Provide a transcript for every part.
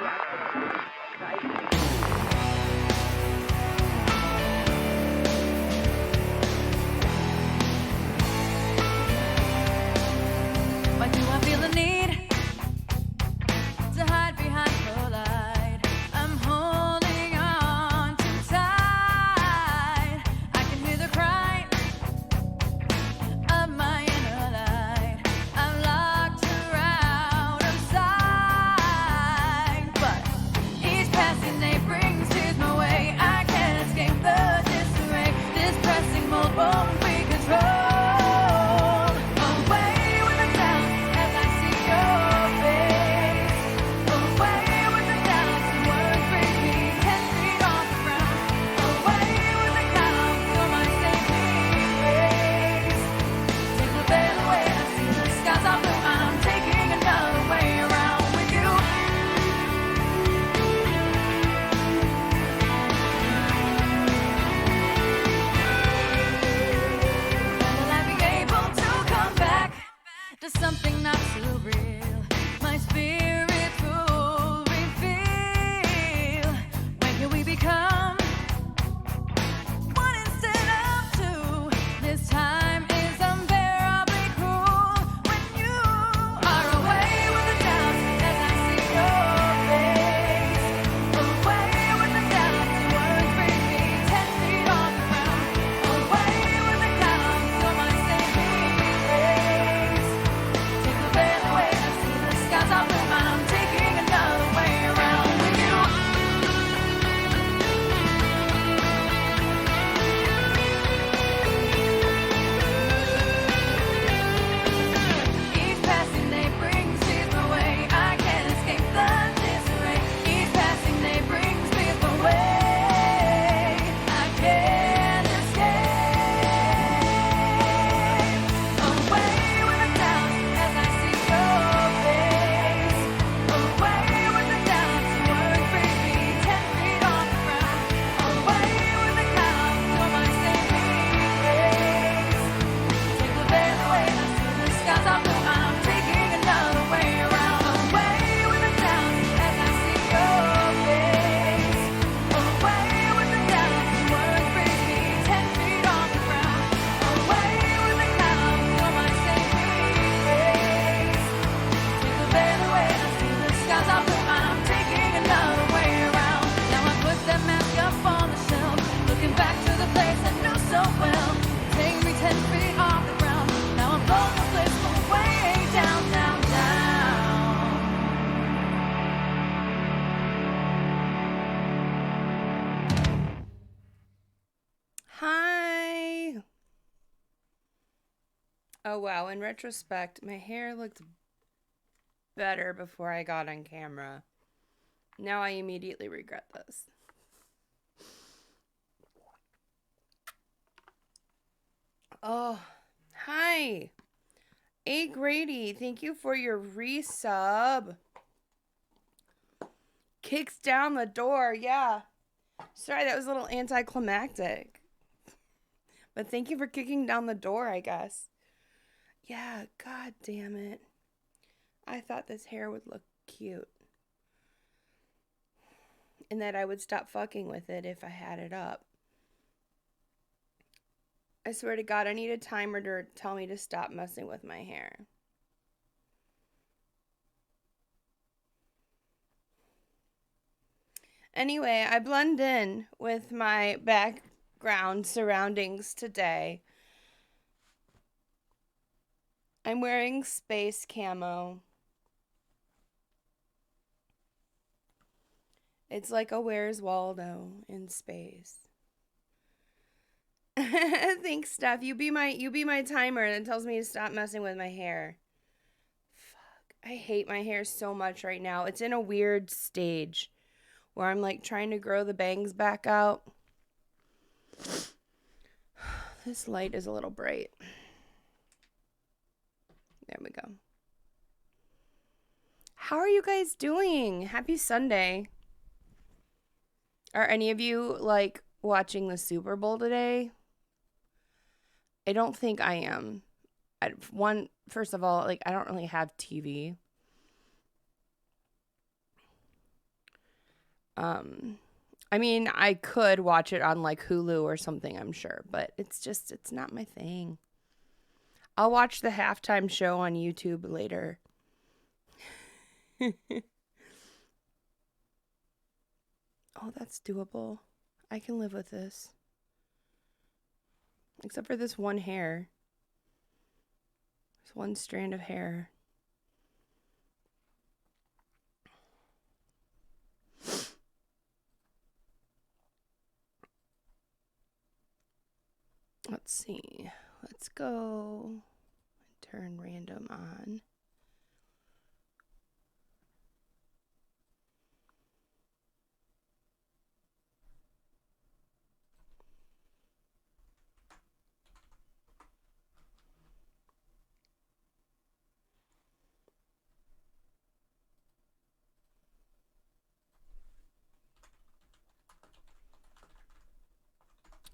Why do I feel the need to hide behind the light? I'm holding on too tight. I can hear the cry of my inner light. I've locked her out of sight, but each passing day brings tears my way. I can't escape the disarray. This pressing mold won't be controlled. Something not too real. My spirit will reveal. When can we become one instead of two? This time is unbearably cruel. When you are away with the doubts as I see your face. Away with the doubts, your words bring me 10 feet off the ground. Away with the clouds, you're my saving grace. Veil away, I see the skies are blue, and I'm taking another way around with you. Each passing day brings tears my way. I can't escape the disarray. Each passing day brings tears my way. I can't escape. Away with the doubts as I see your face. Away with the doubts, your words bring me 10 feet off the ground. Away with the clouds, you're my saving grace. Take the veil away, I see the skies are blue, and I'm taking another way around. Away with the doubts as I see your face. Away with the doubts, your words bring me 10 feet off the ground. Away with the clouds, you're my saving grace. Take the veil away, I see the skies are blue, and I'm taking another way around. Now I put that mask up on the shelf, looking back to the place I knew so well. Take me 10 feet off the ground. Now I'm blowing the place way down, down, down. Hi. Oh, wow. In retrospect, my hair looked better before I got on camera. Now I immediately regret this. Oh, hi. A. Grady, thank you for your resub. Kicks down the door, yeah. Sorry, that was a little anticlimactic. But thank you for kicking down the door, I guess. Yeah, god damn it. I thought this hair would look cute. And that I would stop fucking with it if I had it up. I swear to God, I need a timer to tell me to stop messing with my hair. Anyway, I blend in with my background surroundings today. I'm wearing space camo. It's like a Where's Waldo in space. Thanks, Steph. You be my timer that tells me to stop messing with my hair. Fuck. I hate my hair so much right now. It's in a weird stage where I'm like trying to grow the bangs back out. This light is a little bright. There we go. How are you guys doing? Happy Sunday. Are any of you like watching the Super Bowl today? I don't think I am. First of all, like I don't really have TV. I mean, I could watch it on like Hulu or something, I'm sure, but it's not my thing. I'll watch the halftime show on YouTube later. Oh, that's doable. I can live with this. Except for this one hair. There's one strand of hair. Let's see. Let's go and turn random on.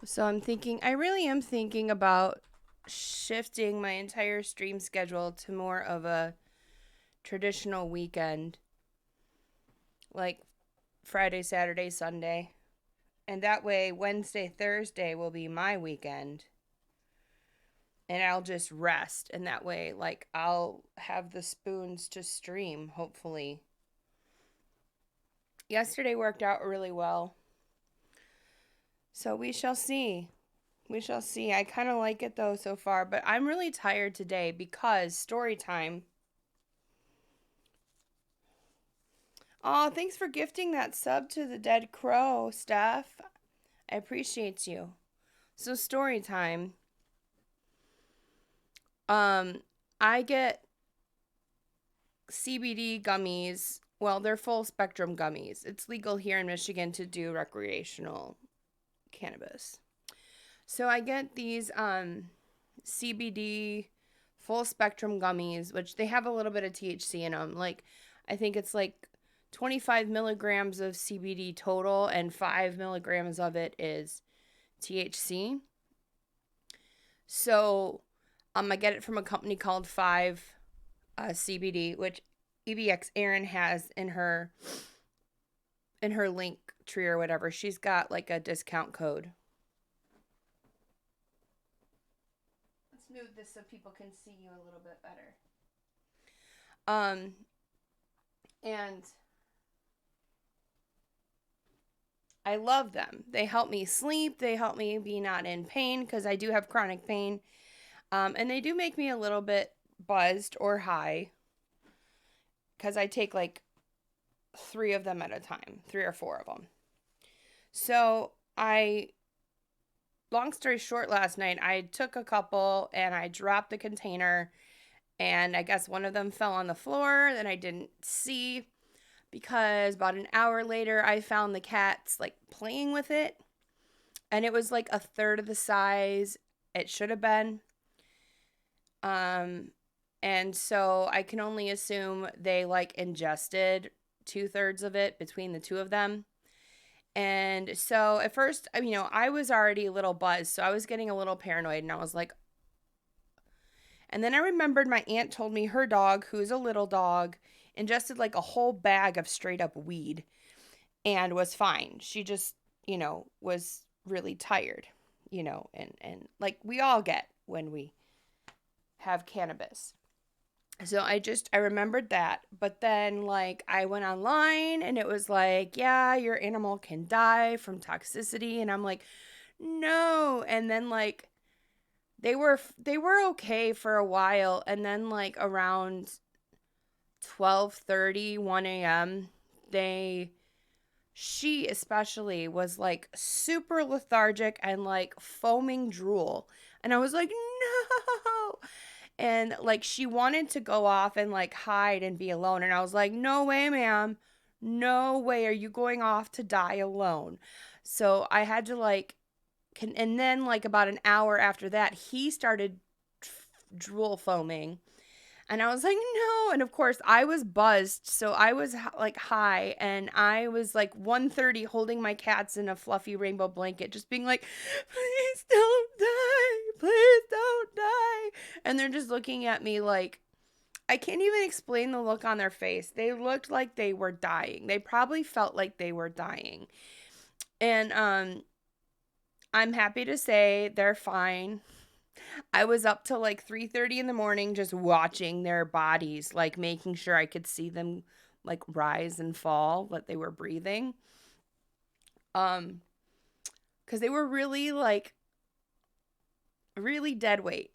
So I really am thinking about shifting my entire stream schedule to more of a traditional weekend, like Friday, Saturday, Sunday. And that way, Wednesday, Thursday will be my weekend. And I'll just rest. And that way, like, I'll have the spoons to stream, hopefully. Yesterday worked out really well. So we shall see. We shall see. I kind of like it though so far, but I'm really tired today because story time. Oh, thanks for gifting that sub to the Dead Crow, Steph. I appreciate you. So story time. I get CBD gummies. Well, they're full spectrum gummies. It's legal here in Michigan to do recreational cannabis. So I get these CBD full spectrum gummies, which they have a little bit of THC in them. Like, I think it's like 25 milligrams of CBD total, and 5 milligrams of it is THC. So I get it from a company called 5 CBD, which EBX Erin has in her link tree or whatever. She's got like a discount code. Let's move this so people can see you a little bit better. And I love them. They help me sleep. They help me be not in pain because I do have chronic pain. And they do make me a little bit buzzed or high because I take like 3 of them at a time, 3 or 4 of them. So long story short, last night I took a couple and I dropped the container, and I guess one of them fell on the floor that I didn't see, because about an hour later I found the cats like playing with it, and it was like a third of the size it should have been. And so I can only assume they like ingested 2/3 of it between the 2 of them. And so at first, I was already a little buzzed, so I was getting a little paranoid, and I was like, and then I remembered my aunt told me her dog, who's a little dog, ingested like a whole bag of straight up weed and was fine. She just, was really tired, and like we all get when we have cannabis. So I remembered that. But then like I went online and it was like, yeah, your animal can die from toxicity. And I'm like, no. And then like they were okay for a while. And then like around 12:30, 1 a.m., she especially was like super lethargic and like foaming drool. And I was like, no. And like she wanted to go off and like hide and be alone. And I was like, no way, ma'am. No way are you going off to die alone. So I had to like, and then like about an hour after that, he started drool foaming. And I was like, no. And of course, I was buzzed. So I was like high. And I was like 1:30 holding my cats in a fluffy rainbow blanket, just being like, please don't die. Please don't die. And they're just looking at me like I can't even explain the look on their face. They looked like they were dying. They probably felt like they were dying. And I'm happy to say they're fine. I was up till like 3:30 in the morning just watching their bodies, like making sure I could see them like rise and fall, what they were breathing. Um cuz they were really like really dead weight.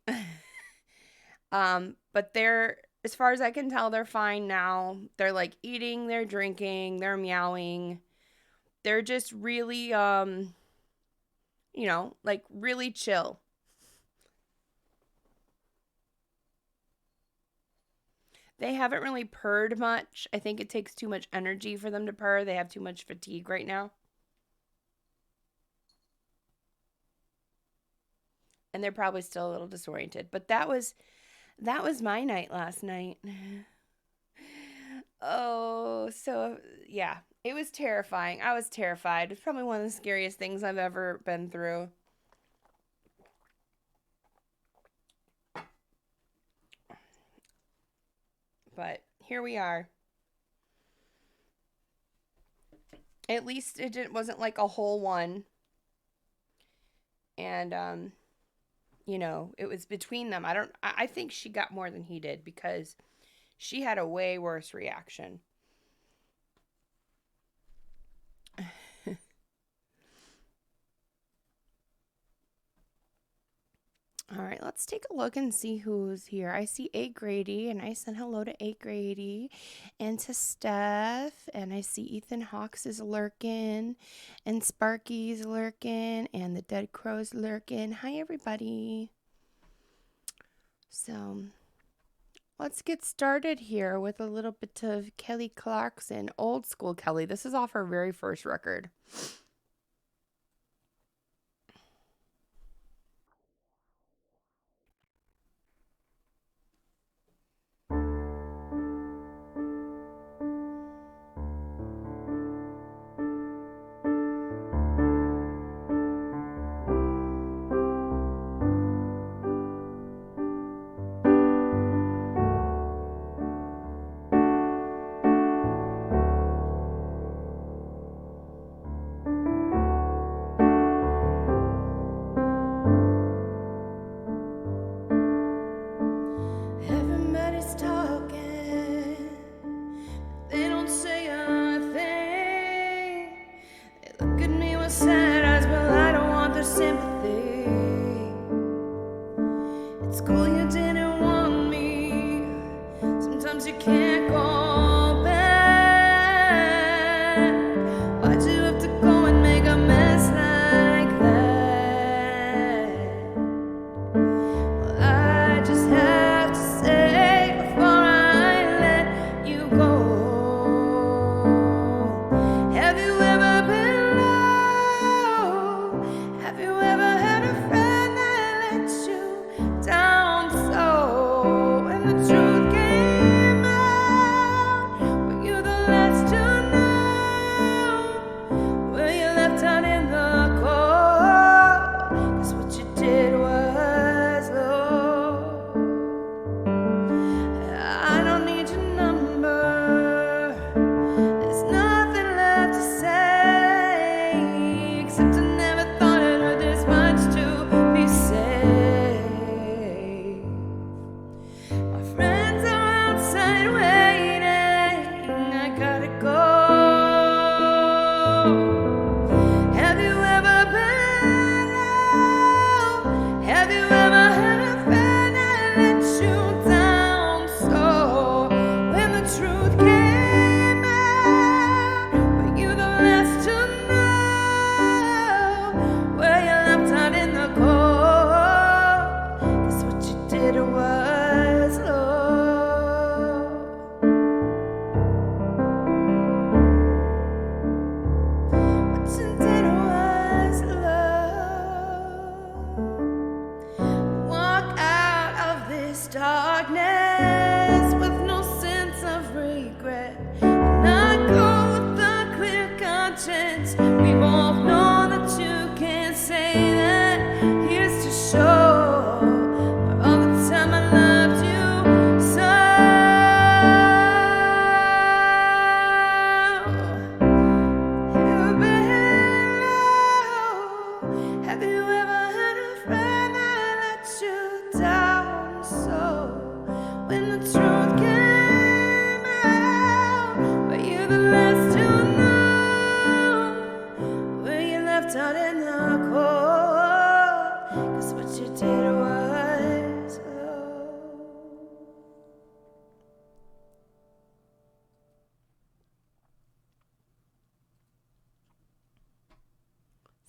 But they're, as far as I can tell, they're fine now. They're like eating, they're drinking, they're meowing. They're just really like really chill. They haven't really purred much. I think it takes too much energy for them to purr. They have too much fatigue right now. And they're probably still a little disoriented. But that was my night last night. Oh, so yeah. It was terrifying. I was terrified. It's probably one of the scariest things I've ever been through. But here we are. At least wasn't like a whole one. And it was between them. I think she got more than he did because she had a way worse reaction. All right, let's take a look and see who's here. I see A Grady, and I sent hello to A Grady and to Steph. And I see Ethan Hawks is lurking, and Sparky's lurking, and the Dead Crow's lurking. Hi, everybody. So let's get started here with a little bit of Kelly Clarkson, old school Kelly. This is off her very first record.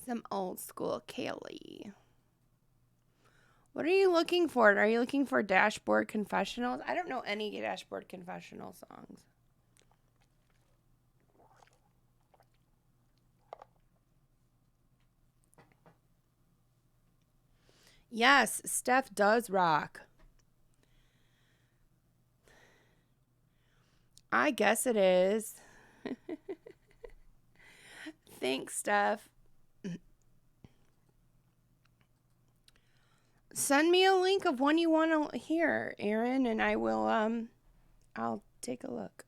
Some old school Kaylee. What are you looking for? Are you looking for Dashboard Confessionals? I don't know any Dashboard Confessional songs. Yes, Steph does rock. I guess it is. Thanks, Steph. Send me a link of one you want to hear, Aaron, and I will I'll take a look.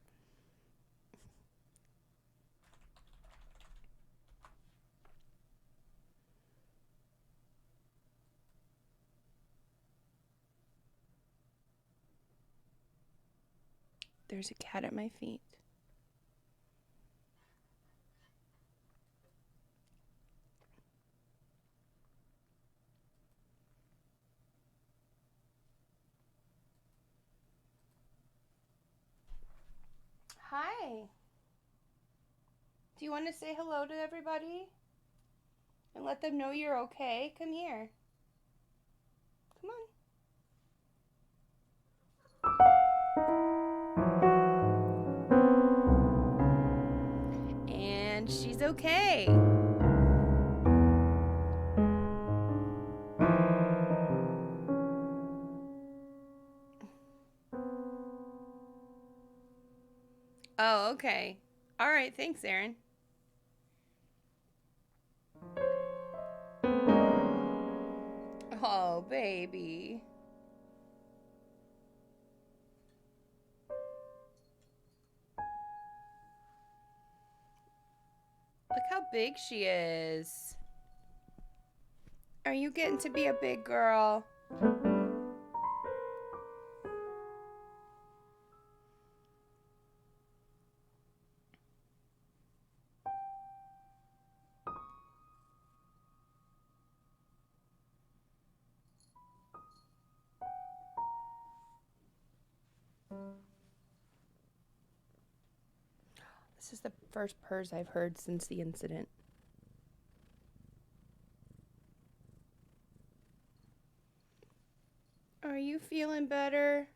There's a cat at my feet. Hi. Do you want to say hello to everybody? And let them know you're okay? Come here. Come on. And she's okay. Oh, okay. All right. Thanks, Aaron. Oh, baby. Look how big she is. Are you getting to be a big girl? This is the first purrs I've heard since the incident. Are you feeling better?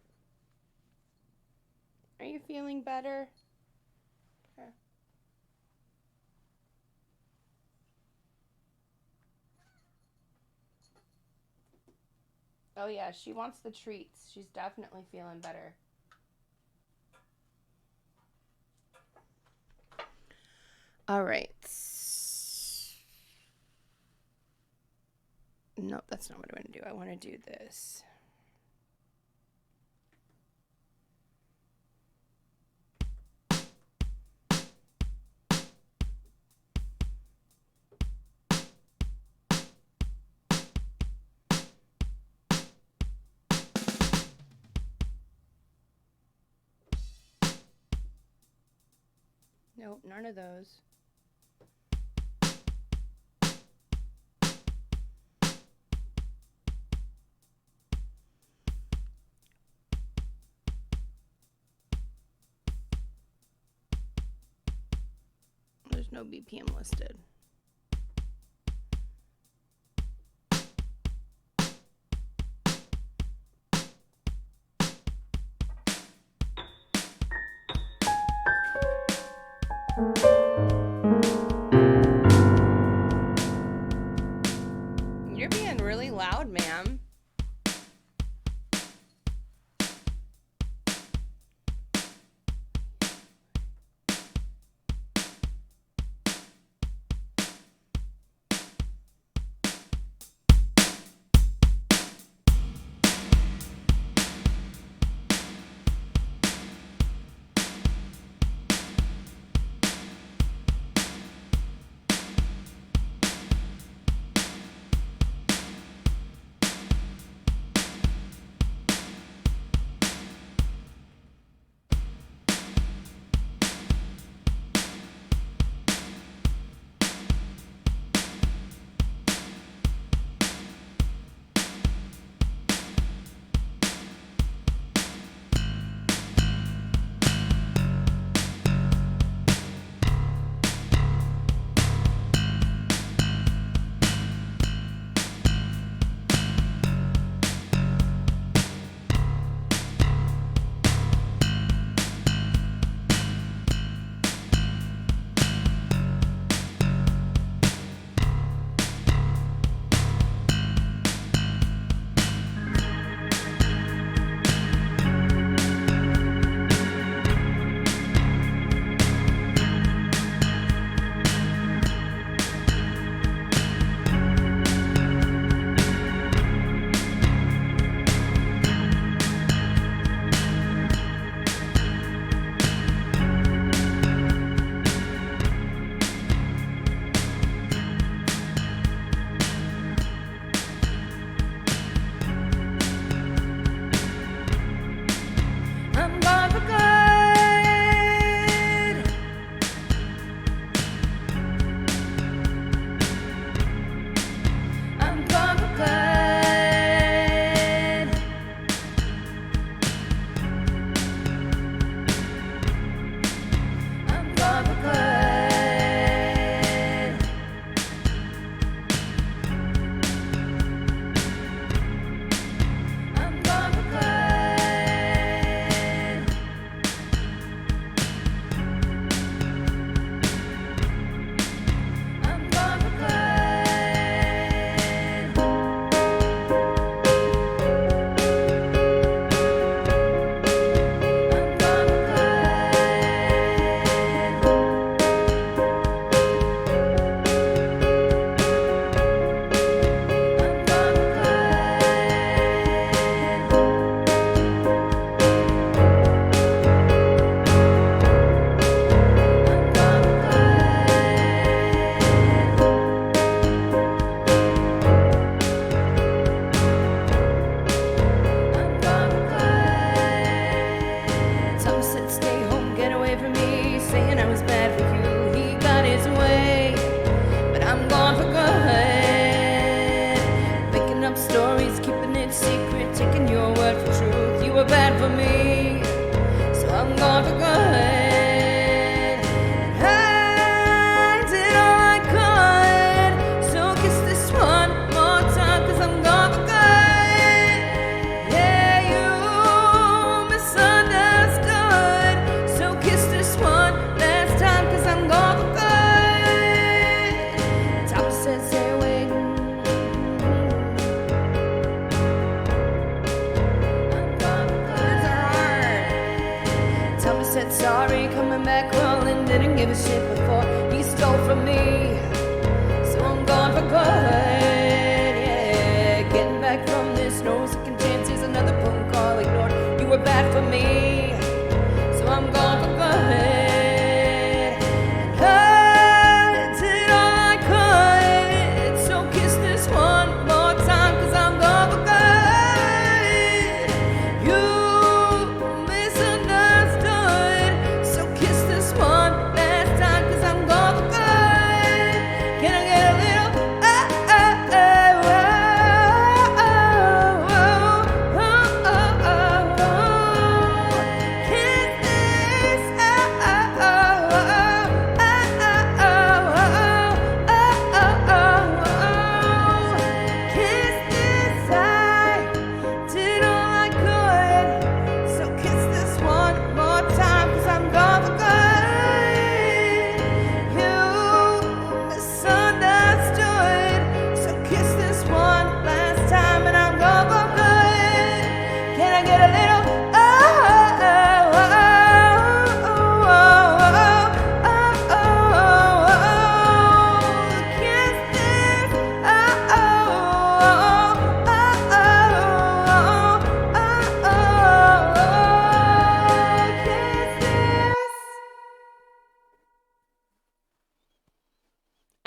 Are you feeling better? Here. Oh yeah, she wants the treats. She's definitely feeling better. All right. Nope, that's not what I want to do. I want to do this. Nope, none of those. There's no BPM listed. You're being really loud, ma'am.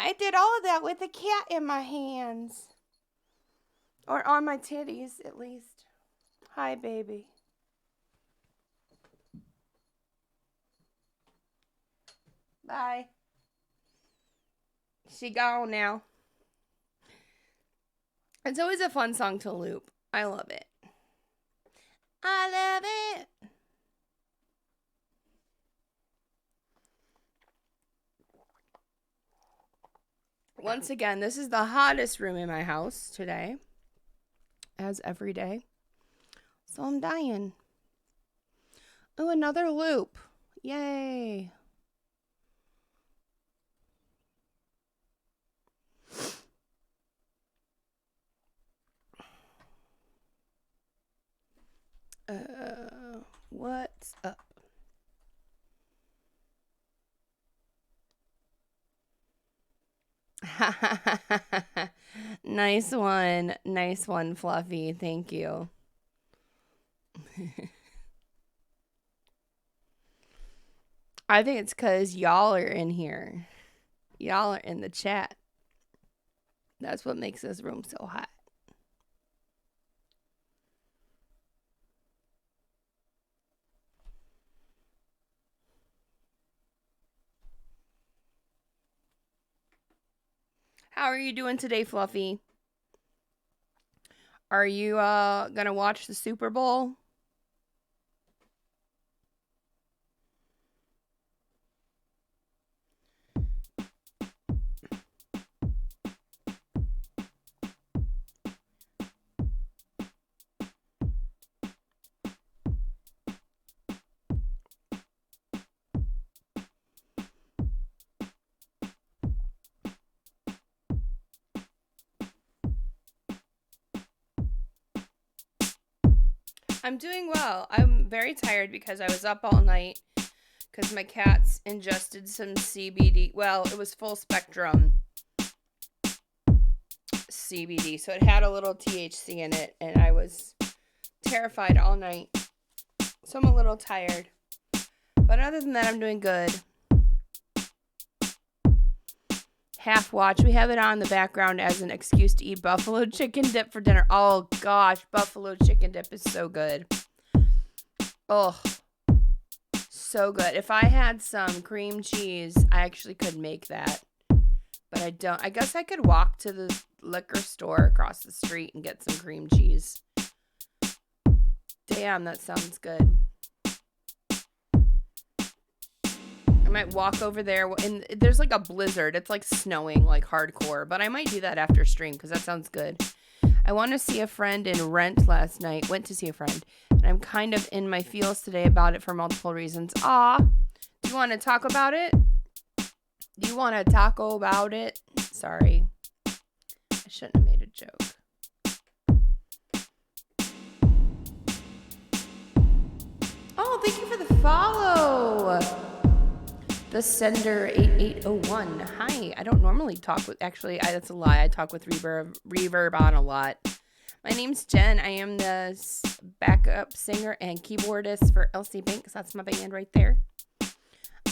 I did all of that with a cat in my hands. Or on my titties, at least. Hi, baby. Bye. She gone now. It's always a fun song to loop. I love it. I love it. Once again, this is the hottest room in my house today, as every day. So I'm dying. Oh, another loop. Yay. What's up? Nice one. Nice one, Fluffy. Thank you. I think it's because y'all are in here. Y'all are in the chat. That's what makes this room so hot. How are you doing today, Fluffy? Are you gonna watch the Super Bowl? I'm doing well. I'm very tired because I was up all night because my cats ingested some CBD. Well, it was full spectrum CBD, so it had a little THC in it, and I was terrified all night. So I'm a little tired. But other than that, I'm doing good. Half watch. We have it on in the background as an excuse to eat buffalo chicken dip for dinner. Oh gosh, buffalo chicken dip is so good. Oh, so good. If I had some cream cheese, I actually could make that. But I don't. I guess I could walk to the liquor store across the street and get some cream cheese. Damn, that sounds good. I might walk over there, and there's like a blizzard. It's like snowing like hardcore, but I might do that after stream because that sounds good. I want to see a friend in Rent last night. Went to see a friend, and I'm kind of in my feels today about it for multiple reasons. Do you want to talk about it? Do you want to taco about it? Sorry. I shouldn't have made a joke. Oh, thank you for the follow. The Sender 8801. Hi. I don't normally talk with, actually, that's a lie. I talk with reverb on a lot. My name's Jen. I am the backup singer and keyboardist for LC Banks. That's my band right there.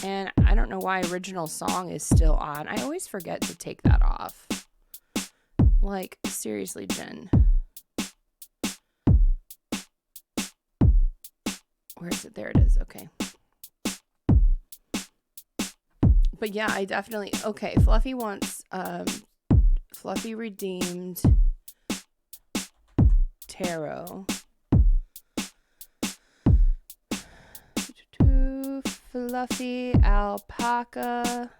And I don't know why original song is still on. I always forget to take that off. Like, seriously, Jen. Where is it? There it is. Okay. But yeah, I definitely... Okay, Fluffy wants... Fluffy redeemed... Tarot. Fluffy alpaca.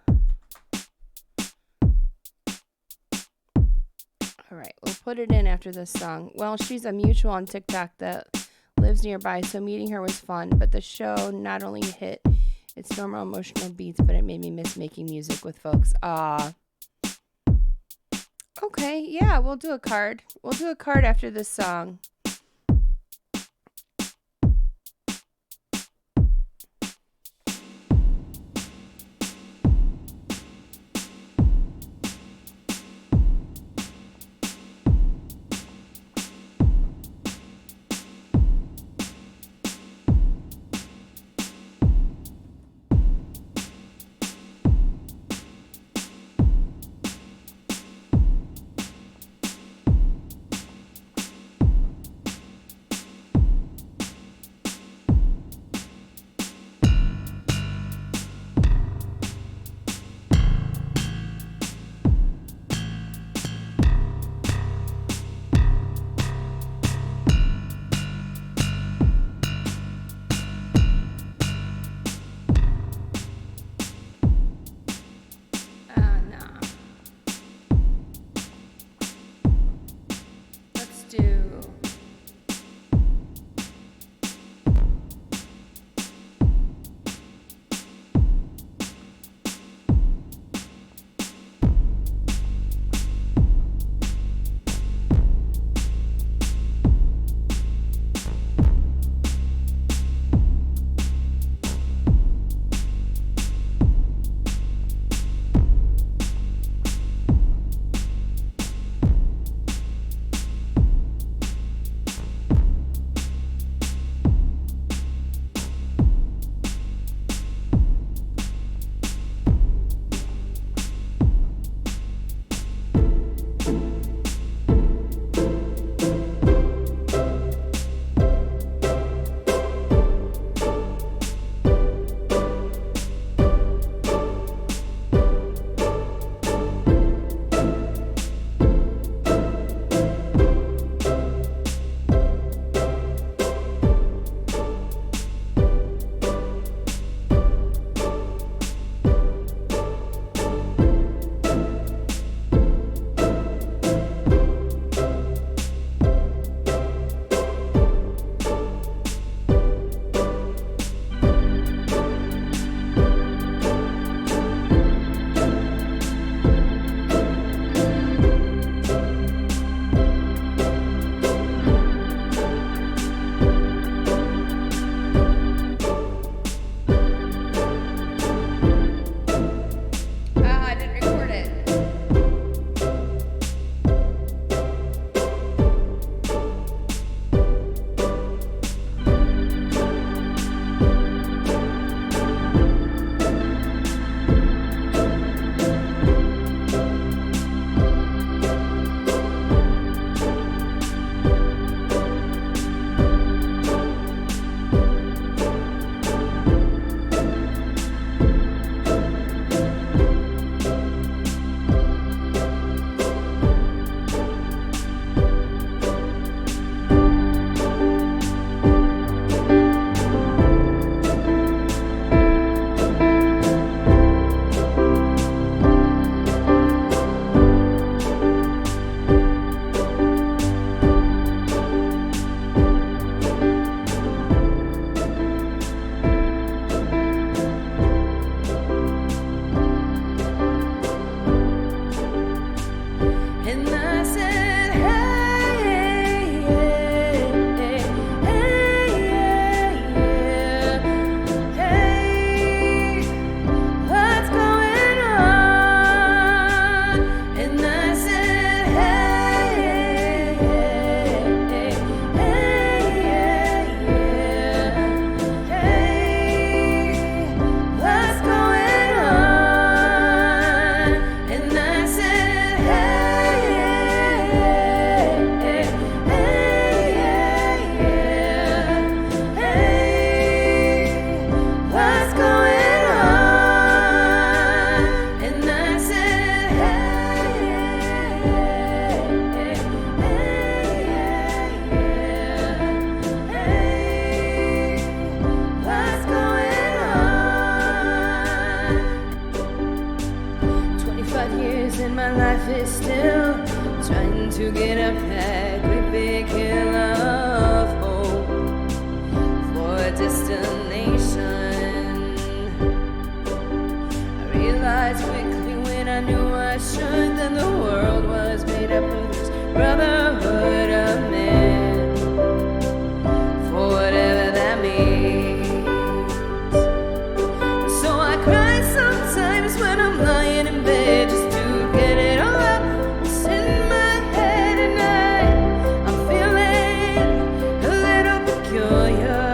Alright, we'll put it in after this song. Well, she's a mutual on TikTok that lives nearby, so meeting her was fun. But the show not only hit its normal emotional beats, but it made me miss making music with folks. Okay, yeah, we'll do a card. We'll do a card after this song. years and my life is still trying to get up that great big hill of hope for a destination. I realized quickly when I knew I should that the world was made up of this brotherhood of men, for whatever that means. So I cry sometimes when I'm lying in bed just to get it all out that's in my head, and I'm feeling a little peculiar.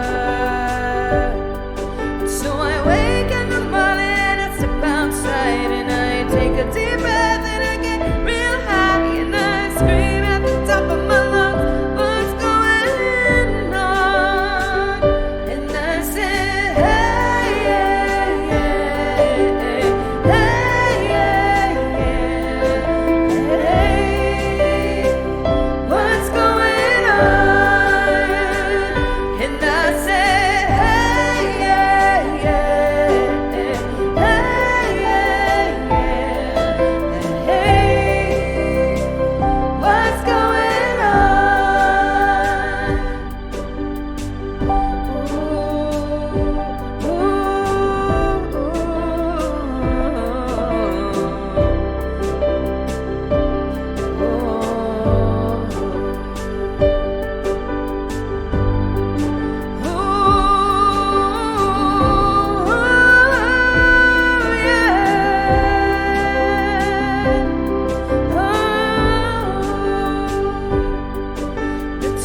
So I wake in the morning and I step outside and I take a deep breath and I get real high and I scream at the top of my lungs, what's going on? And I say, hey, yeah, yeah, hey, yeah, hey, what's going on? And I say, hey, yeah, yeah, hey, what's going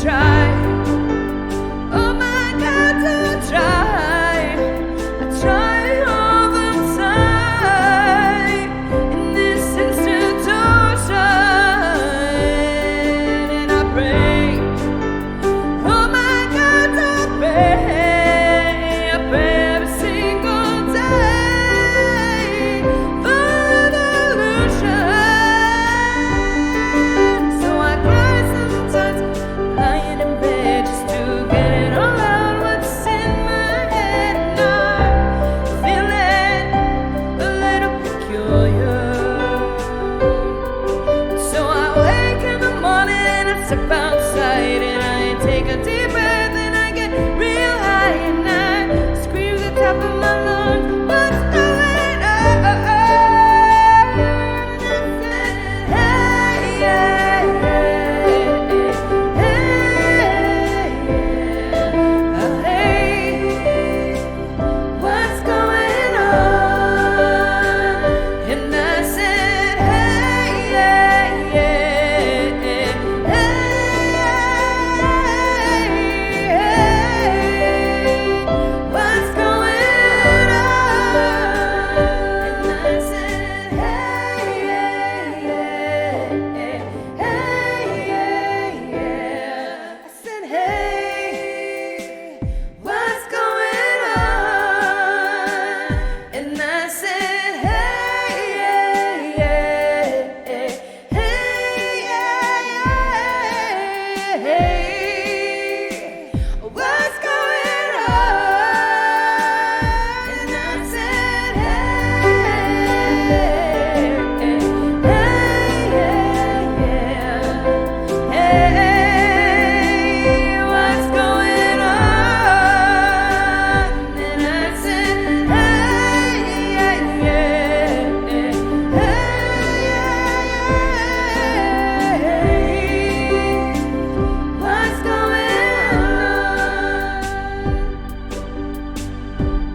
try. Oh my God, I try all the time in this institution, and I pray. Oh my God, I pray every single day for revolution. So I cry sometimes lying in bed just to get it all out what's in my head, and I'm feeling a little peculiar. So I wake in the morning and I step outside and I take a deep breath and I get real high and I scream at the top of my lungs, what's going on? Hey, yeah, hey, what's going on? And I said, hey, yeah, what's going on? And I said, I said, hey, what's going on? And I said, what's going on? And I said, what's going on? And I said, what's going on?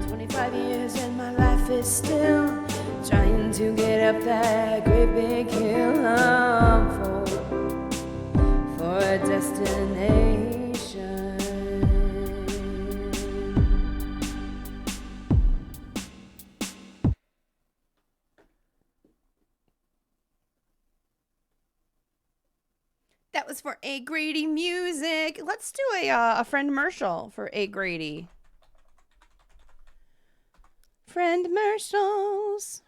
25 years and my life is still trying to get up that great big hill of hope for a destination. That was for A. Grady Music. Let's do a friend Marshall for A. Grady. Friend Marshalls.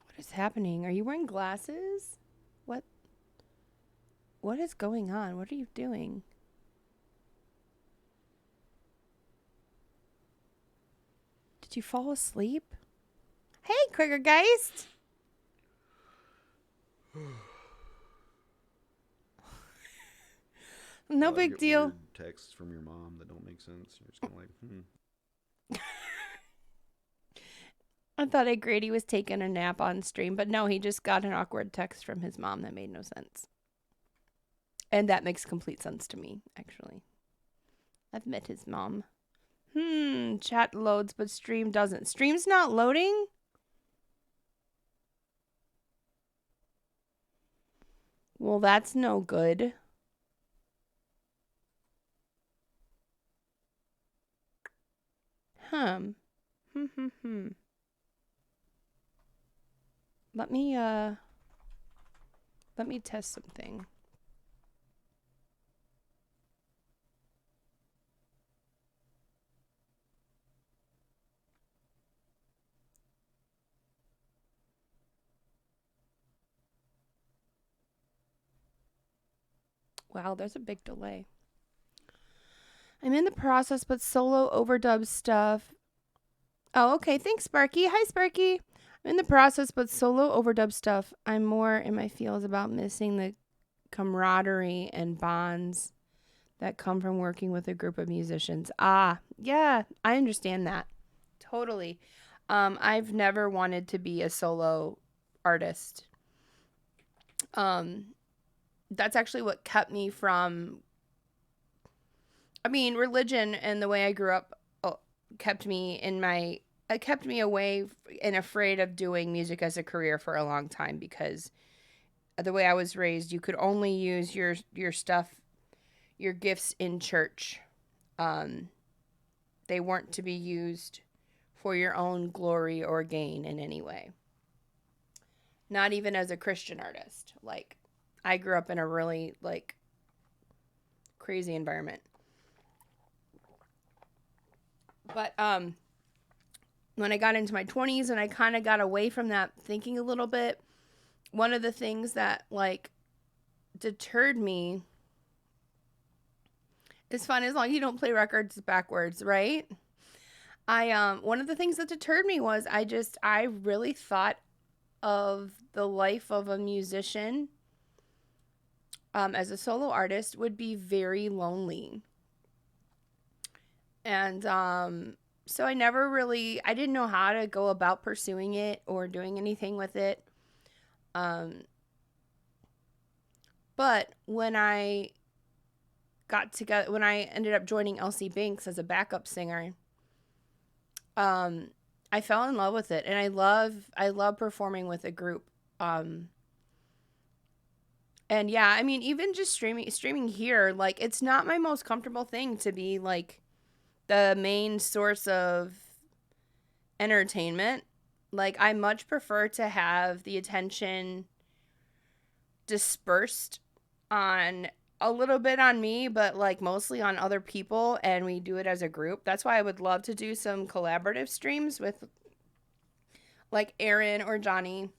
What is happening? Are you wearing glasses? What is going on? What are you doing? Did you fall asleep? Hey, Kriegergeist. No I big get deal. weird texts from your mom that don't make sense. You're just kind of like, I thought Grady was taking a nap on stream, but no, he just got an awkward text from his mom that made no sense. And that makes complete sense to me, actually. I've met his mom. Chat loads, but stream doesn't. Stream's not loading? Well, that's no good. Let me test something. Wow, there's a big delay. I'm in the process, but solo overdub stuff. Oh, okay. Thanks, Sparky. Hi, Sparky. I'm in the process, but solo overdub stuff. I'm more in my feels about missing the camaraderie and bonds that come from working with a group of musicians. Yeah, I understand that. Totally. I've never wanted to be a solo artist. That's actually what kept me from, religion and the way I grew up kept me away and afraid of doing music as a career for a long time, because the way I was raised, you could only use your stuff, your gifts in church. They weren't to be used for your own glory or gain in any way. Not even as a Christian artist. Like, I grew up in a really, like, crazy environment. But when I got into my 20s and I kind of got away from that thinking a little bit, one of the things that, like, deterred me is fun as long as you don't play records backwards, right? One of the things that deterred me was I really thought of the life of a musician as a solo artist would be very lonely. And so I didn't know how to go about pursuing it or doing anything with it. But when I ended up joining Elsie Banks as a backup singer, I fell in love with it, and I love performing with a group. And yeah, even just streaming here, like, it's not my most comfortable thing to be like the main source of entertainment. Like, I much prefer to have the attention dispersed on a little bit on me, but like mostly on other people, and we do it as a group. That's why I would love to do some collaborative streams with like Aaron or Johnny.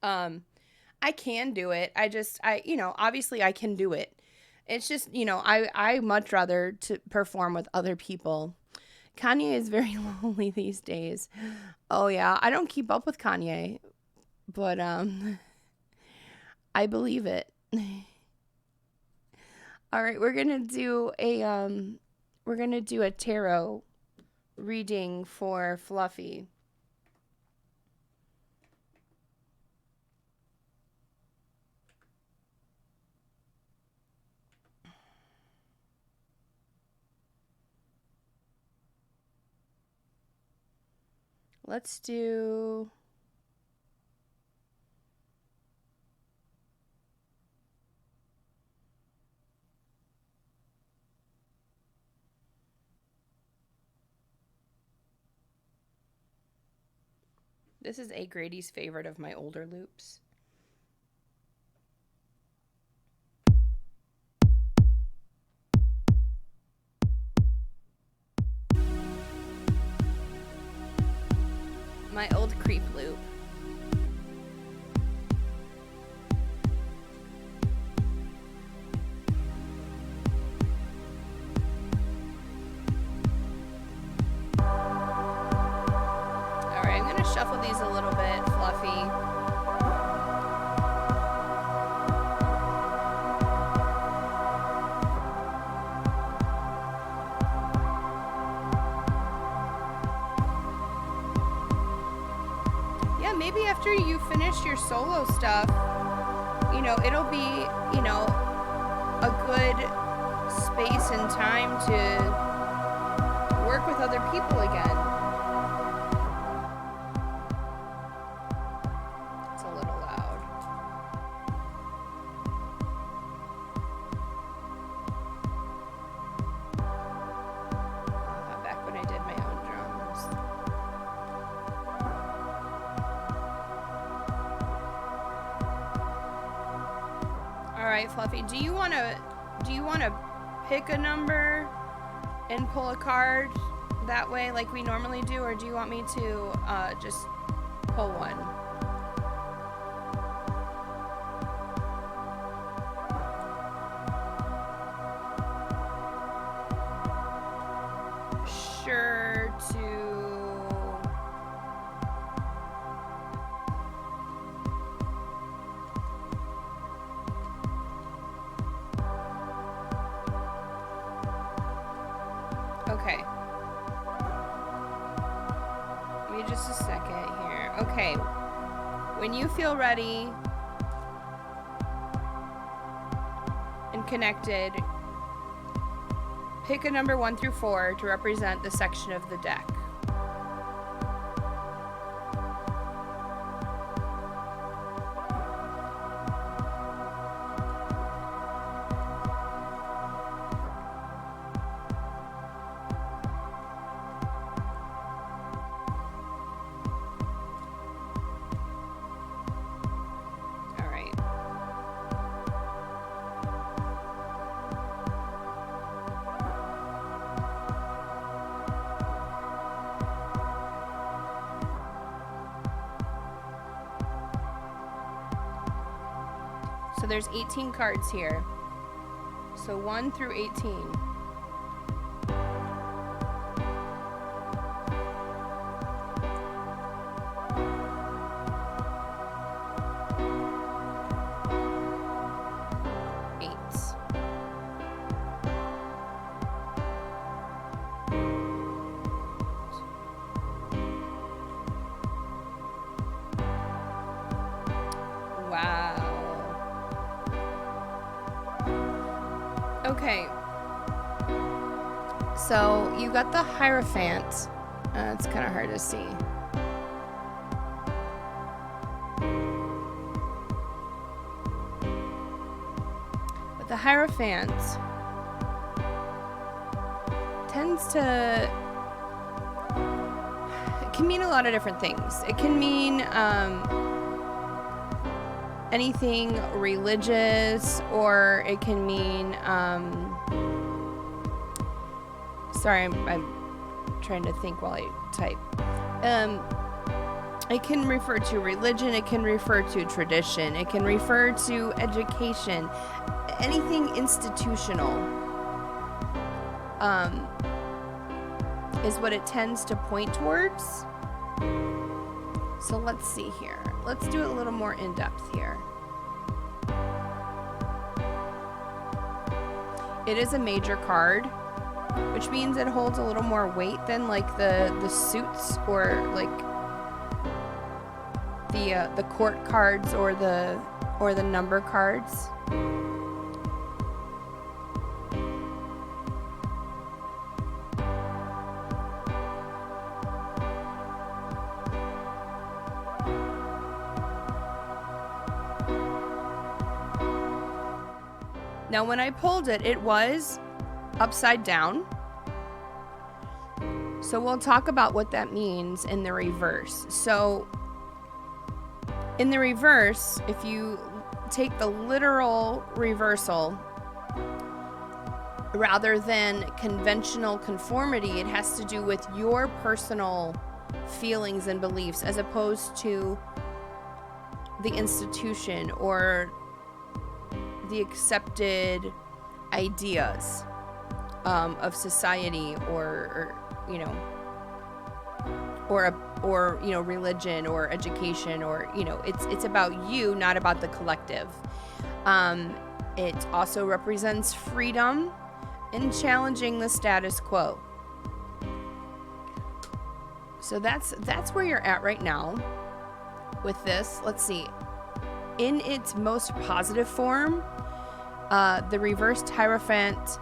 I can do it. Obviously I can do it. It's just, I much rather to perform with other people. Kanye is very lonely these days. Oh yeah, I don't keep up with Kanye, but I believe it. All right, we're gonna do a tarot reading for Fluffy. Let's do... This is A. Grady's favorite of my older loops. My old creep loop. gonna shuffle these a little bit, Fluffy. Yeah, maybe after you finish your solo stuff, you know, it'll be, you know, a good space and time to work with other people again. It's a little loud. Back when I did my own drums. All right, Fluffy, do you want to pick a number and pull a card that way like we normally do, or do you want me to just pull one? Sure to... Okay. Give me just a second here. Okay. When you feel ready and connected, pick a number 1 through 4 to represent the section of the deck. All right. So there's 18 cards here. So 1 through 18. Wow. Okay. So you got the Hierophant. It's kind of hard to see. But the Hierophant tends to... It can mean a lot of different things. It can mean anything religious, or it can mean sorry, I'm trying to think while I type. It can refer to religion, it can refer to tradition, it can refer to education, anything institutional is what it tends to point towards. So let's see here. Let's do it a little more in depth here. It is a major card, which means it holds a little more weight than like the suits or like the court cards or the number cards. Now, when I pulled it, it was upside down. So we'll talk about what that means in the reverse. So in the reverse, if you take the literal reversal rather than conventional conformity, it has to do with your personal feelings and beliefs as opposed to the institution or the accepted ideas of society or you know, or religion or education, or it's about you, not about the collective. It also represents freedom and challenging the status quo. So that's where you're at right now with this. Let's see. In its most positive form, the reversed Hierophant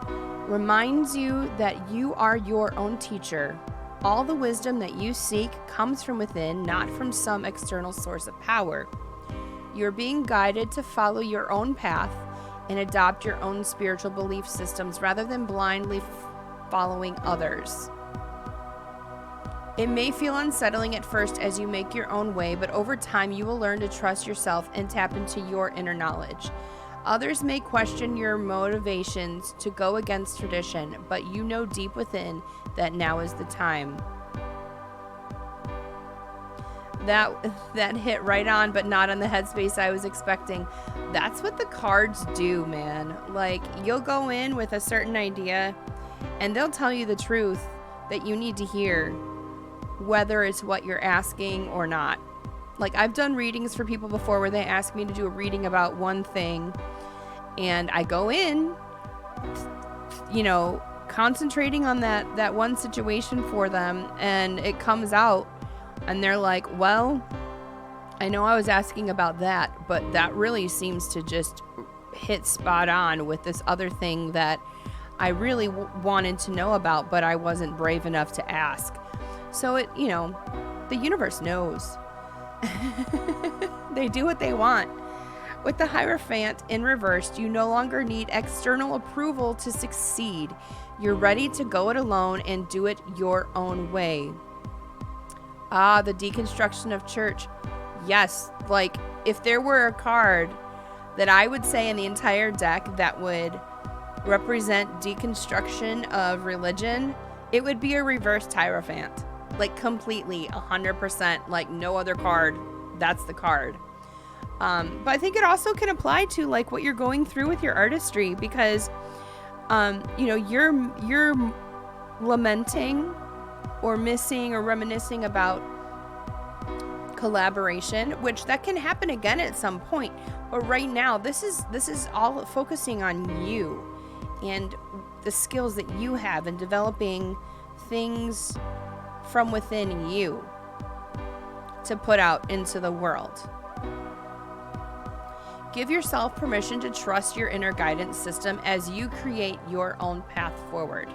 reminds you that you are your own teacher. All the wisdom that you seek comes from within, not from some external source of power. You're being guided to follow your own path and adopt your own spiritual belief systems rather than blindly following others. It may feel unsettling at first as you make your own way, but over time you will learn to trust yourself and tap into your inner knowledge. Others may question your motivations to go against tradition, but you know deep within that now is the time. That hit right on, but not on the headspace I was expecting. That's what the cards do, man. Like, you'll go in with a certain idea, and they'll tell you the truth that you need to hear, whether it's what you're asking or not. Like, I've done readings for people before where they ask me to do a reading about one thing, and I go in, concentrating on that one situation for them, and it comes out, and they're like, well, I know I was asking about that, but that really seems to just hit spot on with this other thing that I really wanted to know about, but I wasn't brave enough to ask. So the universe knows. They do what they want. With the Hierophant in reverse, you no longer need external approval to succeed. You're ready to go it alone and do it your own way. The deconstruction of church. Yes, like if there were a card that I would say in the entire deck that would represent deconstruction of religion, it would be a reversed Hierophant. Like completely, 100%, like no other card. That's the card. But I think it also can apply to like what you're going through with your artistry, because, you're lamenting or missing or reminiscing about collaboration, which that can happen again at some point. But right now, this is all focusing on you and the skills that you have and developing things from within you to put out into the world. Give yourself permission to trust your inner guidance system as you create your own path forward.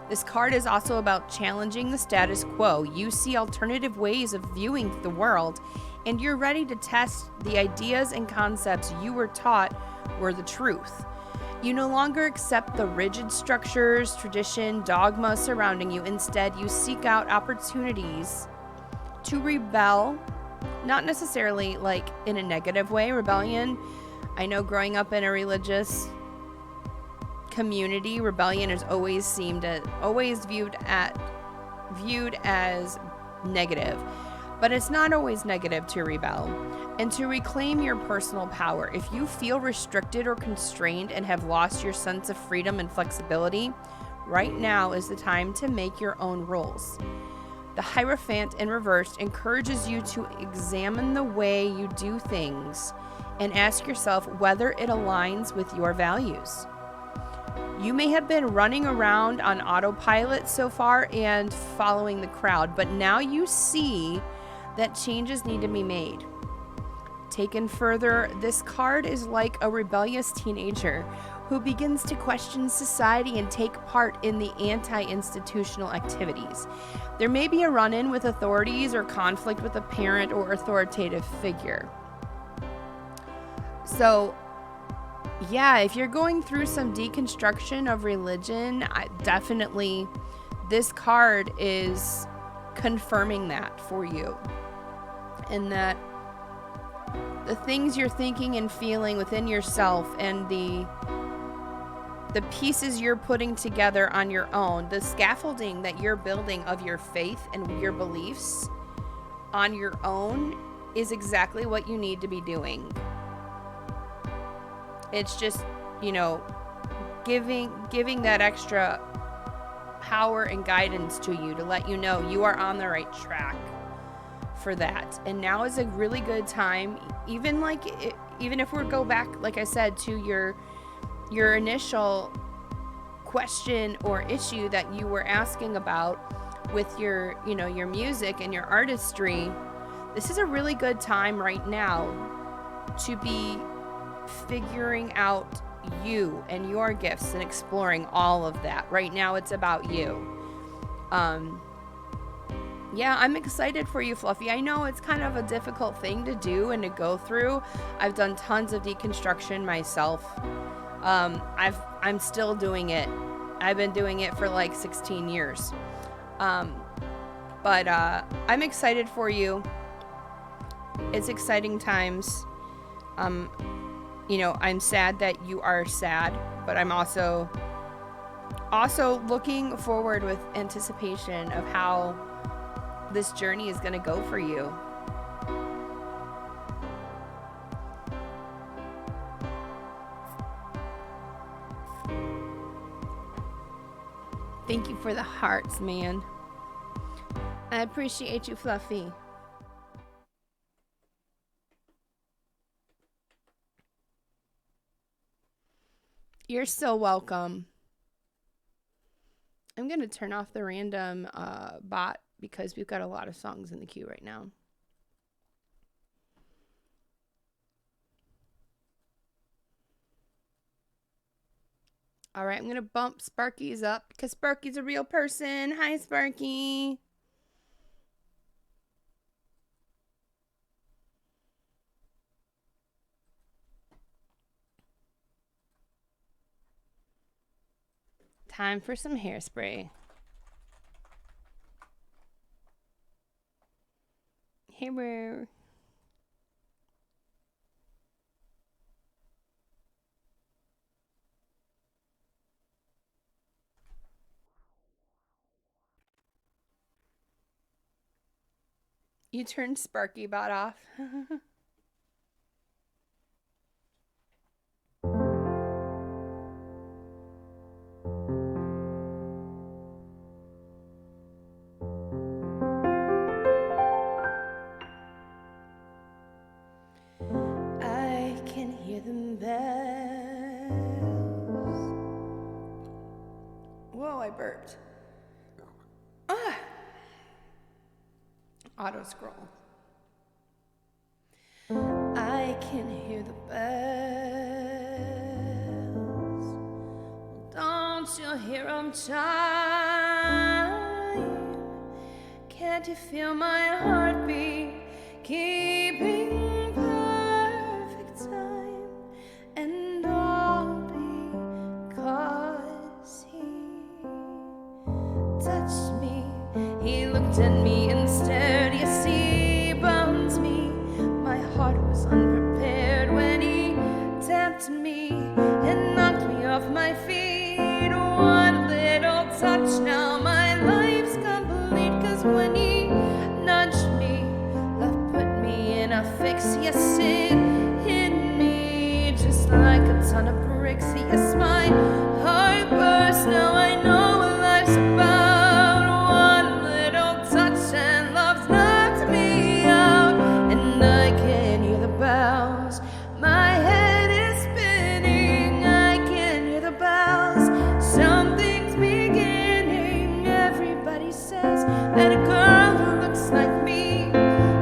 This card is also about challenging the status quo. You see alternative ways of viewing the world, and you're ready to test the ideas and concepts you were taught were the truth. You no longer accept the rigid structures, tradition, dogma surrounding you. Instead, you seek out opportunities to rebel, not necessarily like in a negative way. Rebellion, I know growing up in a religious community, rebellion is always viewed as negative, but it's not always negative to rebel and to reclaim your personal power. If you feel restricted or constrained and have lost your sense of freedom and flexibility, right now is the time to make your own rules. The Hierophant in reverse encourages you to examine the way you do things and ask yourself whether it aligns with your values. You may have been running around on autopilot so far and following the crowd, but now you see that changes need to be made. Taken further, this card is like a rebellious teenager who begins to question society and take part in the anti-institutional activities. There may be a run-in with authorities or conflict with a parent or authoritative figure. So, yeah, if you're going through some deconstruction of religion, definitely this card is confirming that for you. And that the things you're thinking and feeling within yourself and the pieces you're putting together on your own, the scaffolding that you're building of your faith and your beliefs on your own is exactly what you need to be doing. It's just, giving that extra power and guidance to you to let you know you are on the right track for that. And now is a really good time, even if we go back, like I said, to your initial question or issue that you were asking about with your music and your artistry. This is a really good time right now to be figuring out you and your gifts and exploring all of that. Right now it's about you. Yeah, I'm excited for you, Fluffy. I know it's kind of a difficult thing to do and to go through. I've done tons of deconstruction myself. I'm still doing it. I've been doing it for like 16 years. But I'm excited for you. It's exciting times. I'm sad that you are sad, but I'm also looking forward with anticipation of how this journey is going to go for you. Thank you for the hearts, man. I appreciate you, Fluffy. You're so welcome. I'm going to turn off the random bot because we've got a lot of songs in the queue right now. All right, I'm going to bump Sparky's up because Sparky's a real person. Hi, Sparky. Time for some hairspray. Hey, bro. You turned Sparky bot off. I can hear them bells. Whoa, I burped. Ah. Auto scroll. I can hear the bells. Don't you hear them chime? Can't you feel my heartbeat keeping perfect time? And all because he touched me. He looked at me and stared. You see, bones me. My heart was unprepared when he tapped me and knocked me off my feet. One little touch, now my life's complete. 'Cause when he nudged me, love put me in a fix. Yes, it hit me just like a ton of bricks. Yes, my heart burst. Now I know what life's about. My head is spinning, I can hear the bells. Something's beginning. Everybody says that a girl who looks like me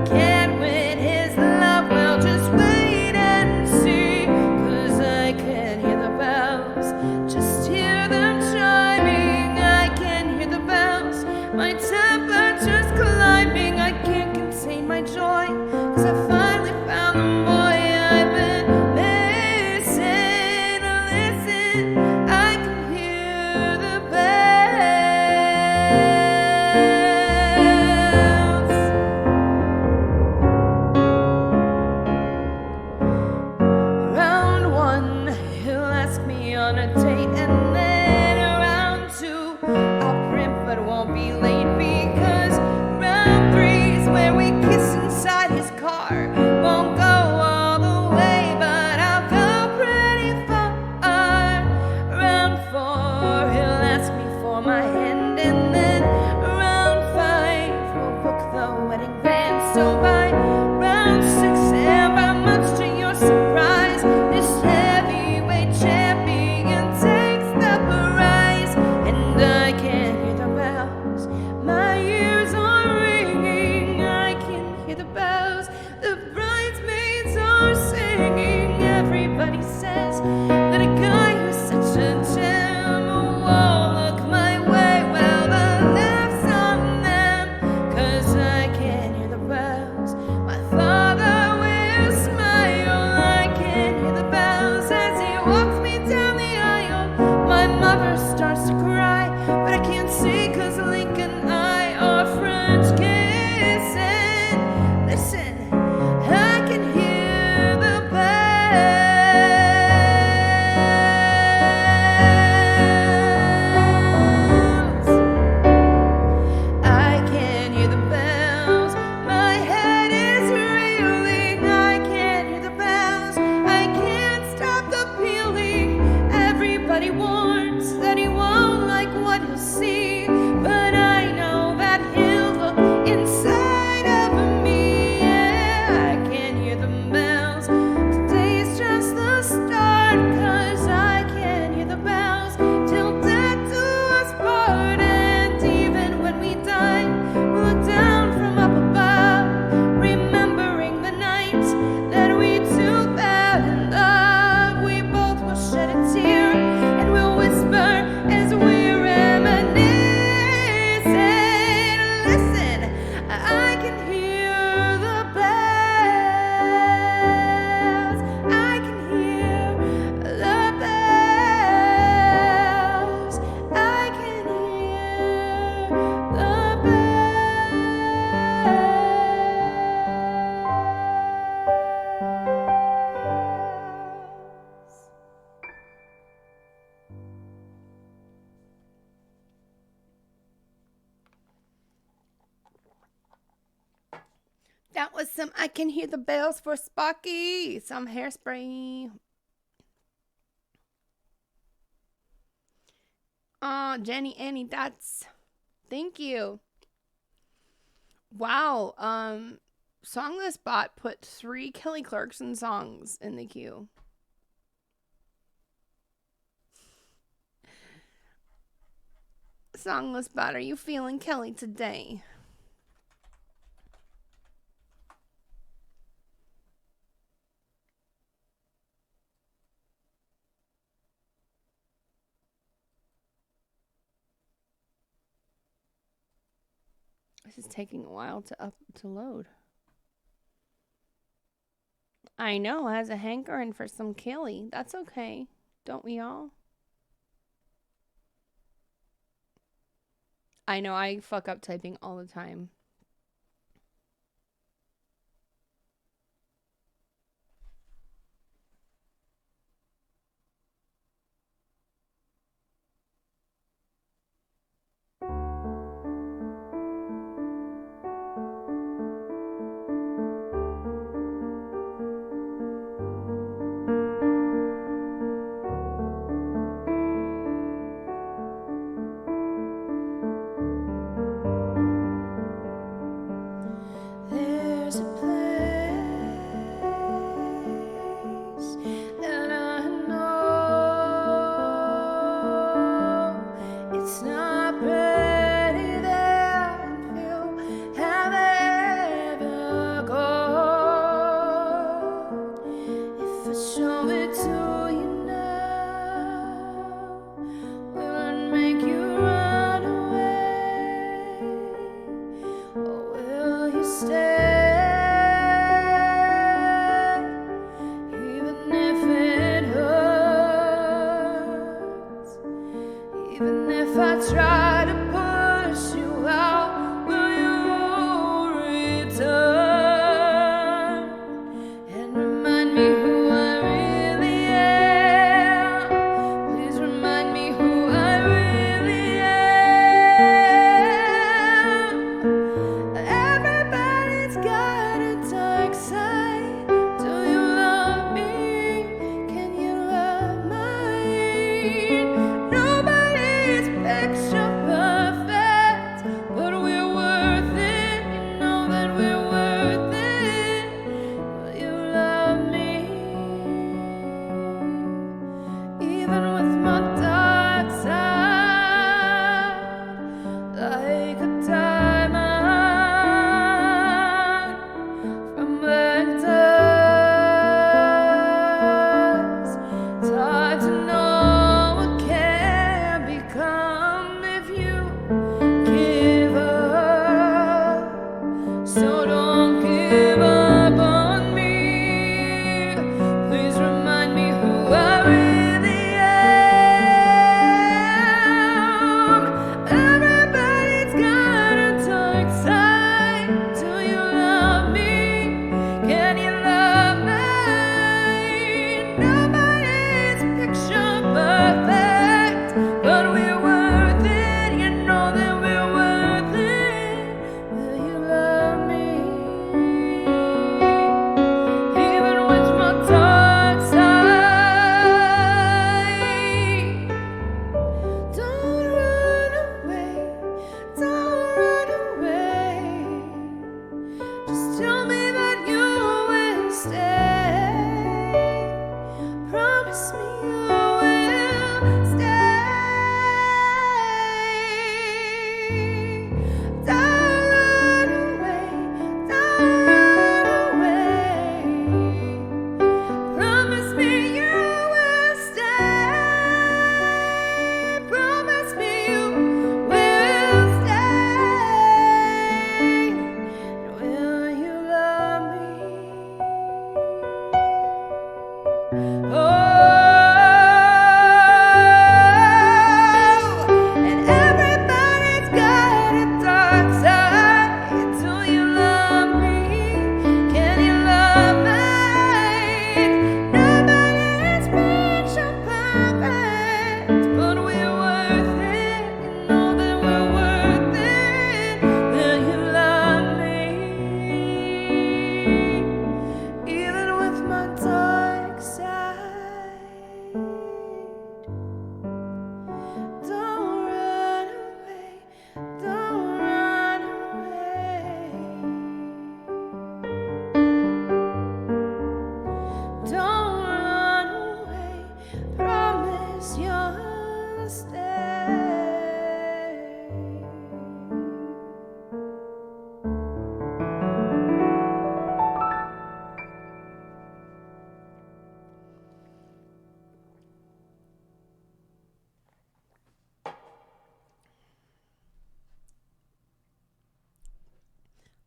can't win his love. Well, just wait and see. 'Cause I can hear the bells, just hear them chiming. I can hear the bells, my temperature's climbing. I can't contain my joy, 'cause I finally found the boy I've been missing. Listen, I can hear the bells. Round one, he'll ask me on a date, and then round two, I'll print but won't be late because So by round 6, and by much to your surprise, this heavyweight champion takes the prize. And I can hear the bells, my ears are ringing. I can hear the bells, the bridesmaids are singing. Everybody says that a guy who's such a gem won't look my way. Well, the laughs on them, 'cause I can hear the bells. My father will smile. I can hear the bells as he walks me down the aisle. My mother starts to cry, but I can't see 'cause Link and I are French kissing. Listen, I can hear the bells. I can hear the bells. My head is reeling. I can hear the bells. I can't stop the pealing. Everybody warns that he won't like what he'll see, but I know that he'll look inside of me. Yeah, I can hear the bells. Today's just the start, 'cause I can hear the bells till death do us part. And even when we die, we'll look down from up above, remembering the night that we two fell in love. We both will shed a tear and we'll whisper as we reminisce. And listen, I can hear the bells. I can hear the bells. I can hear the bells. That was some I Can Hear the Bells for Sparky. Some Hairspray. Oh, Jenny Annie, that's thank you. Wow. Songless Bot put 3 Kelly Clarkson songs in the queue. Songless Bot, are you feeling Kelly today? This is taking a while to load. I know, has a hankering for some Kelly. That's okay. Don't we all? I know, I fuck up typing all the time.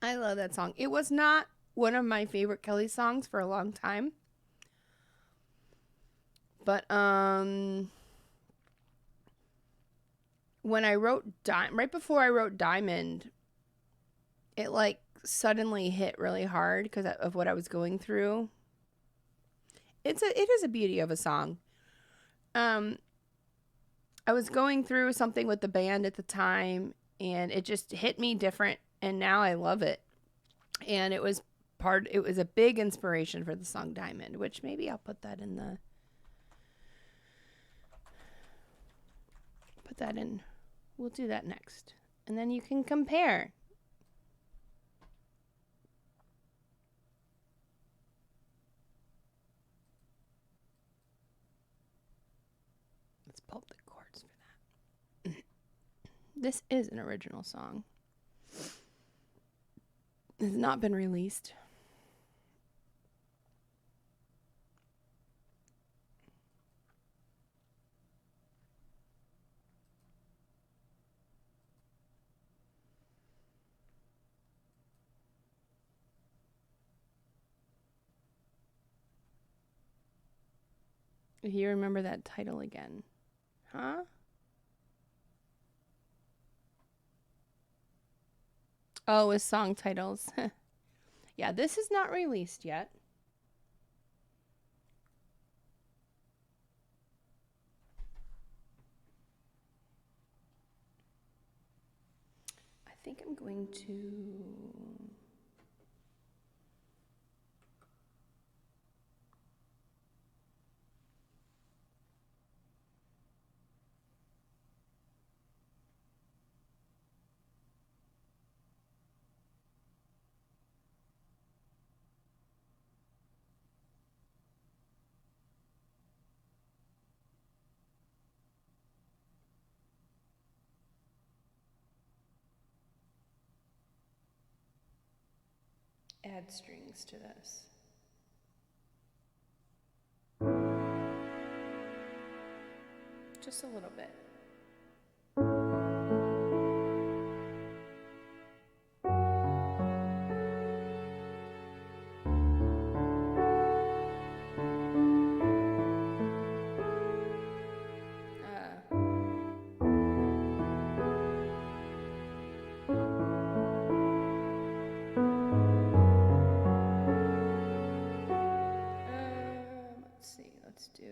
I love that song. It was not one of my favorite Kelly songs for a long time. But when I wrote right before I wrote Diamond, it like suddenly hit really hard because of what I was going through. It is a beauty of a song. I was going through something with the band at the time, and it just hit me different, and now I love it. And it was a big inspiration for the song Diamond, which maybe I'll put that in. We'll do that next. And then you can compare. Let's pulp the chords for that. This is an original song. It has not been released. If you remember that title again. Huh? Oh, with song titles. Yeah, this is not released yet. I think I'm going to... add strings to this. Just a little bit. Let's see. Let's do.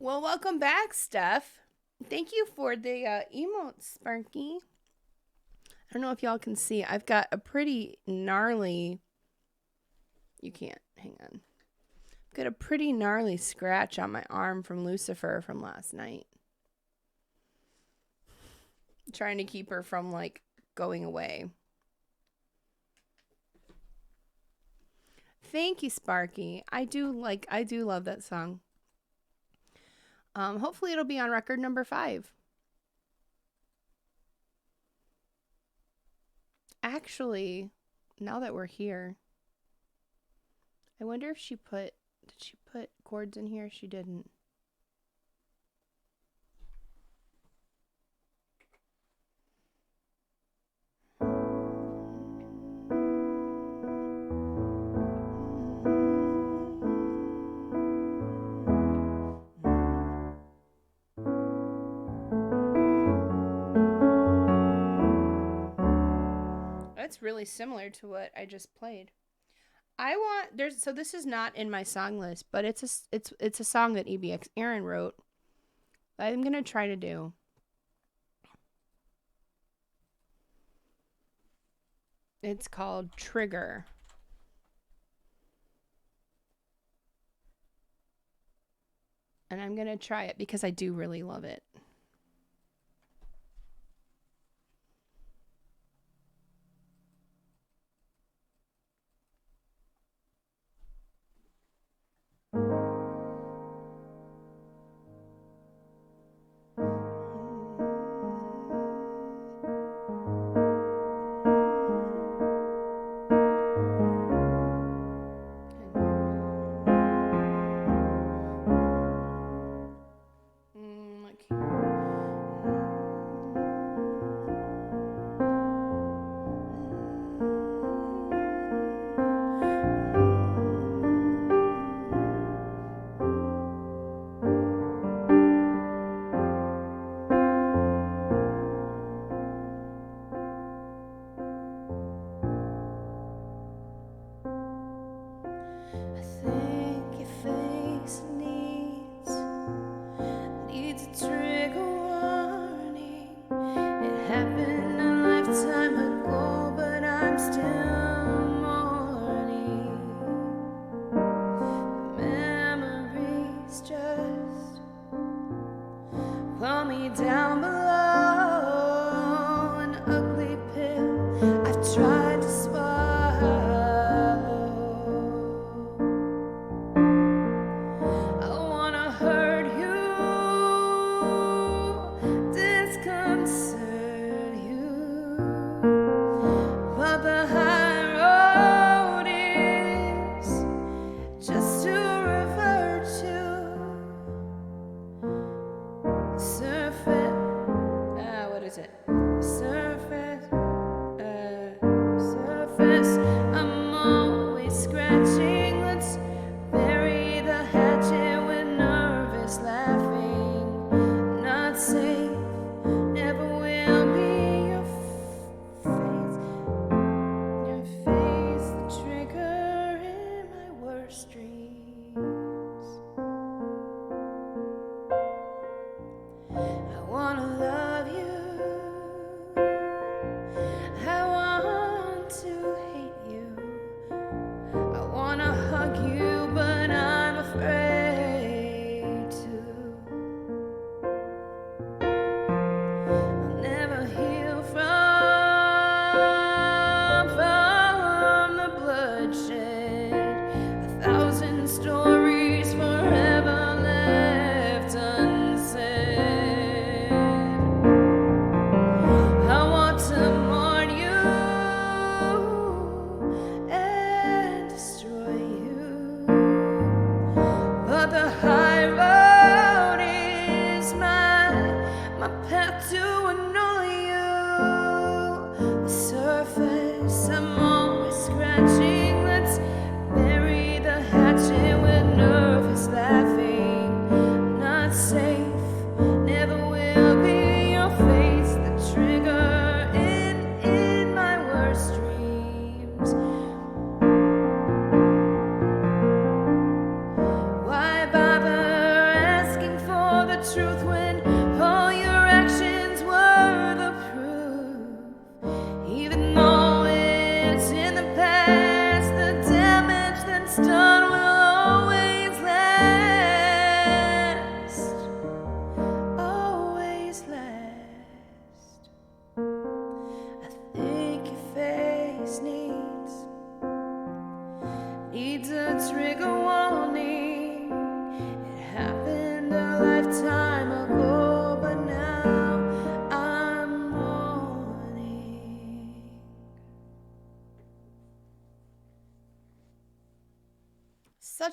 Well, welcome back, Steph. Thank you for the emote, Sparky. I don't know if y'all can see. I've got a pretty gnarly... You can't. Hang on. I've got a pretty gnarly scratch on my arm from Lucifer from last night. Trying to keep her from, like, going away. Thank you, Sparky. I do love that song. Hopefully it'll be on record number 5. Actually, now that we're here, I wonder if did she put chords in here? She didn't. That's really similar to what I just played. So this is not in my song list, but it's a song that EBX Aaron wrote. I'm gonna try to do. It's called Trigger. And I'm gonna try it because I do really love it. Surface, I'm always scratching. Let's bury the hatchet with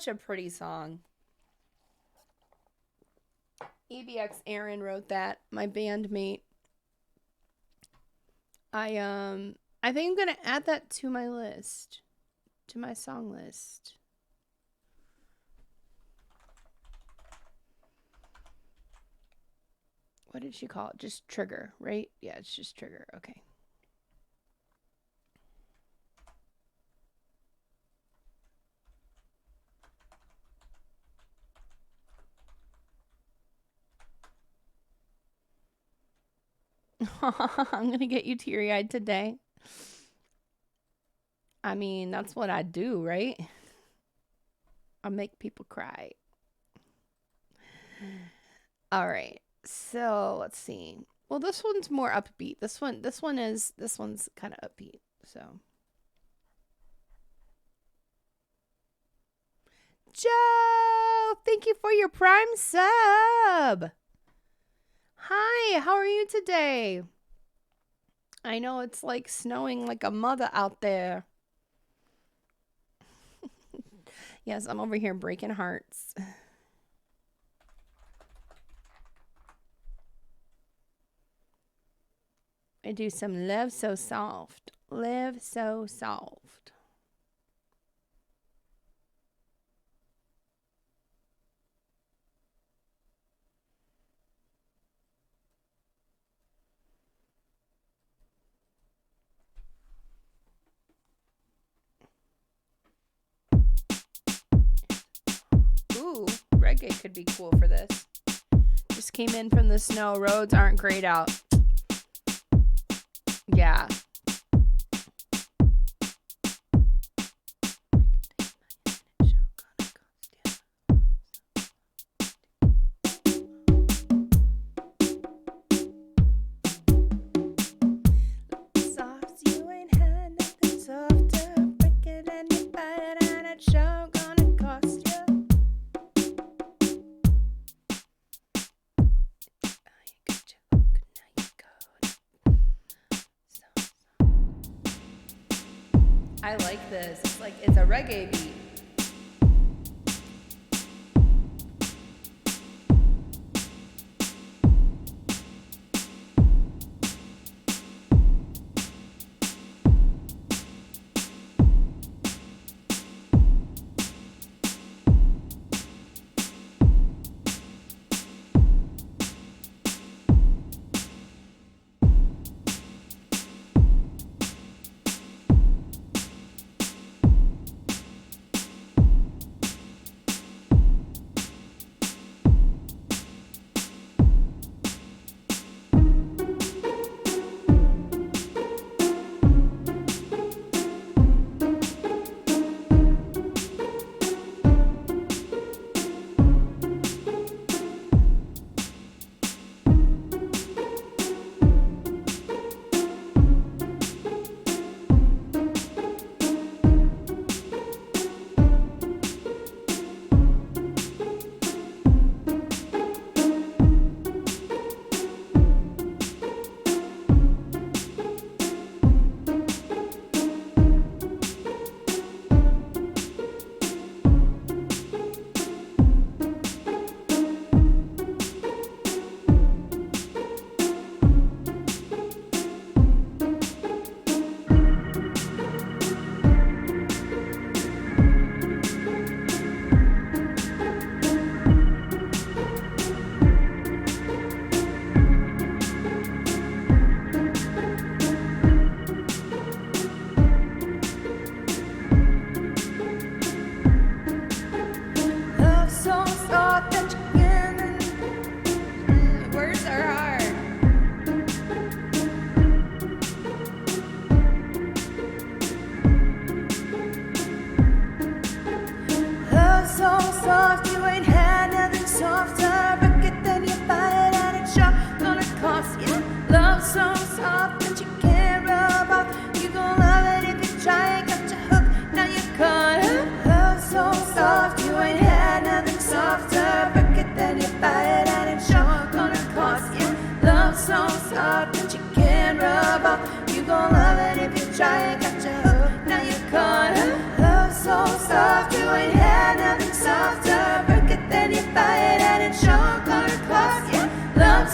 a pretty song. EBX Aaron wrote that, my bandmate. I think I'm gonna add that to my list, to my song list. What did she call it? Just Trigger, right? Yeah, it's just Trigger. Okay. I'm gonna get you teary-eyed today. I mean, that's what I do, right? I make people cry. All right. So let's see. Well, this one's more upbeat. This one's kind of upbeat. So, Joe, thank you for your Prime sub. Hi, how are you today? I know it's like snowing like a mother out there. Yes, I'm over here breaking hearts. I do some Love So Soft. Live So Soft. Ooh, reggae could be cool for this. Just came in from the snow. Roads aren't great out. Yeah. Soft, you ain't had nothing softer. Break it and you bite it and it's sure gonna cost you. I like this. It's like it's a reggae beat.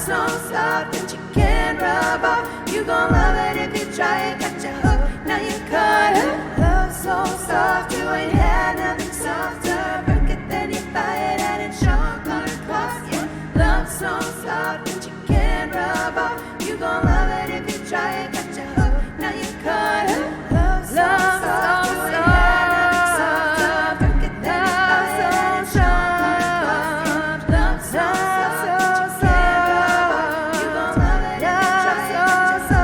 so soft that you can't rub off. You gon' love it if you try it. Got you hooked, now you caught up. Love so soft, you ain't had nothing softer. Break it, then you buy it, and it's sure gonna cost you. Love so soft that you can't rub off. You gon' love it if you try it. Got you hooked, now you caught up. Love so soft, you ain't had nothing softer. Break it, then you buy it, and it's sure gonna cost you. Love so soft that you can't rub off. You gon' love it if you try it. Got you hooked, now you caught up. Love so soft, you ain't had nothing softer. Break it, then you buy it, and it's sure gonna cost you. Love so soft that you can't rub off. You gon' love it if you try it. Got you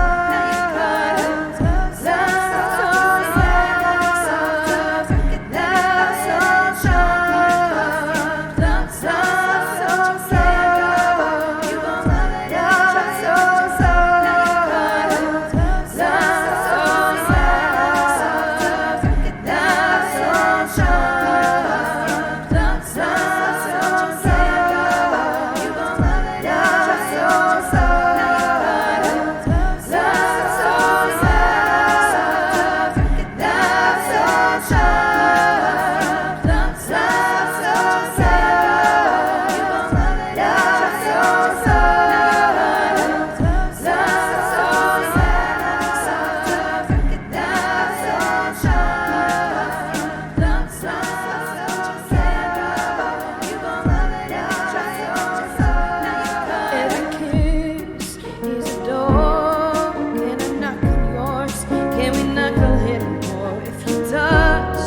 hooked, now you caught up. Love so soft, you ain't had nothing softer. Break it, then you buy it, and it's sure gonna cost you. Love so soft that you can't rub off. You gon' love it if you try it. Got you hooked, now you caught up. Love so soft, break it down so soft. Love so soft, you gon' love it if you try it. Got you hooked, now you caught up. Love so soft, break it down so soft. Love so soft that you can't rub off. You gon' love it if you try it. Got you hooked, now you caught up. Every kiss is a door. Can I knock on yours? Can we knuckle hit more? If you touch,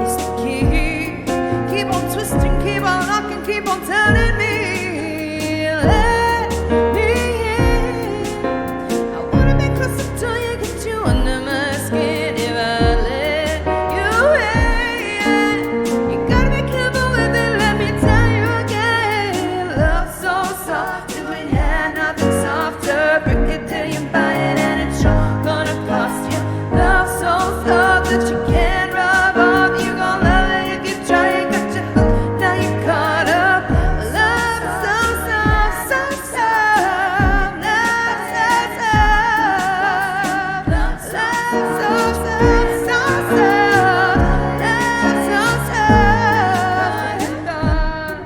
it's the key. Keep on twisting, keep on knocking, keep on telling me. Let me in. I wanna be closer to you, get you under my skin. If I let you in, you gotta be careful with it. Let me tell you again. Love so soft, you ain't had nothing softer. Break it till you buy it, and it's sure gonna cost you. Love so soft that you can't rub off. You gon' love it if you try it. Got you hooked, now you caught up. Love so soft, so soft. Love so soft. Love so soft, so soft. Love so soft. God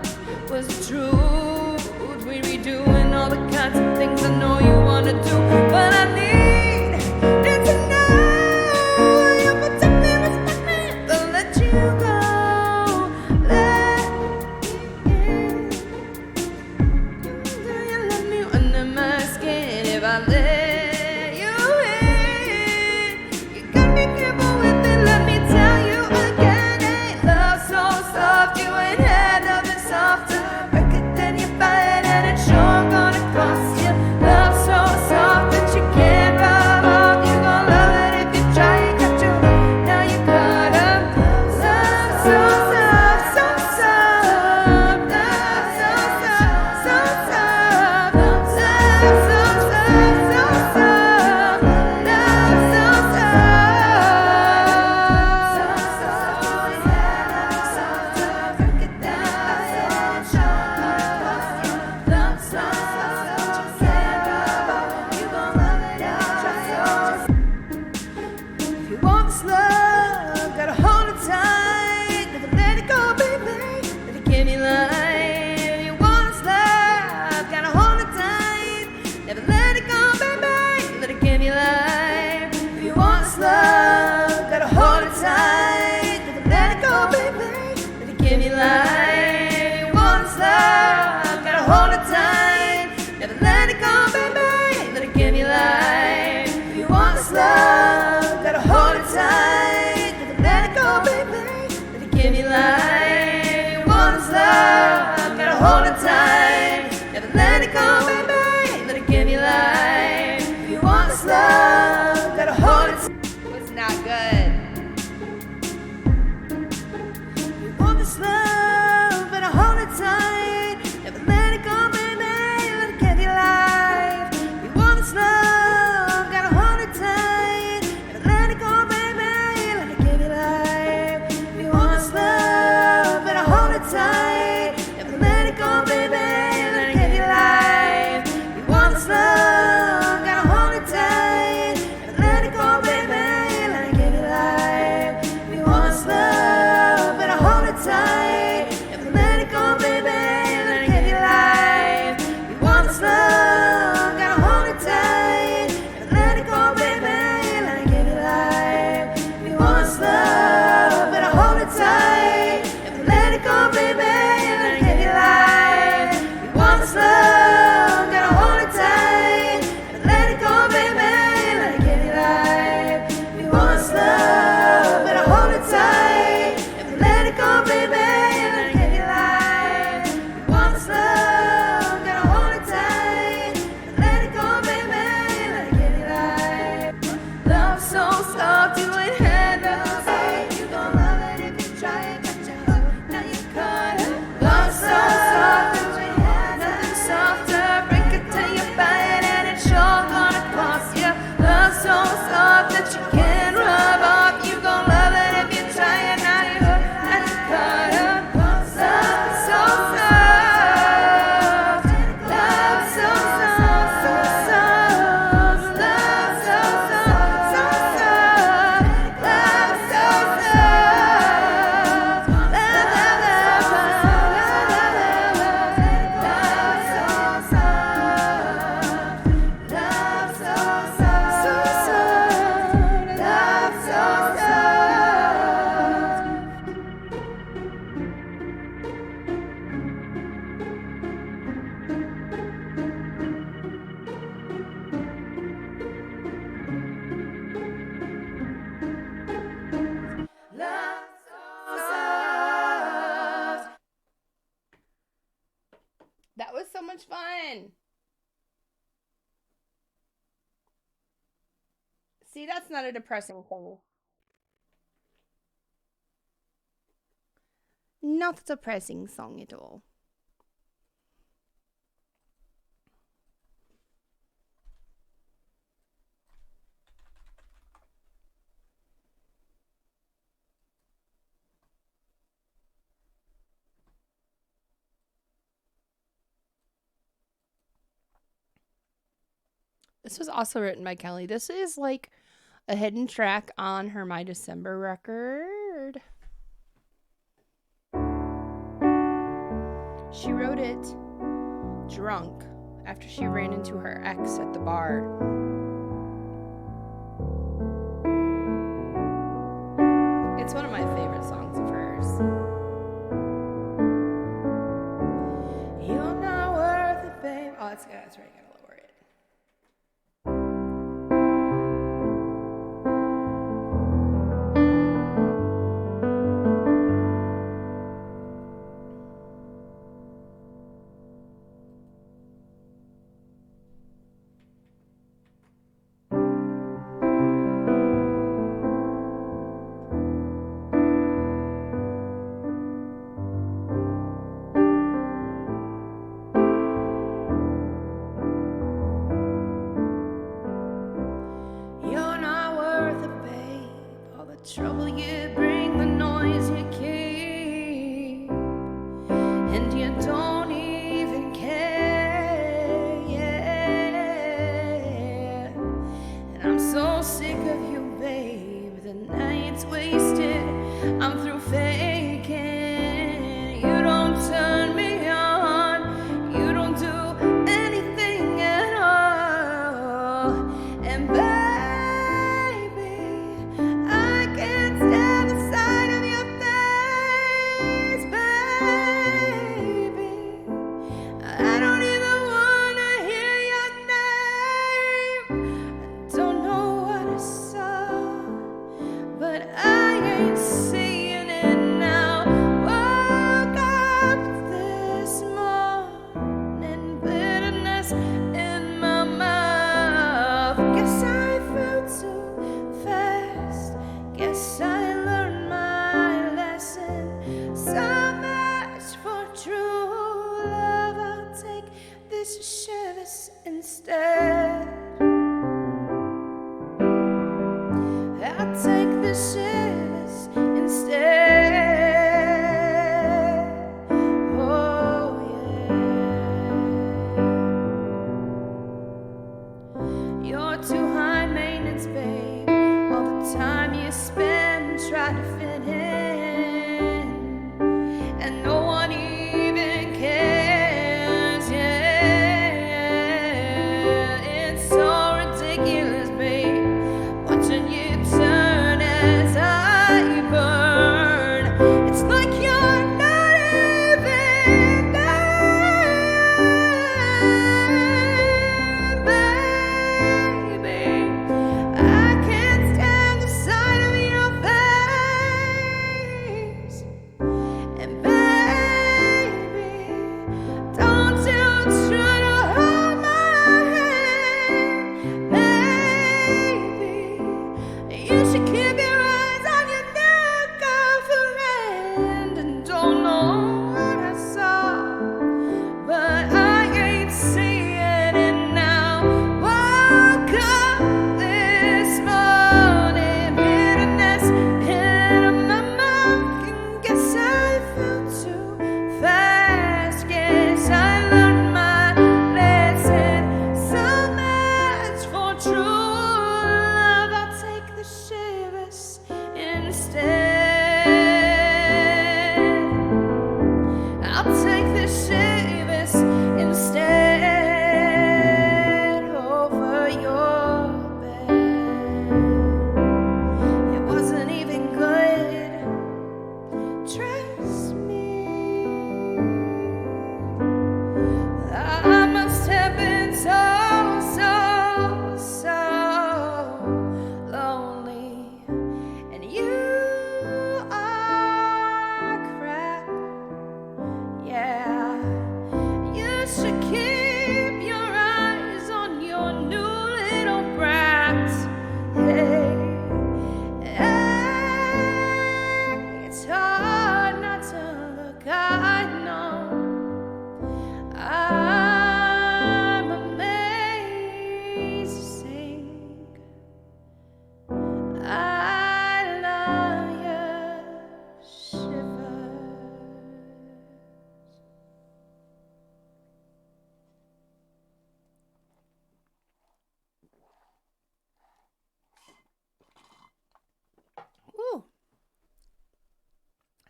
was the truth. We redoing all the kinds of things I know you wanna do, but I need to know you protect me, respect me, don't let you go. Let me in. Do you let me under my skin? If I let you in, you gotta be careful with it. Let me tell you again, ain't love so soft? You ain't had nothing softer. Break it, then you buy it, and it's sure gonna cost you. Love so soft that you can't rub off. You gon' love it if you try it. Got you hooked, now you caught up. Love so soft, so soft. Love so soft, so soft. Love so soft, so soft. Love so soft. You ain't had nothing softer. Break it down, and it's sure gonna cost you. Love so soft that you can't rub off. You gon' love it if you try it. If you want this love, gotta hold it tight. Never let it go, baby. Let it give me life. If you want this love, gotta hold it tight. Never let it go, baby. Let it give me life. If you want this love, gotta hold it tight. Never let it go, baby. Let it give me life. If you want this love, gotta hold it tight. Never let it go, baby. Let it give me life. If you want this love, gotta hold it tight. Never let it go, baby. Let it give me life. If you want this love, gotta hold it tight. Never let it go, baby. Let it give me life. If you want this love, gotta hold it. Was not good. You want this love, better hold it tight. Never let it go, baby. Let it give you life. You want this love, gotta hold it tight. Never let it go, baby. Let it give you life. You want this love, better hold it tight. Never let it go, baby. Let it give you life. You want this love, gotta hold it tight. Never let it go, baby. Let it give you life. You want this love, better hold it tight. Never let it go, baby. Let it give you life. You want this love. much fun. See, that's not a depressing thing. Not a depressing song at all. This was also written by Kelly. This is like a hidden track on her My December record. She wrote it drunk after she ran into her ex at the bar. It's one of my favorite songs of hers. You're not worth it, babe. Oh, that's right. I gotta lower it.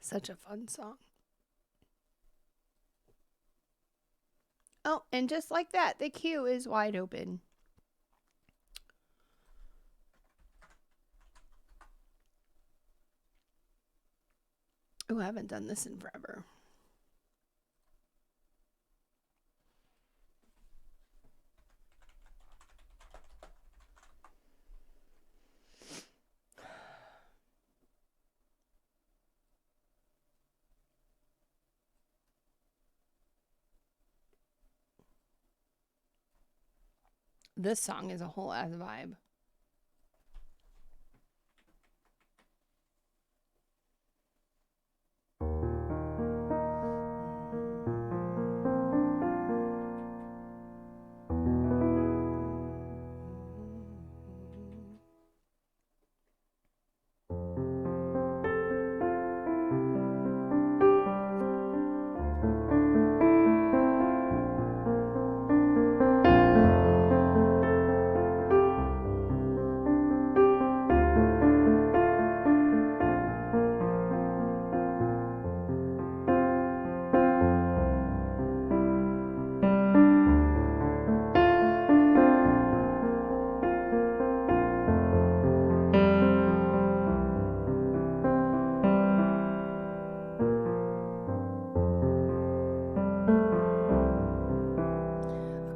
Such a fun song. Oh, and just like that, the queue is wide open. Oh, I haven't done this in forever. This song is a whole ass vibe.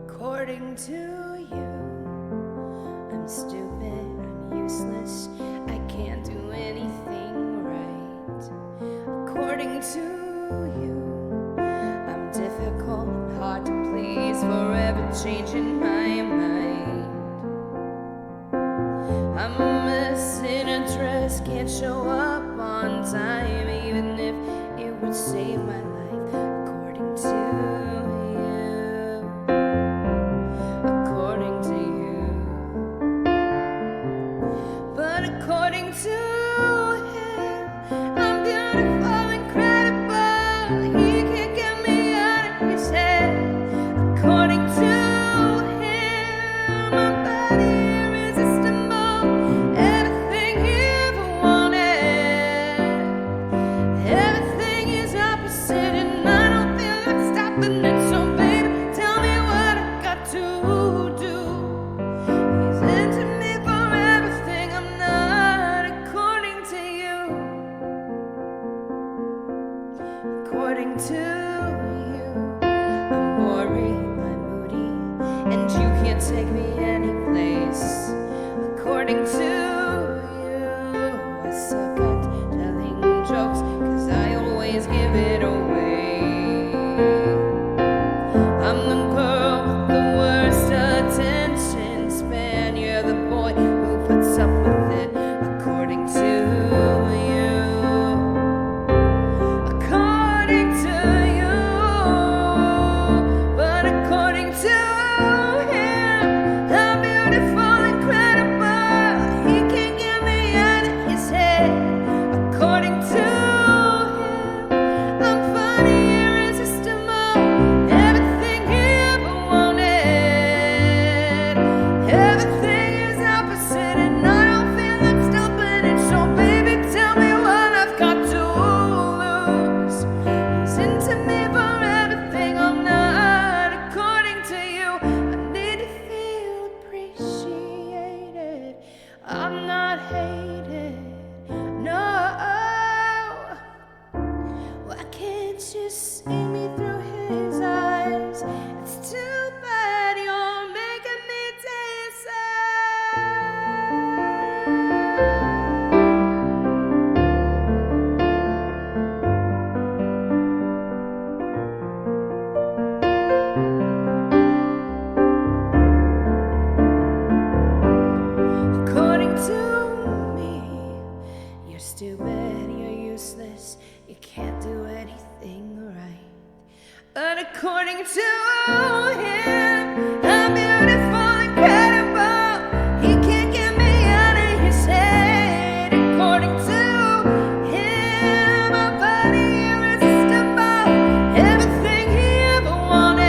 According to you, I'm stupid, I'm useless, I can't do anything right. According to you, I'm difficult, hard to please, forever changing my mind. I'm a mess in a dress, can't show up on time, even if it would save my life. According to according to him, I'm beautiful, incredible. He can't get me out of his head. According to him, my body irresistible. Everything he ever wanted. Everything is opposite, and I don't feel like stopping it. So baby, tell me what I got to do. He's into me for everything I'm not. According to you, according to you, I'm boring, I'm moody, and you can't take me anyplace. According to you, I suck at telling jokes, 'cause I always give it away. I'm the girl with the worst attention span. You're the boy who puts up with it. According to you, according to you, but according to him, I'm beautiful, incredible. He can't get me out of his head. According to him, I'm funny, irresistible. Everything he ever wanted. Everything is opposite, and I don't feel like stopping it. So baby, tell me what I've got to lose. He's into me for everything I'm not. According to you, I need to feel appreciated. I'm not hated. No. Why can't you see me through his eyes? It's too bad you're making me According to me, you're stupid, you're useless, you can't do anything right. But according to him, I'm beautiful, incredible. He can't get me out of his head. According to him, my body irresistible. Everything he ever wanted.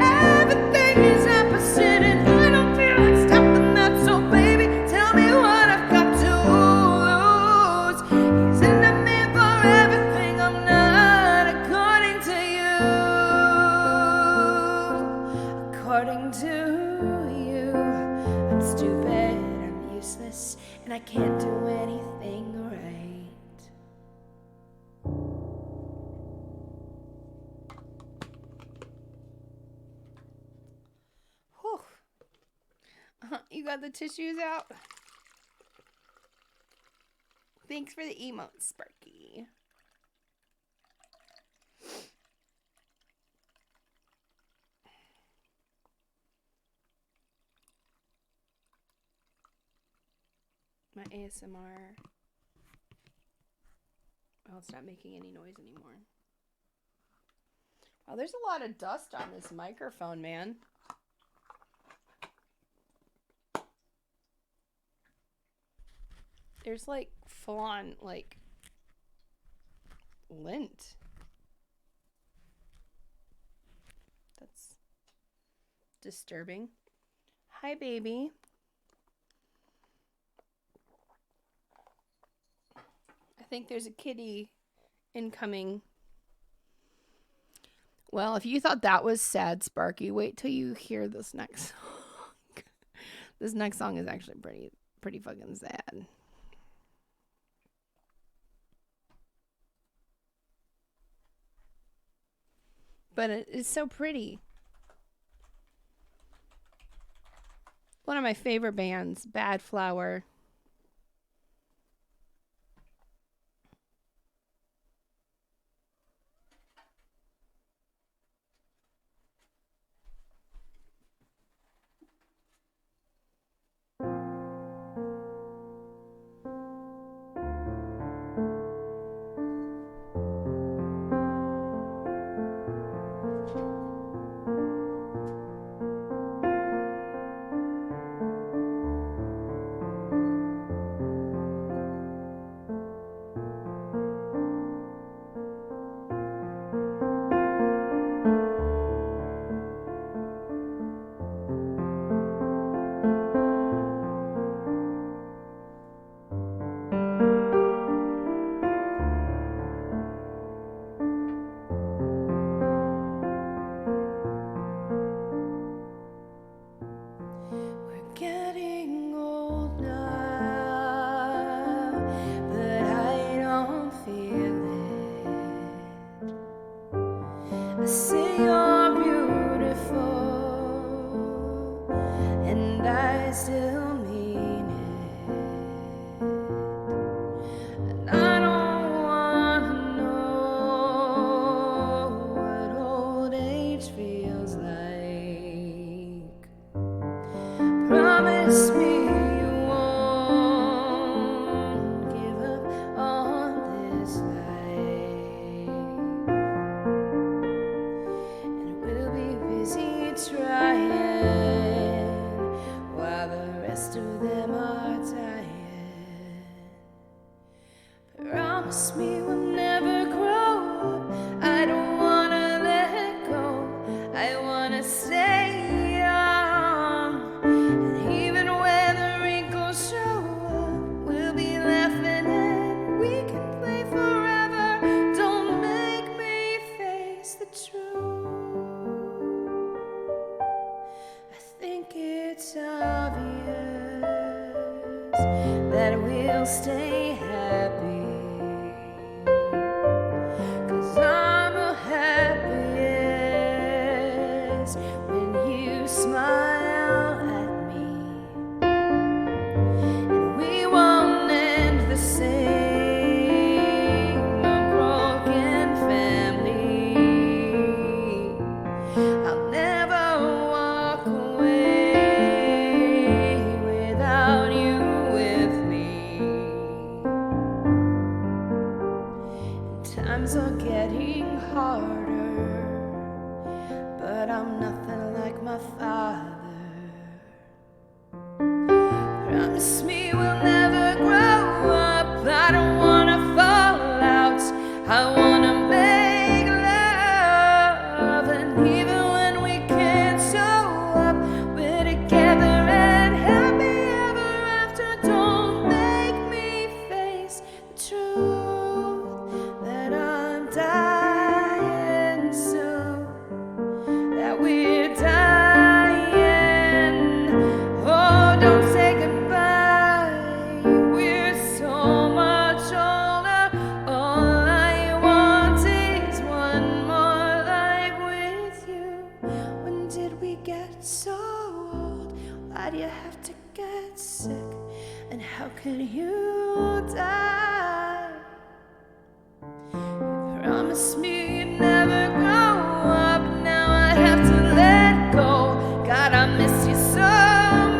Everything is opposite, and I don't feel like stopping that. So baby, tell me what I've got to lose. He's into You got the tissues out? Thanks for the emote, Sparky. My ASMR. Oh, it's not making any noise anymore. Wow, there's a lot of dust on this microphone, man. There's like full on like lint. That's disturbing. Hi, baby. I think there's a kitty incoming. Well, if you thought that was sad, Sparky, wait till you hear this next song. This next song is actually pretty fucking sad. But it is so pretty. One of my favorite bands, Bad Flower. Promise me you won't give up on this life, and we'll be busy trying while the rest of them are dying. Promise me we'll never grow up. I don't wanna let go. I wanna stay. Stay happy, 'cause I'm the happiest when you smile at me, and we won't end the same, a broken family. I'll never walk away without you with me. Times are getting harder, but I'm nothing like my father. Promise me we'll never grow up. I don't wanna fall out. I wanna make love, and even when we can't show up, we're together and happy ever after. Don't make me face the truth that I'm dying. you have to get sick? And how can you die? You promised me you'd never grow up. Now I have to let go. God, I miss you so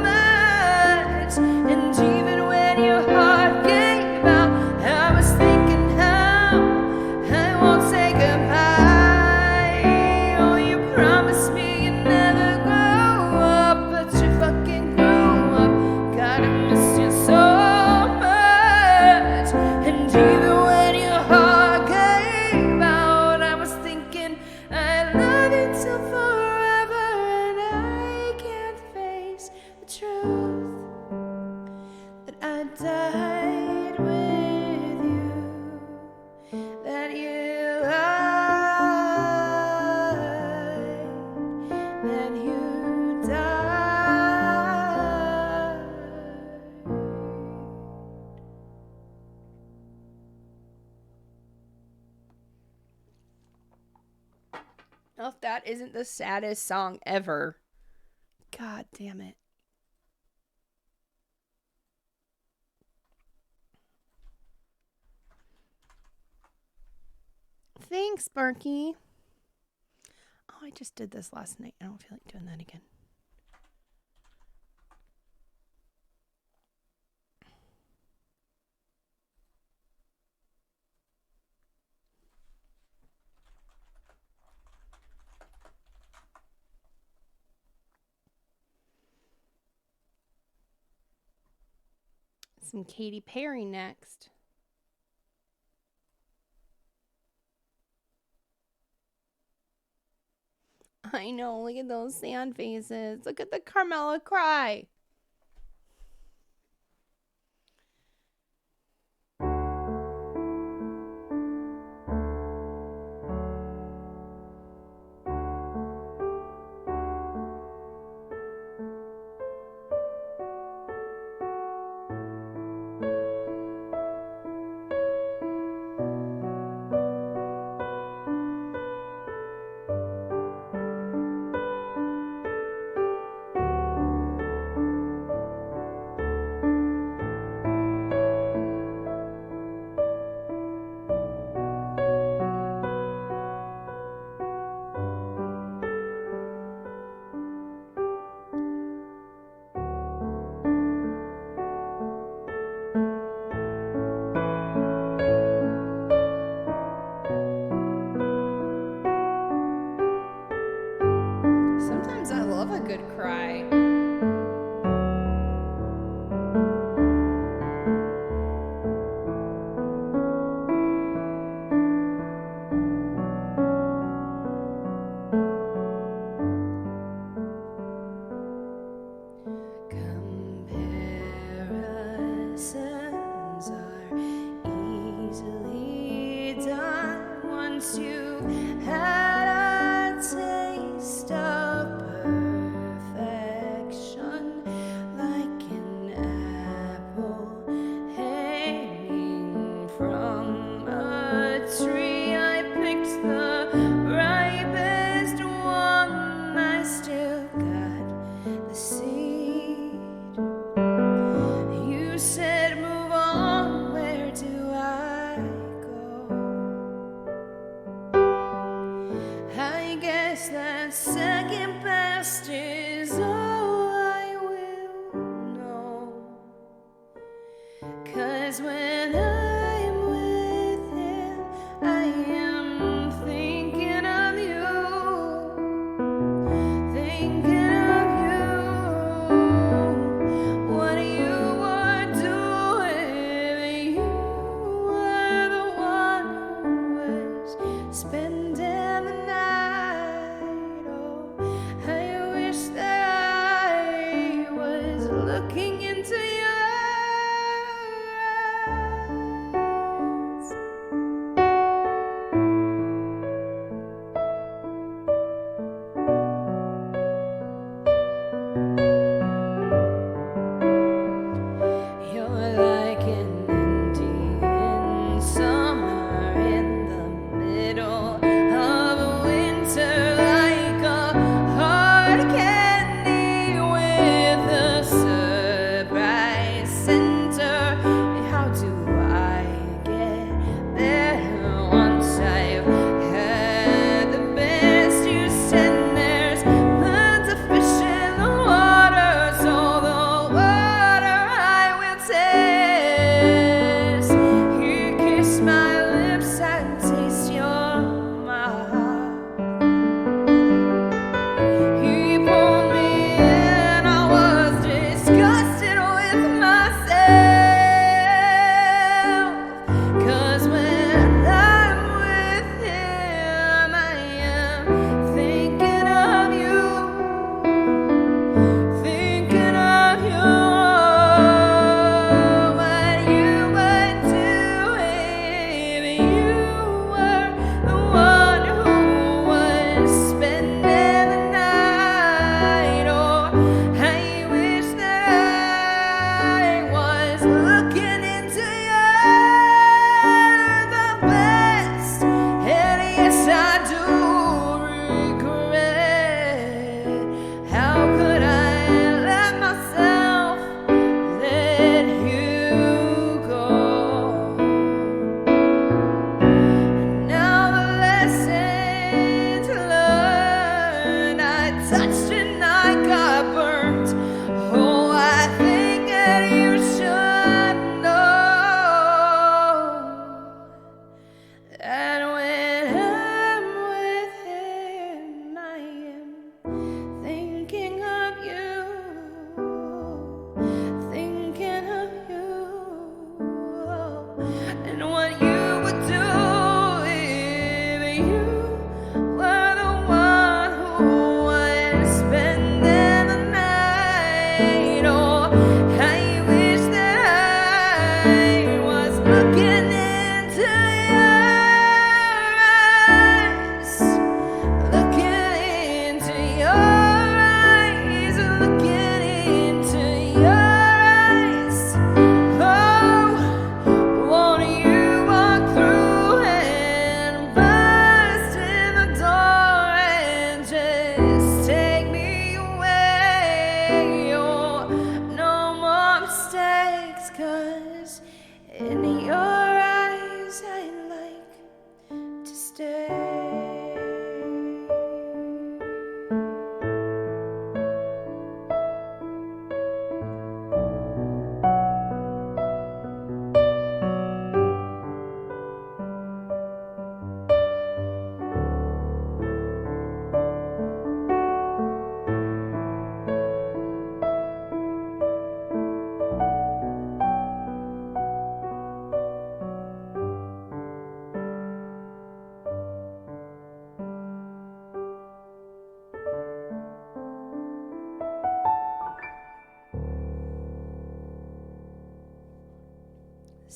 much. And even when your heart gave out, I was thinking how I won't say goodbye. Oh, you promised me you'd never grow up, but you fucking grew up. God, I miss you so much. And even when your heart gave out, I was thinking I love you till forever. And I can't face the truth that I died with you, that you lied, that you died. Oh, if that isn't the saddest song ever. God damn it. Thanks, Sparky. Oh, I just did this last night. I don't feel like doing that again. Some Katy Perry next. I know, look at those sand faces. Look at the Carmela cry. Sometimes I love a good cry. Comparisons are easily done once you've had a taste of perfection, like an apple hanging from a tree. I picked the ripest one. I still got the seed. You said move on, where do I go? I guess that second best is all I will know. 'Cause when I'm with him, I am thinking of you. Thinking of you. What you were doing. You were the one who was spending the night. Oh, I wish that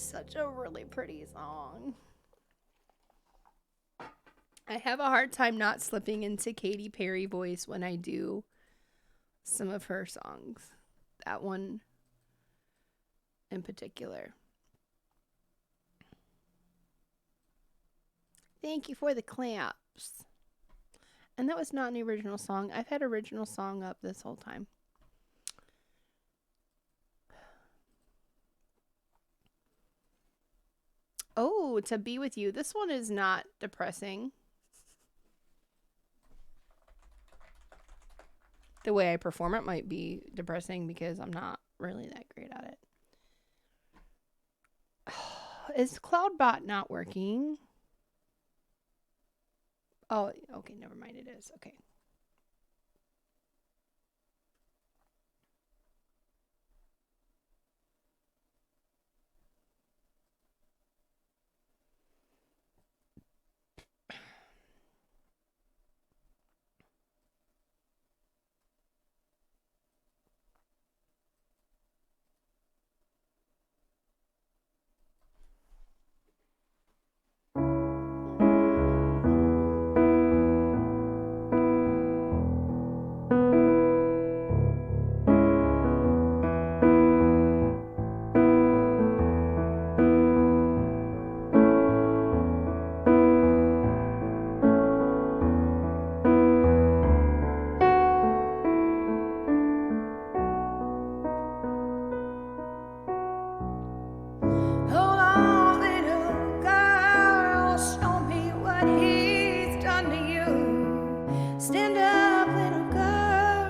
Such a really pretty song. I have a hard time not slipping into Katy Perry voice when I do some of her songs. That one in particular. Thank you for the claps. And that was not an original song. I've had original song up this whole time. Oh, To Be With You. This one is not depressing. The way I perform it might be depressing because I'm not really that great at it. Is CloudBot not working? Oh, okay, never mind, it is. Okay. Hold on, little girl, show me what he's done to you. Stand up, little girl.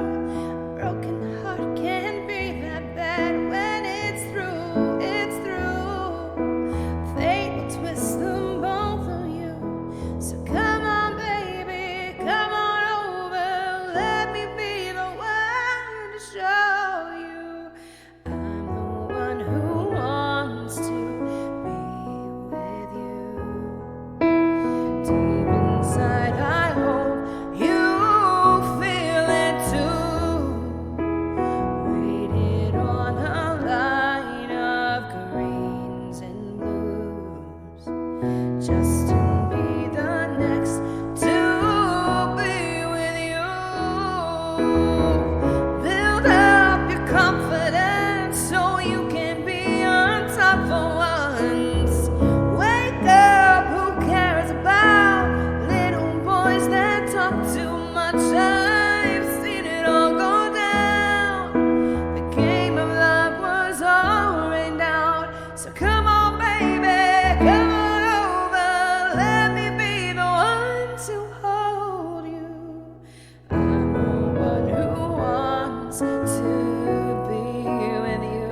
Broken heart can't be that bad when it's through. It's through. Fate will twist them both of you. So come on, baby, come on over. Let me be the one to show you. I'm the one who wants to be with you. Deep inside, I hope you feel it too. Waited on a line of greens and blues, just to be the next to be with you. Build up your confidence so you can be on top for once. Wake up, who cares about little boys that talk too much? I've seen it all go down. The game of love was all rained out. So come on, baby, come on over. Let me be the one to hold you. I'm the one who wants to be with you.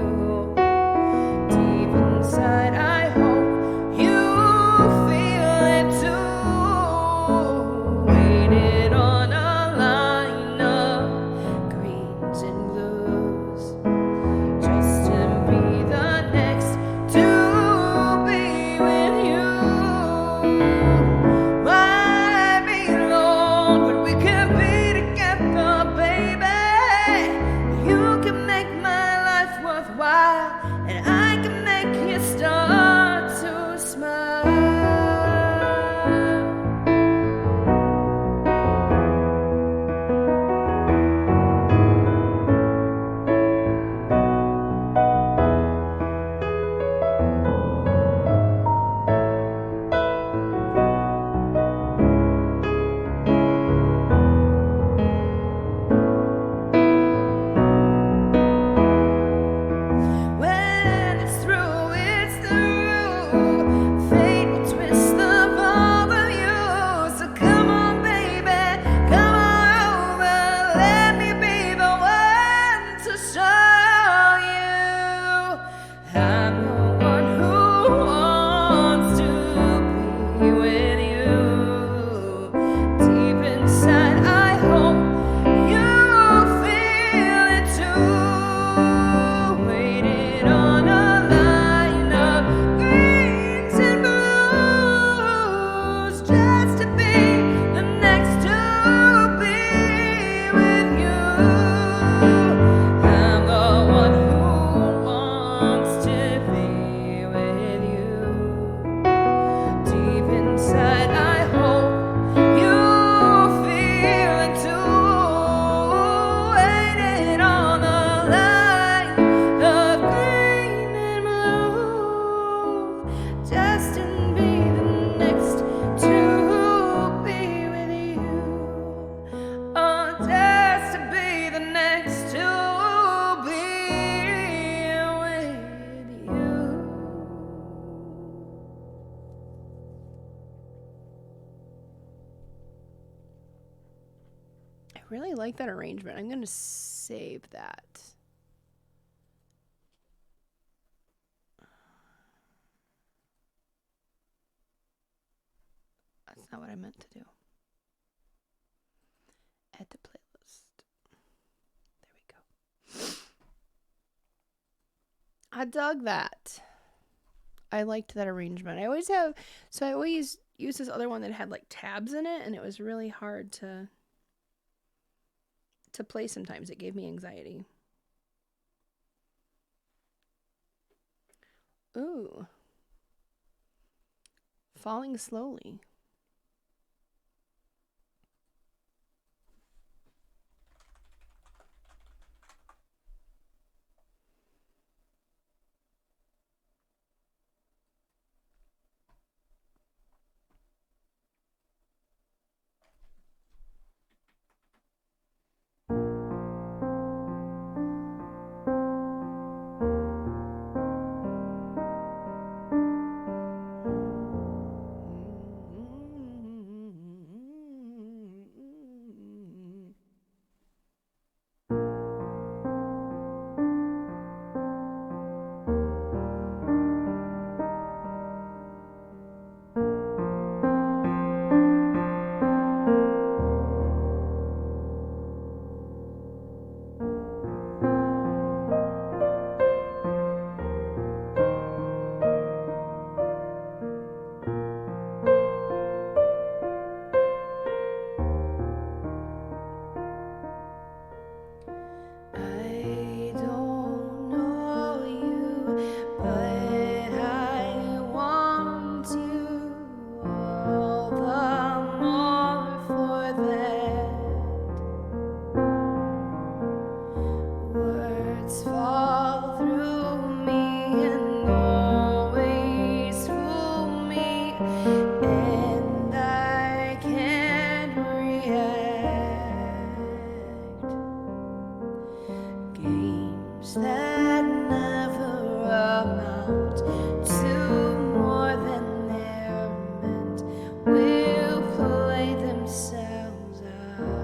Deep inside, I hope you feel it too. Waited on a line really like that arrangement. I'm going to save that. That's not what I meant to do. Add to playlist. There we go. I dug that. I liked that arrangement. I always use this other one that had like tabs in it, and it was really hard to play sometimes. It gave me anxiety. Ooh. Falling Slowly. I don't know you, but I want you all the more for that. Words fall through me and always fool me, and I can't react. Games that never amount to more than they're meant will play themselves out.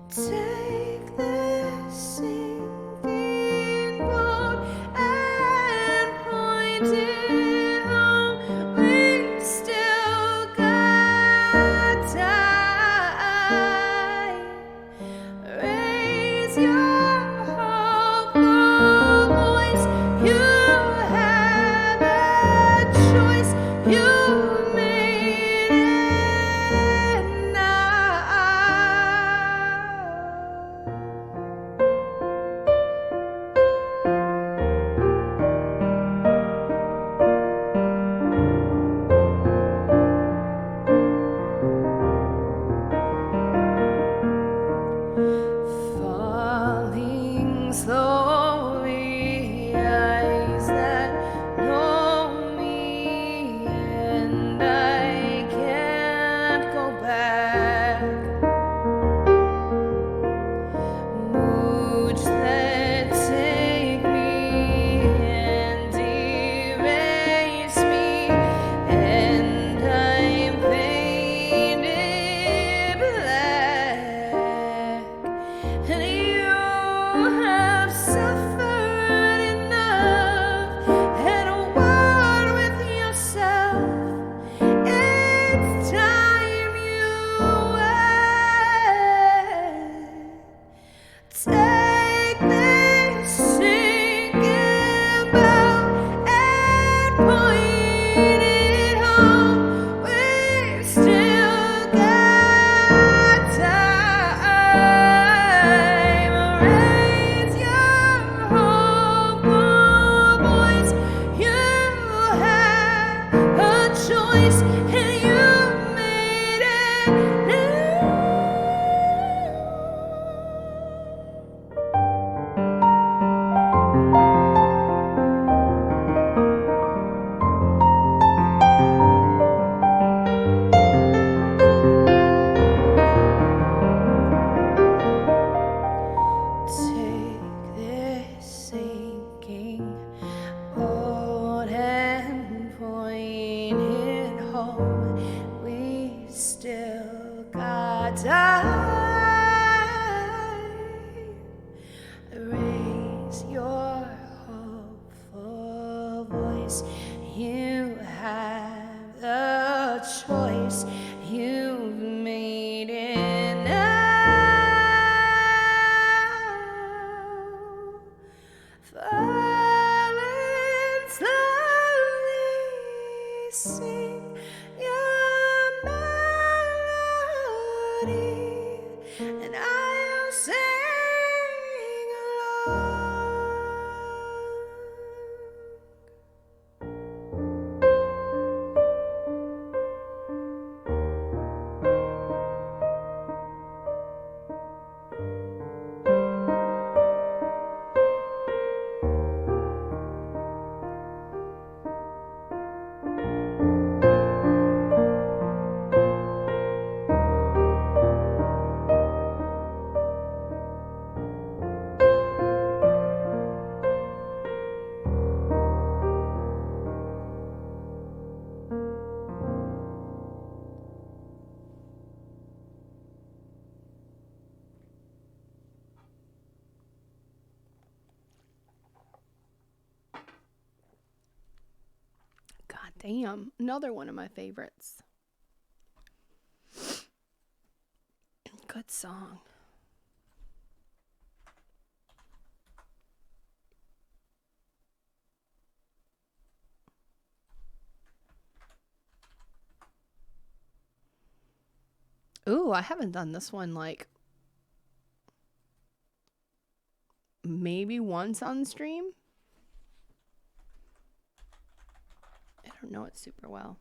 Take this sinking boat and point it home. We still got time. Raise your hopeful voice. You have a choice. You made it now. Falling slowly, eyes that know me, and I can't go back. Moods that take me and erase me, and I'm painted black. And you have suffered enough. Had a word with yourself. It's time you went. Take this sinking boat and point it home. We've still got time. Raise your hopeful voice. You have a choice, and you made Raise your hopeful voice. You have the choice. You've made it now. Falling slowly, sing your melody, and I'll sing along. God damn, another one of my favorites. Good song. Ooh, I haven't done this one like maybe once on stream. I don't know it super well.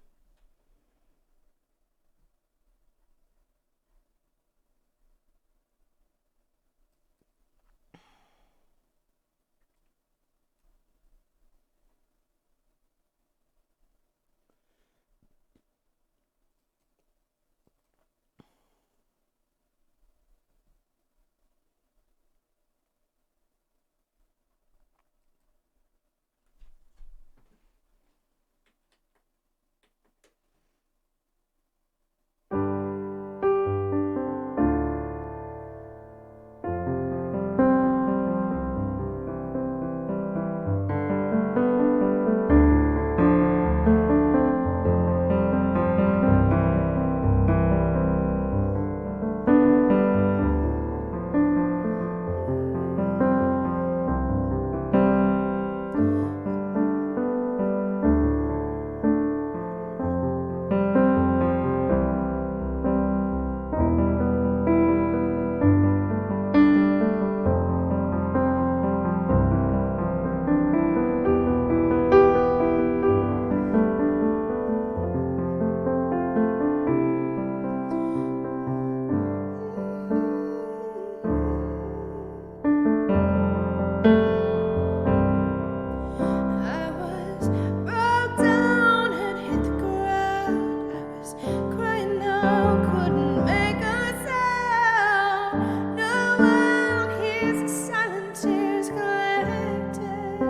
I was broke down and hit the ground. I was crying out, couldn't make a sound. No one hears the silent tears collected.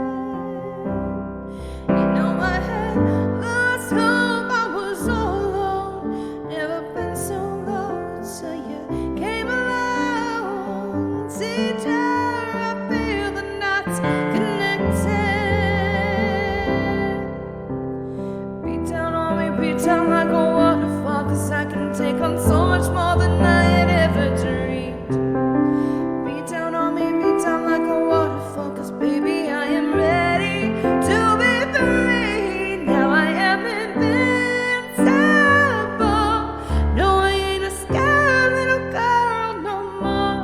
You know I had lost hope, I was all alone. Never been so low till you came along. Teacher, I feel the knots connected. Beat down on me, beat down like a waterfall, 'cause I can take on so much more than I had ever dreamed. Beat down on me, beat down like a waterfall, 'cause baby I am ready to be free. Now I am invincible. No, I ain't a scared little girl no more.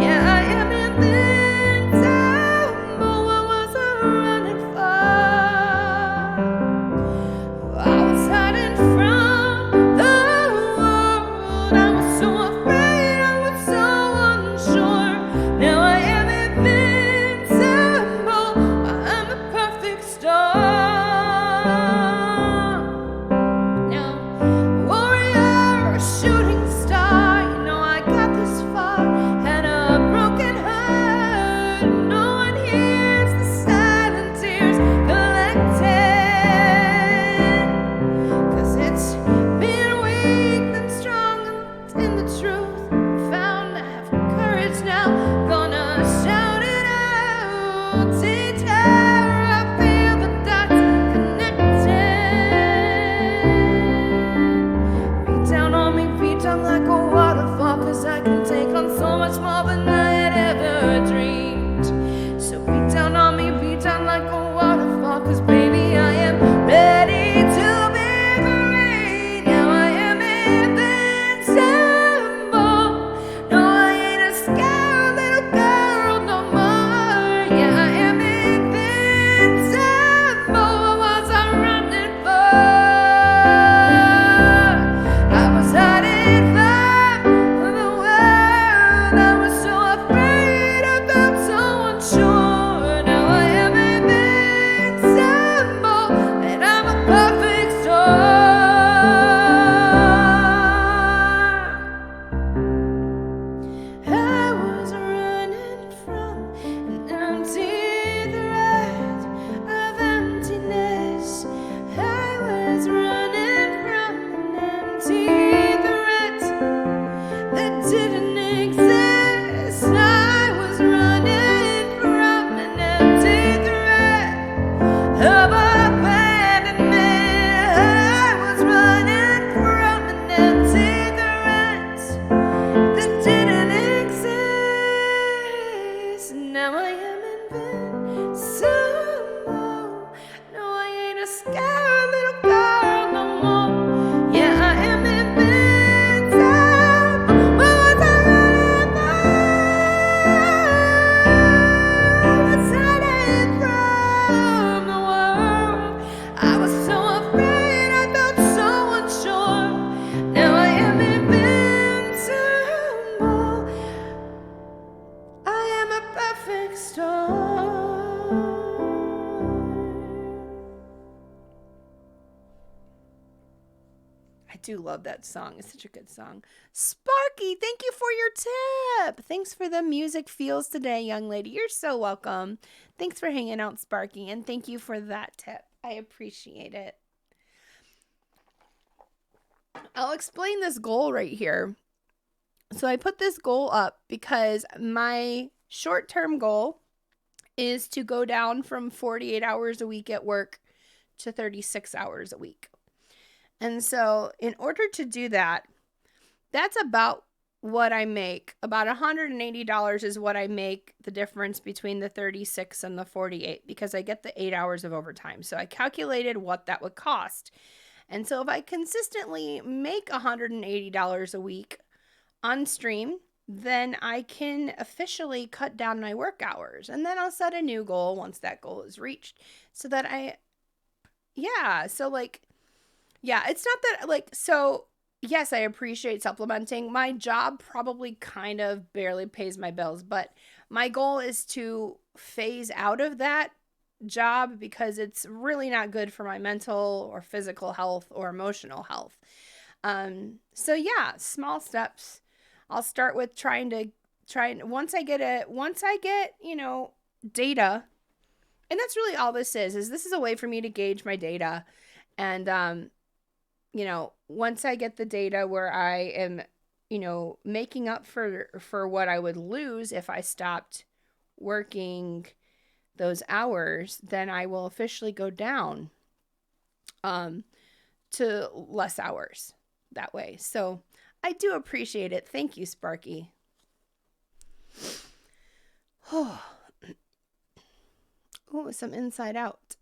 Yeah, I am invincible. What was I running for? I was hiding from the world. can take on so much more than I had ever dreamed. So beat down on me, beat down like a waterfall, 'cause baby, I am ready to be free. Now I am invincible. No, I ain't a scared little girl no more. Yeah, I am invincible. What was I running for? I was hiding from the world. I was so afraid, I felt so unsure. Now I am invincible, and I'm a perfect storm. I was running from an empty threat of emptiness. I was running from an empty threat that didn't exist. I was running from an empty threat of abandonment. I was running from an empty threat that didn't exist. Now I am invincible. No, I ain't a scared little girl no more. Yeah, I am invincible. What was I running for? I was hiding from the world. I was so afraid, I felt so unsure. Now I am invincible. I am a perfect storm. I do love that song. It's such a good song. Sparky, thank you for your tip. Thanks for the music feels today, young lady. You're so welcome. Thanks for hanging out, Sparky, and thank you for that tip. I appreciate it. I'll explain this goal right here. So I put this goal up because my short-term goal is to go down from 48 hours a week at work to 36 hours a week. And so in order to do that, that's about what I make. About $180 is what I make, the difference between the 36 and the 48, because I get the 8 hours of overtime. So I calculated what that would cost. And so if I consistently make $180 a week on stream, then I can officially cut down my work hours. And then I'll set a new goal once that goal is reached, so that it's not that so yes, I appreciate supplementing. My job probably kind of barely pays my bills, but my goal is to phase out of that job because it's really not good for my mental or physical health or emotional health. Small steps. I'll start with once I get data, and that's really all this is this is a way for me to gauge my data. And, once I get the data where I am, making up for what I would lose if I stopped working those hours, then I will officially go down to less hours that way. So I do appreciate it. Thank you, Sparky. Oh, some Inside Out.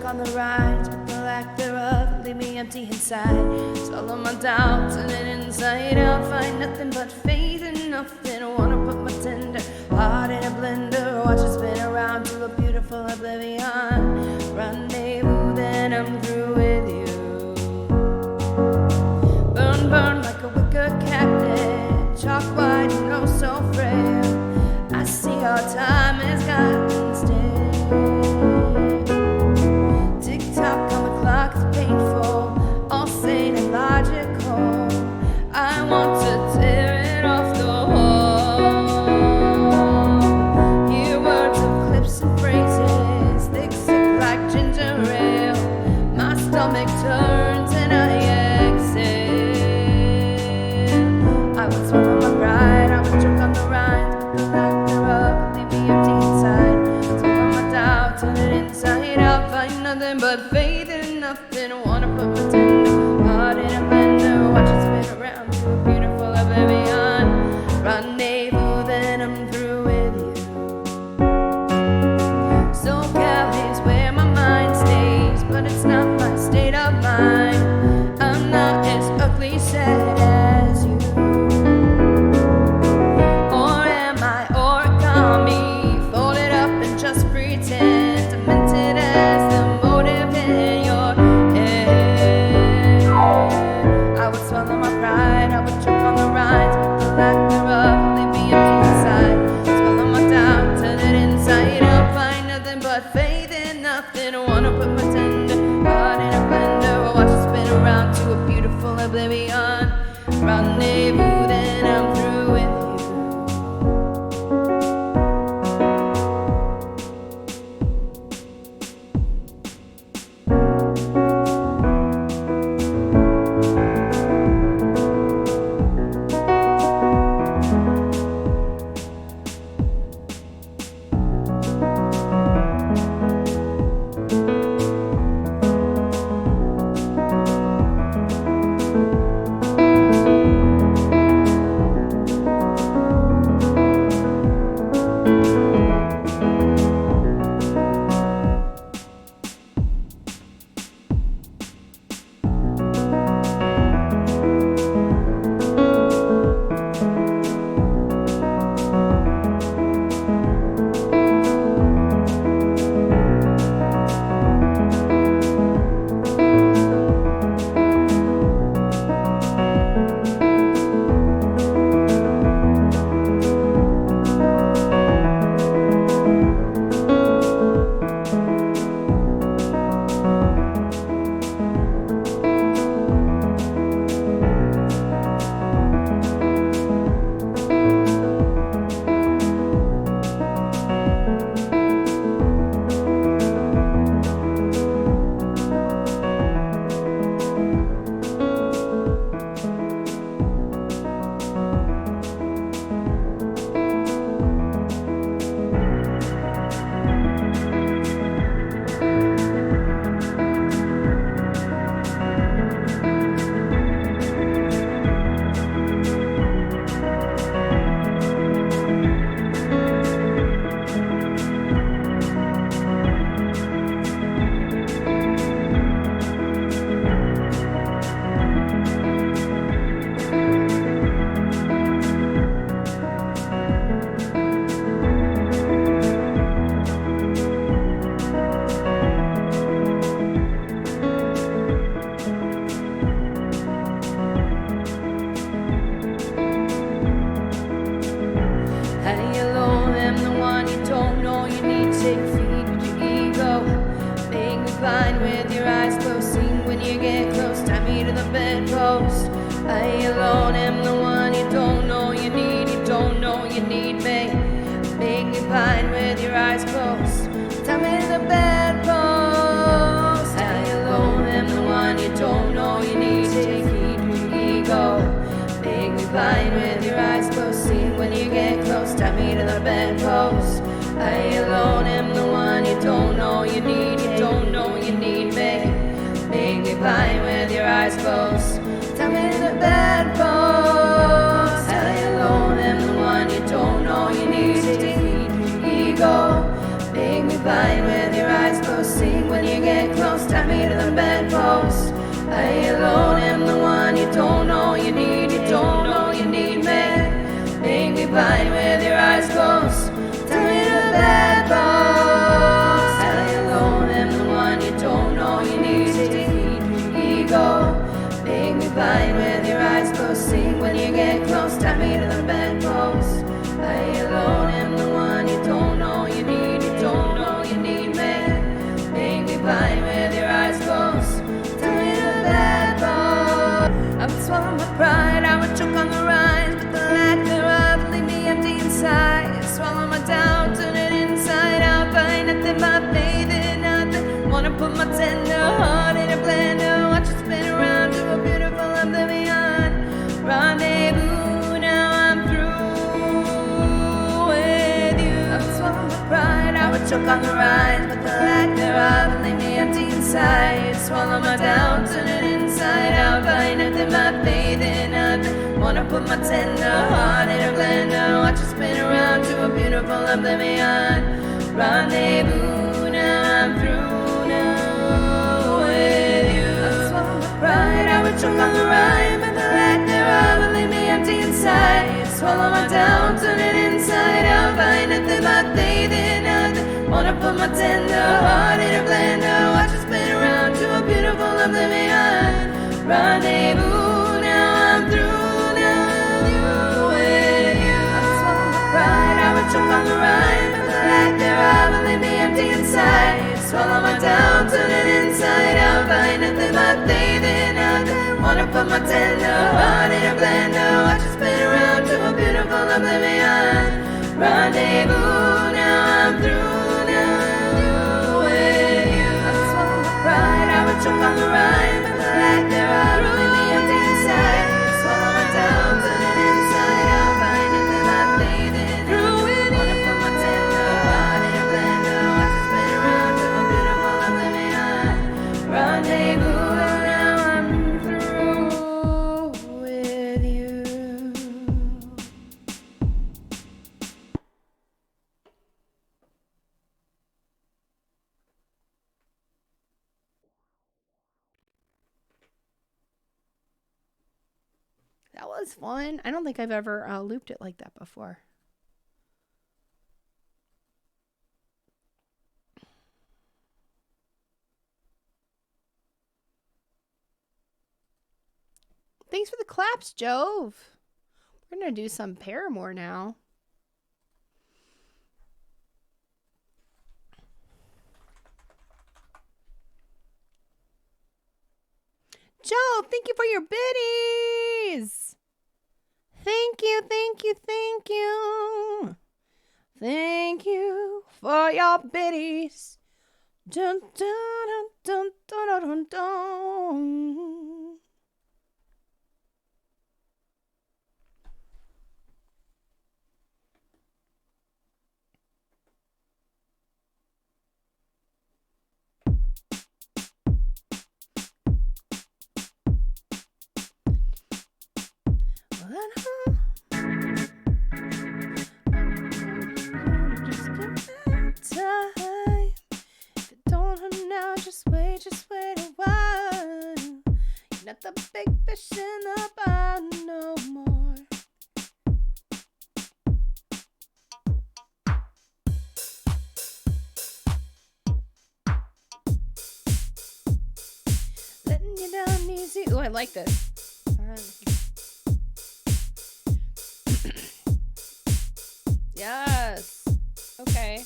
drunk on the ride, but the lack thereof leave me empty inside. Swallow my doubts and then inside out find nothing but faith in nothing. Wanna put my tender heart in a blender, watch it spin around to a beautiful oblivion. Rendezvous, then I'm through with you. Burn, burn like a wicker cabinet, chalk white and oh so frail. I see our time has gotten stale. Tick tock on the clock is painful, all sane and logical. I want to tear it off the wall. Hear words of clips and phrases, thick sick like ginger ale. My stomach turns and I exhale. I would swallow my pride, I would choke on the rind, but the lack thereof leave me empty inside. Swallow my doubt, turn it inside out, find nothing but faith in nothing. Wanna put my tender heart in a blender, watch it spin around to a beautiful oblivion. Rendezvous, then I'm through with you. SoCal is where my mind stays, but it's not my state of mind. I'm not as ugly sad as you. Or am I origami, folded up and just pretend, demented as the motive in your head? I would swallow my pride, I would choke on the rinds, but the lack thereof leave me empty inside. Swallow my doubt, turn it inside out, find nothing but faith in nothing. Wanna put my tender heart in a blender, watch it spin around to a beautiful oblivion. Rendezvous, then I'm through with you. bedpost. I alone am the one you don't know you know you need me. Make me blind with your eyes closed. Tell me the bedpost. I alone am the one you don't know you need. Take heed to your ego. Make me blind with your eyes closed. See when you get close. Tie me to the bedpost. I alone am the one you don't know you need. You don't know you need me. Make me blind with your eyes closed. Tell me the bedpost. I alone am the one you don't know you need. Take heed to your ego. Make me blind with your eyes closed. See when you get close. I alone am the one you don't know you need. You don't know you need me. Make me blind with your eyes closed. Tell me the bad boss. I alone am the one you don't know you need. Ego. Make me blind with your eyes closed. Sing when you get close. Tie me to the bedpost. I alone am the one you don't know you need. You don't know you need me. Make me blind with your eyes closed. Tell me the bad boss. I would swallow my pride. I would choke on the rise, but the lack thereof leave me empty inside. Swallow my doubt, turn it inside out. Find nothing but faith in nothing. Wanna put my tender heart in a blender. Watch it spin around to a beautiful oblivion. Rendezvous, now I'm through with you. I would swallow my pride, I would choke on the rise, but the lack thereof leave me empty inside. Swallow my doubt, turn it inside out. Find nothing but faith in nothing. Wanna put my tender heart in a blender. Watch it spin around to a beautiful oblivion. Rendezvous, now I'm through now with you. I would swallow my pride, I would choke on the rhyme, but the lack thereof will leave me empty inside. Swallow my doubt, turn it inside out. Find nothing but faith in nothing. Wanna put my tender heart in a blender. Watch it spin around to a beautiful oblivion. Rendezvous, now I'm through now with you. I would swallow my pride, I would choke on the rhyme, but the lack thereof will leave me empty inside. Swallow my doubt, turn it inside out. Find nothing but faith in nothing. Wanna put my tender heart in a blender. Watch it spin around to a beautiful oblivion. Rendezvous, now I'm through now with you. I would swallow my pride, I would choke on the rhyme, but the lack thereof will leave me empty inside. Swallow my doubt, turn it inside out. Find nothing but faith in nothing. Wanna put my tender heart in a blender. Watch it spin around to a beautiful oblivion. Rendezvous, now I'm through with you. That was fun. I don't think I've ever looped it like that before. Thanks for the claps, Jove. We're going to do some Paramore now. Jove, thank you for your biddies. Thank you, thank you, thank you. Thank you for your biddies. Dun, dun, dun, dun, dun, dun, dun. If you don't know now, just wait a while. You're not the big fish in the pond no more. Letting you down easy. Ooh, I like this. Yes. Okay.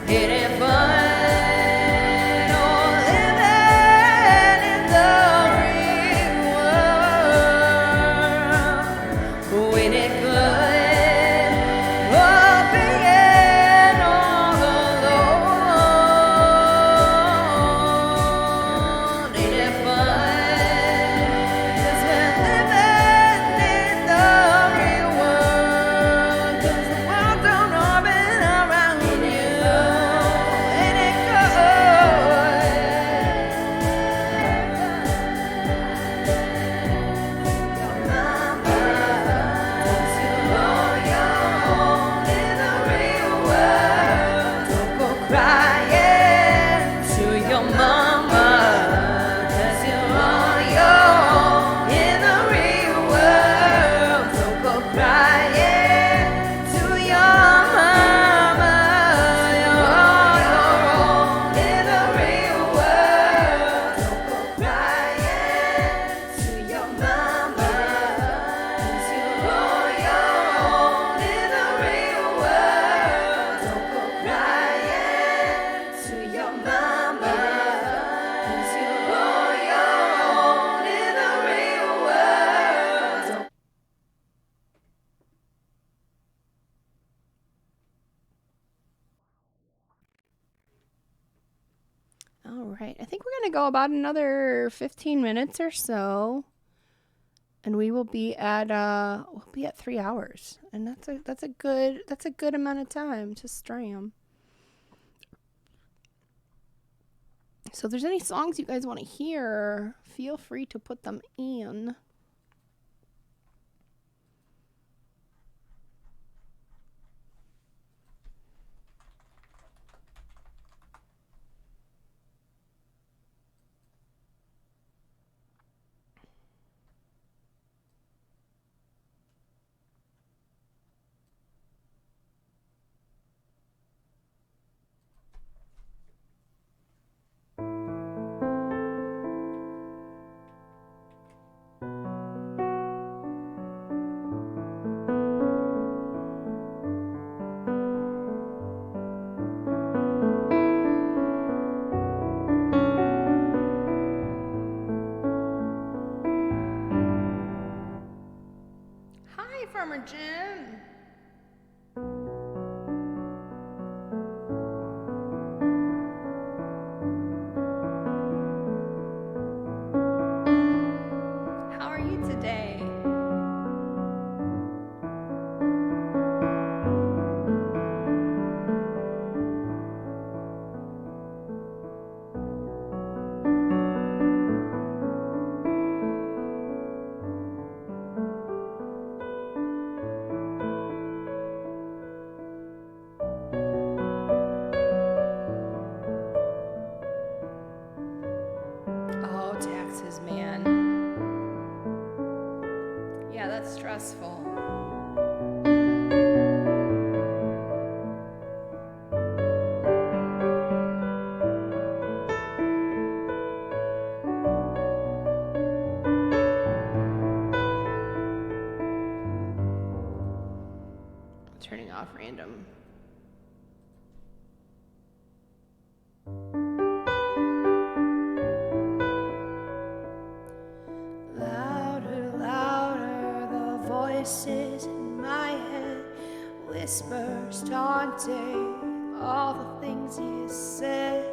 Ain't it fun? Oh, living in the real world. Ain't it good? Oh, being all alone. Ain't it fun? 'Cause we're living in the real world. 'Cause the world don't orbit around you. Ain't it All right, I think we're gonna go about another 15 minutes or so, and we will be at 3 hours, and that's a good amount of time to stream. So if there's any songs you guys want to hear, feel free to put them in. Hi, Farmer Jim. How are you today? Oh, taxes, man. Yeah, that's stressful. I'm turning off random. Louder, louder, the voices in my head, whispers taunting all the things you said.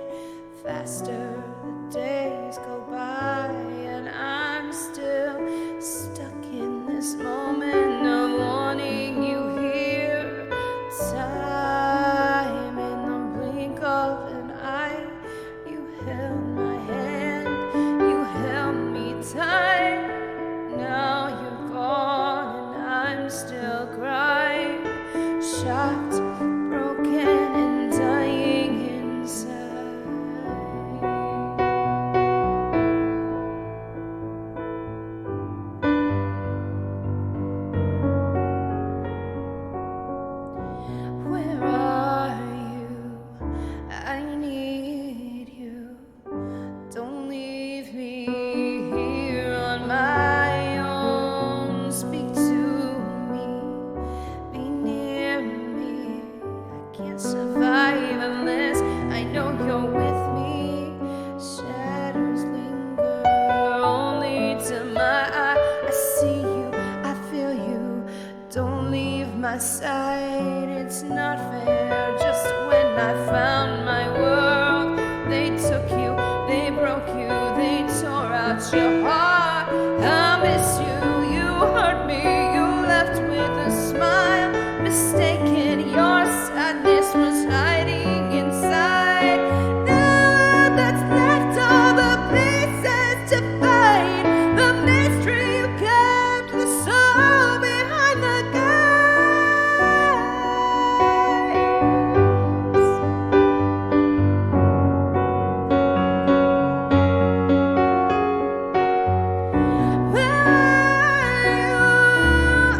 Faster the days go by, and I'm still stuck in this moment of wanting you here. Time in the blink of an eye, you held my hand, you held me tight. Now you're gone and I'm still crying, shocked, broken, and dying inside. Where are you? I my world. They took you, they broke you, they tore out your heart. I miss you, you hurt me, you left with a smile. Mistaken, your sadness was hiding inside. Now that's left all the pieces to find. The mystery you kept, the soul behind the guise.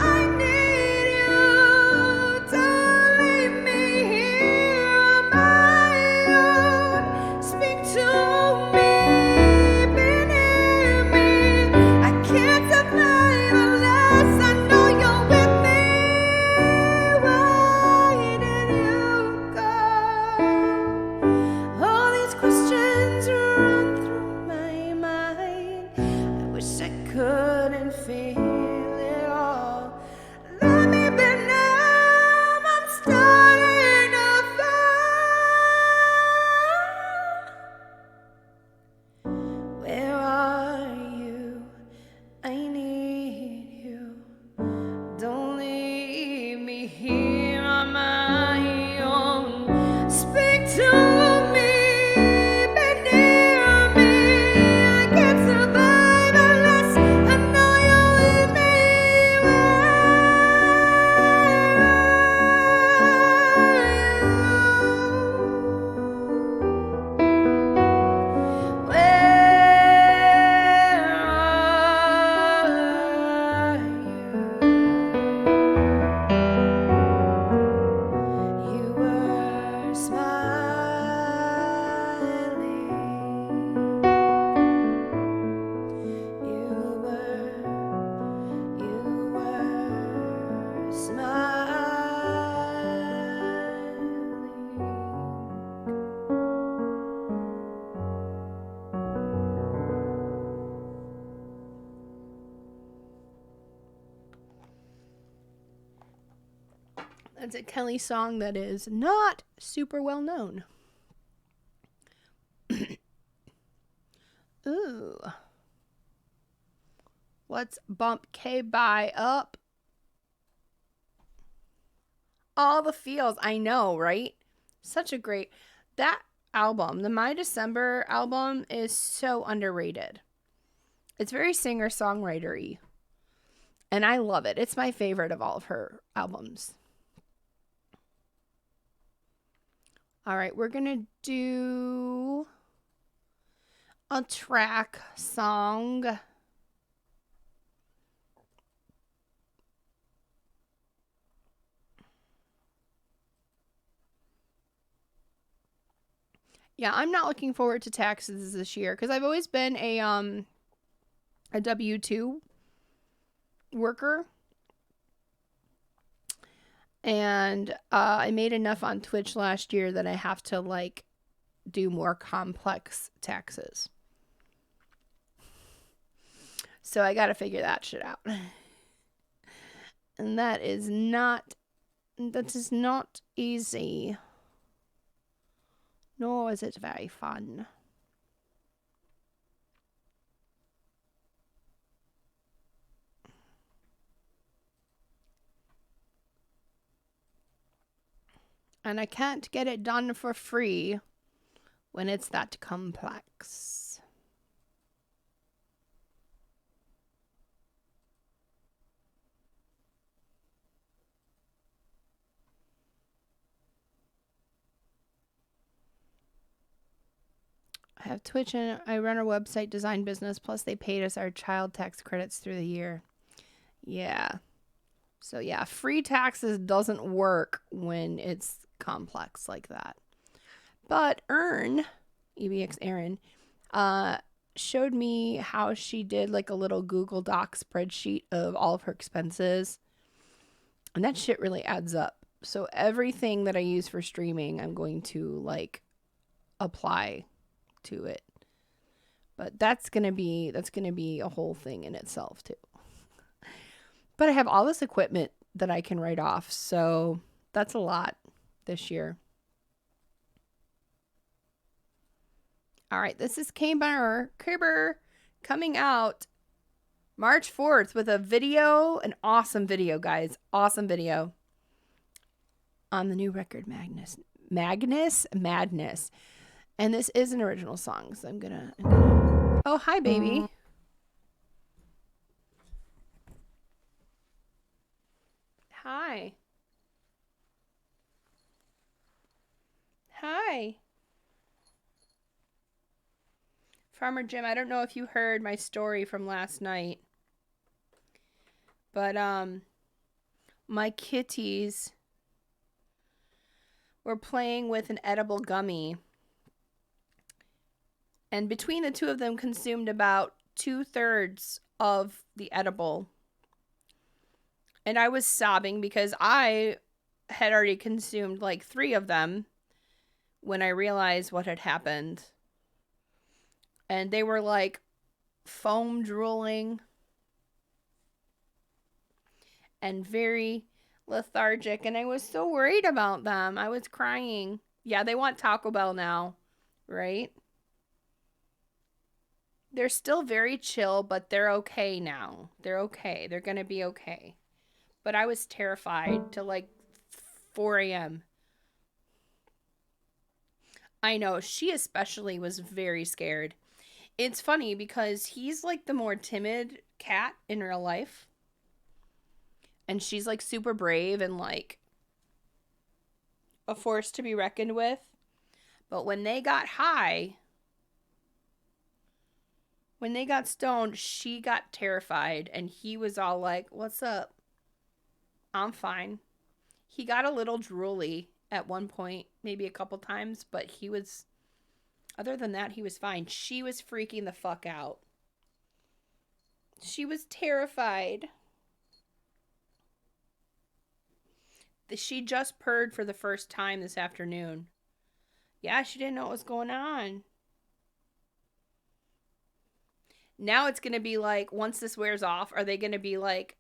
I need you. Don't leave me here on my own. Speak to me, be near me. I can't survive unless I know you're with me. Why did you go? All these questions run through my mind. I wish I couldn't feel it all. Let me be numb. I'm starting to fall. Where are you? I need you. Don't leave me here on my own. Speak to me, be near me. I can't survive unless I know you're with me. You were smiling. You were smiling. That's a Kelly song that is not super well known. Ooh. Let's bump K-Bye up. All the feels. I know, right? Such a great... That album, the My December album, is so underrated. It's very singer-songwriter-y. And I love it. It's my favorite of all of her albums. All right, we're going to do a track song. Yeah, I'm not looking forward to taxes this year because I've always been a W-2 worker. And I made enough on Twitch last year that I have to like do more complex taxes. So I got to figure that shit out. And that is not easy. Nor is it very fun. And I can't get it done for free when it's that complex. I have Twitch and I run a website design business. Plus they paid us our child tax credits through the year. Yeah. So yeah, free taxes doesn't work when it's complex like that. But EBX Erin, showed me how she did like a little Google Doc spreadsheet of all of her expenses. And that shit really adds up. So everything that I use for streaming, I'm going to like apply to it. But that's going to be a whole thing in itself too. But I have all this equipment that I can write off. So that's a lot this year. All right, this is Kerber coming out March 4th with a video, an awesome video, guys. Awesome video on the new record Madness. And this is an original song, so I'm gonna Oh, hi, baby. Hi. Hi. Farmer Jim, I don't know if you heard my story from last night, but my kitties were playing with an edible gummy, and between the two of them consumed about 2/3 of the edible. And I was sobbing because I had already consumed like 3 of them when I realized what had happened. And they were like foam drooling and very lethargic. And I was so worried about them. I was crying. Yeah, they want Taco Bell now, right? They're still very chill, but they're okay now. They're okay. They're going to be okay. But I was terrified till like 4 a.m. I know, she especially was very scared. It's funny because he's like the more timid cat in real life. And she's like super brave and like a force to be reckoned with. But when they got high, when they got stoned, she got terrified. And he was all like, "What's up? I'm fine." He got a little drooly at one point, maybe a couple times, but he was, other than that, he was fine. She was freaking the fuck out. She was terrified. She just purred for the first time this afternoon. Yeah, she didn't know what was going on. Now it's going to be like, once this wears off, are they going to be like,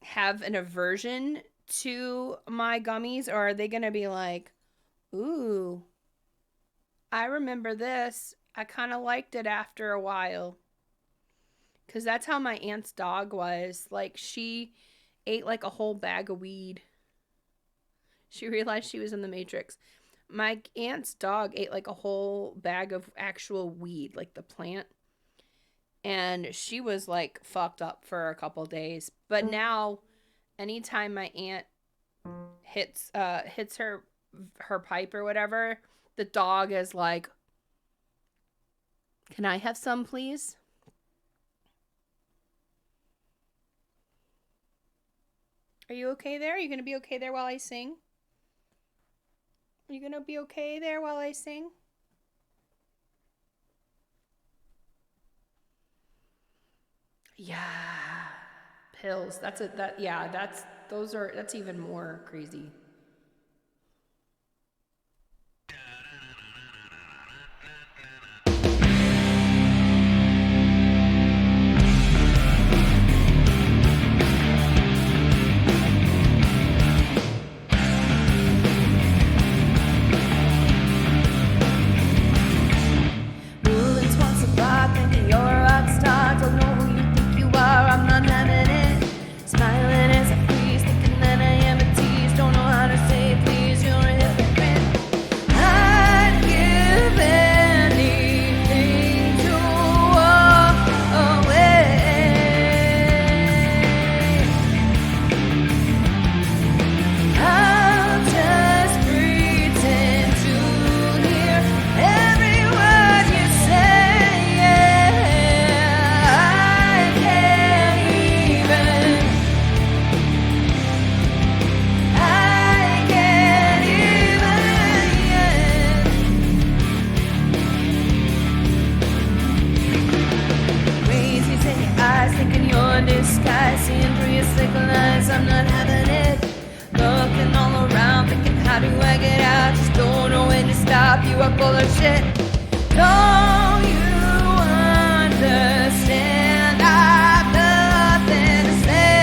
have an aversion to my gummies, or are they gonna be like, "Ooh, I remember this. I kind of liked it after a while." Because that's how my aunt's dog was. Like, she ate like a whole bag of weed. She realized she was in the Matrix. My aunt's dog ate like a whole bag of actual weed, like the plant. And she was like fucked up for a couple days. But now, anytime my aunt hits her pipe or whatever, the dog is like, "Can I have some, please?" Are you okay there? Are you gonna be okay there while I sing? Are you gonna be okay there while I sing? Yeah. Pills. That's even more crazy. Moving towards the bar, thinking you're a rock star. Don't know who you think you are, I'm not having it. Smiling as I freeze, thinking that I am a tease. Don't know how to say please, you're a hypocrite. I'd give anything to walk away. I'll just pretend to hear every word you say. I can't even Crazy's in your eyes, thinking you're in disguise. Seeing through your slick lines, I'm not having it. Looking all around, thinking, how do I get out? Just don't know when to stop, you are full of shit. Don't you understand? I've nothing to say.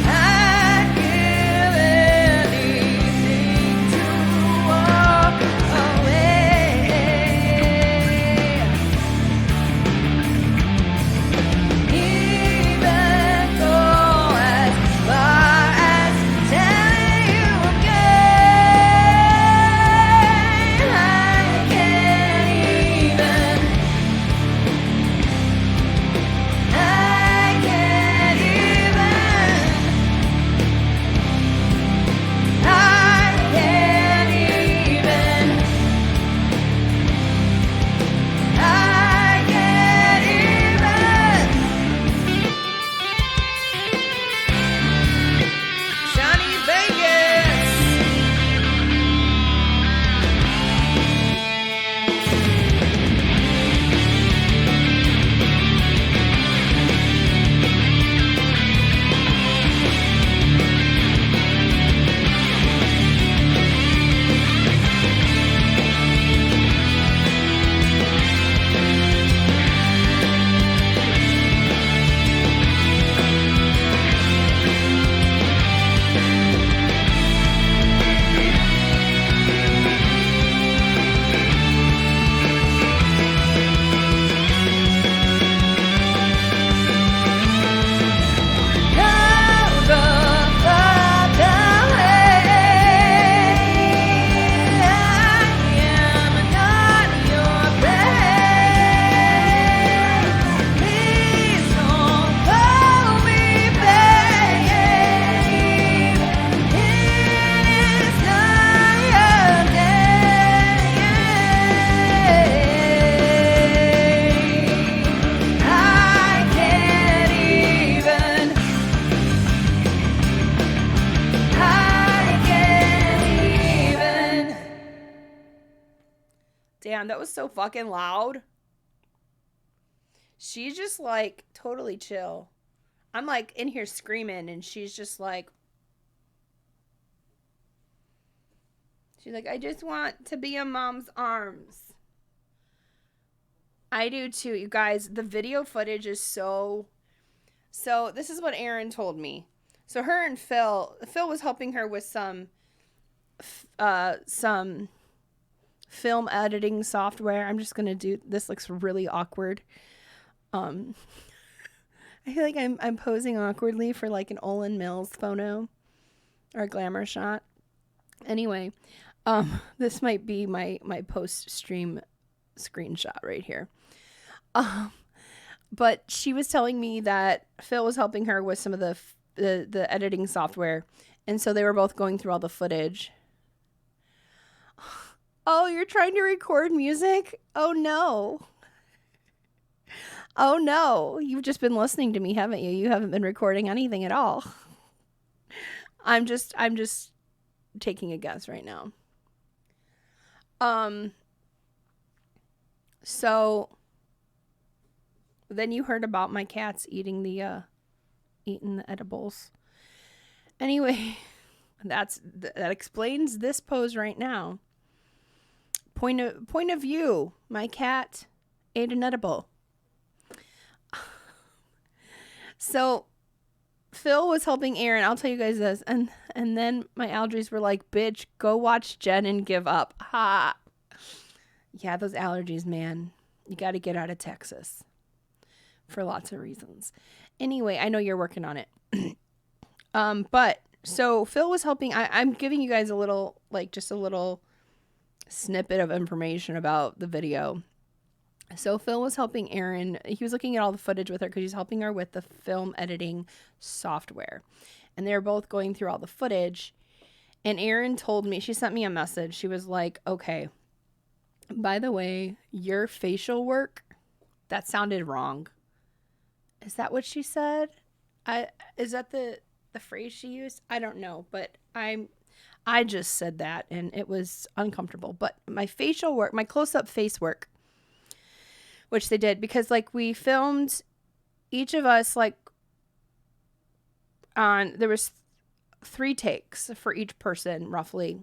I'd give Damn, that was so fucking loud. She's just like totally chill. I'm like in here screaming and she's just like, I just want to be in mom's arms. I do too, you guys. The video footage is so this is what Erin told me. So her and Phil was helping her with some film editing software. I'm just gonna do this. Looks really awkward. I feel like I'm posing awkwardly for like an Olin Mills photo or a glamour shot. Anyway, this might be my post stream screenshot right here. But she was telling me that Phil was helping her with some of the editing software, and so they were both going through all the footage. Oh, you're trying to record music? Oh no. Oh no. You've just been listening to me, haven't you? You haven't been recording anything at all. I'm just taking a guess right now. So then you heard about my cats eating the edibles. Anyway, that explains this pose right now. Point of view, my cat ate an edible. So Phil was helping Erin. I'll tell you guys this, and then my allergies were like, "Bitch, go watch Jen and give up." Ha. Yeah, those allergies, man. You got to get out of Texas for lots of reasons. Anyway, I know you're working on it. But so Phil was helping. I'm giving you guys a little, like, just a little snippet of information about the video. So Phil was helping Erin. He was looking at all the footage with her because he's helping her with the film editing software. And they were both going through all the footage. And Erin told me, she sent me a message. She was like, okay, by the way, your facial work, that sounded wrong. Is that what she said? Is that the phrase she used? I don't know, but I just said that and it was uncomfortable. But my facial work, my close-up face work, which they did because like we filmed each of us like there was 3 takes for each person roughly.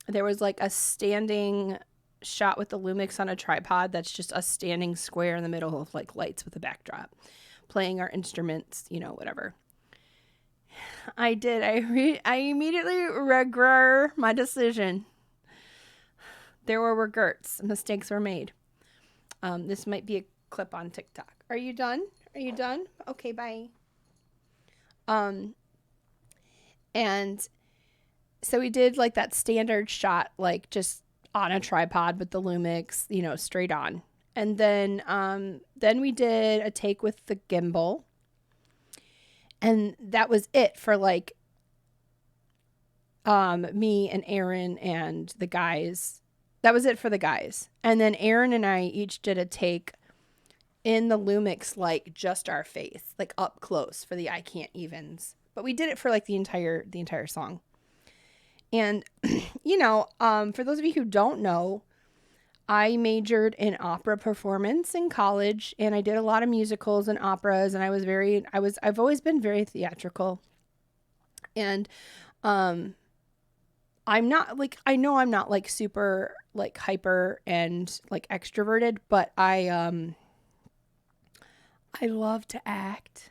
There was like a standing shot with the Lumix on a tripod that's just us standing square in the middle of like lights with a backdrop, playing our instruments, you know, whatever. I did. I immediately regret my decision. There were regrets. Mistakes were made. This might be a clip on TikTok. Are you done? Are you done? Okay, bye. And so we did like that standard shot, like just on a tripod with the Lumix, you know, straight on. And then we did a take with the gimbal. And that was it for like me and Erin and the guys. That was it for the guys. And then Erin and I each did a take in the Lumix, like just our face, like up close for the I Can't Evens. But we did it for like the entire song. And, you know, for those of you who don't know, I majored in opera performance in college, and I did a lot of musicals and operas, and I've always been very theatrical. And I'm not like, I know I'm not like super like hyper and like extroverted, but I love to act.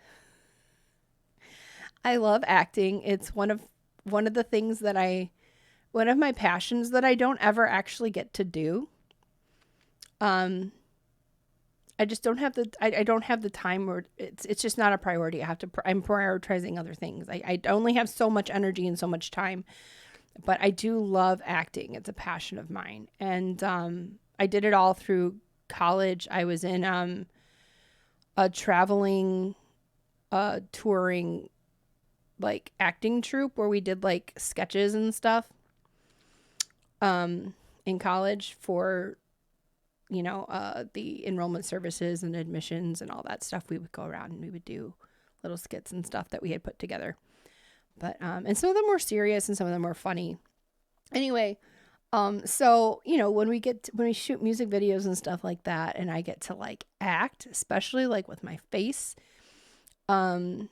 I love acting. It's one of the things that one of my passions that I don't ever actually get to do. I just don't have I don't have the time, or it's just not a priority. I'm prioritizing other things. I only have so much energy and so much time, but I do love acting. It's a passion of mine. And, I did it all through college. I was in, a traveling, touring, like acting troupe where we did like sketches and stuff, in college for, you know, the enrollment services and admissions and all that stuff. We would go around and we would do little skits and stuff that we had put together. But, and some of them were serious and some of them were funny. Anyway, So, when we shoot music videos and stuff like that, and I get to like act, especially like with my face, I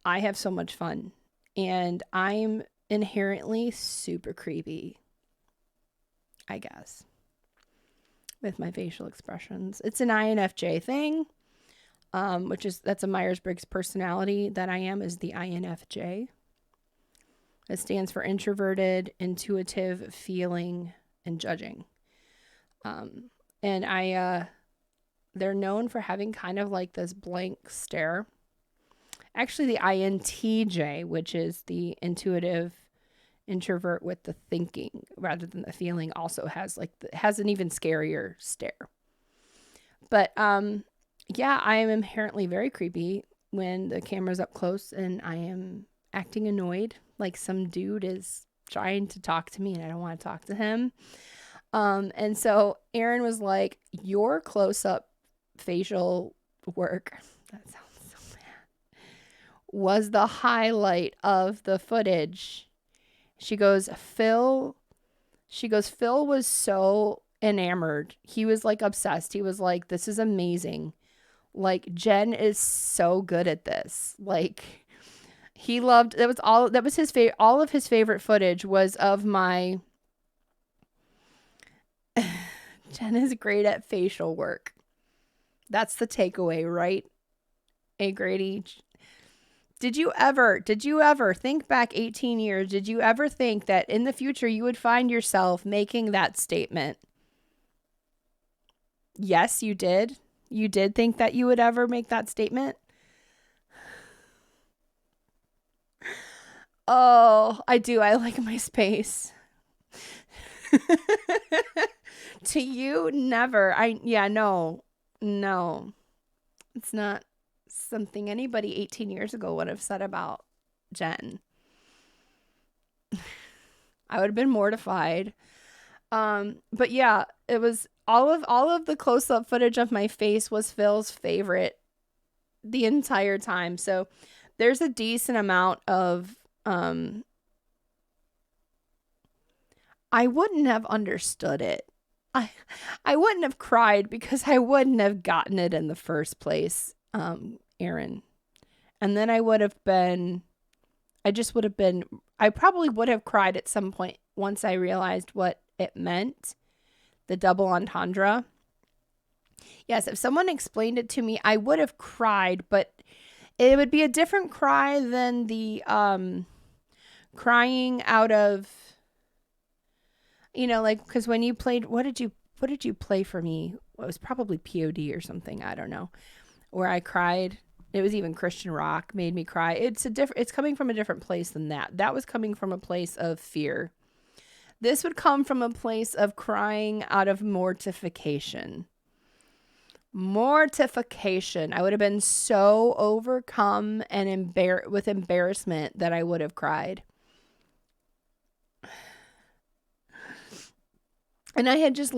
have so much fun. And I'm inherently super creepy, I guess, with my facial expressions. It's an INFJ thing, that's a Myers-Briggs personality that I am, is the INFJ. It stands for introverted, intuitive, feeling, and judging. And they're known for having kind of like this blank stare. Actually, the INTJ, which is the intuitive introvert with the thinking rather than the feeling, also has has an even scarier stare. But yeah, I am inherently very creepy when the camera's up close and I am acting annoyed, like some dude is trying to talk to me and I don't want to talk to him. And so Aaron was like, your close-up facial work, that sounds so bad, was the highlight of the footage. She goes, Phil was so enamored. He was like obsessed. He was like, this is amazing. Like, Jen is so good at this. Like, he loved, that was his favorite. All of his favorite footage was of my, Jen is great at facial work. That's the takeaway, right? Hey, Grady. Did you ever think back 18 years? Did you ever think that in the future you would find yourself making that statement? Yes, you did. You did think that you would ever make that statement? Oh, I do. I like my space. To you, never. No. It's not something anybody 18 years ago would have said about Jen. I would have been mortified. But yeah, it was all of the close-up footage of my face was Phil's favorite the entire time. So there's a decent amount of I wouldn't have understood it. I wouldn't have cried because I wouldn't have gotten it in the first place, Aaron. And then I probably would have cried at some point once I realized what it meant, the double entendre. Yes, if someone explained it to me, I would have cried, but it would be a different cry than the crying out of, like, because when you played, what did you play for me? It was probably POD or something, I don't know, where I cried. It was even Christian rock made me cry. It's coming from a different place than that. That was coming from a place of fear. This would come from a place of crying out of mortification. Mortification. I would have been so overcome and with embarrassment that I would have cried. And I had just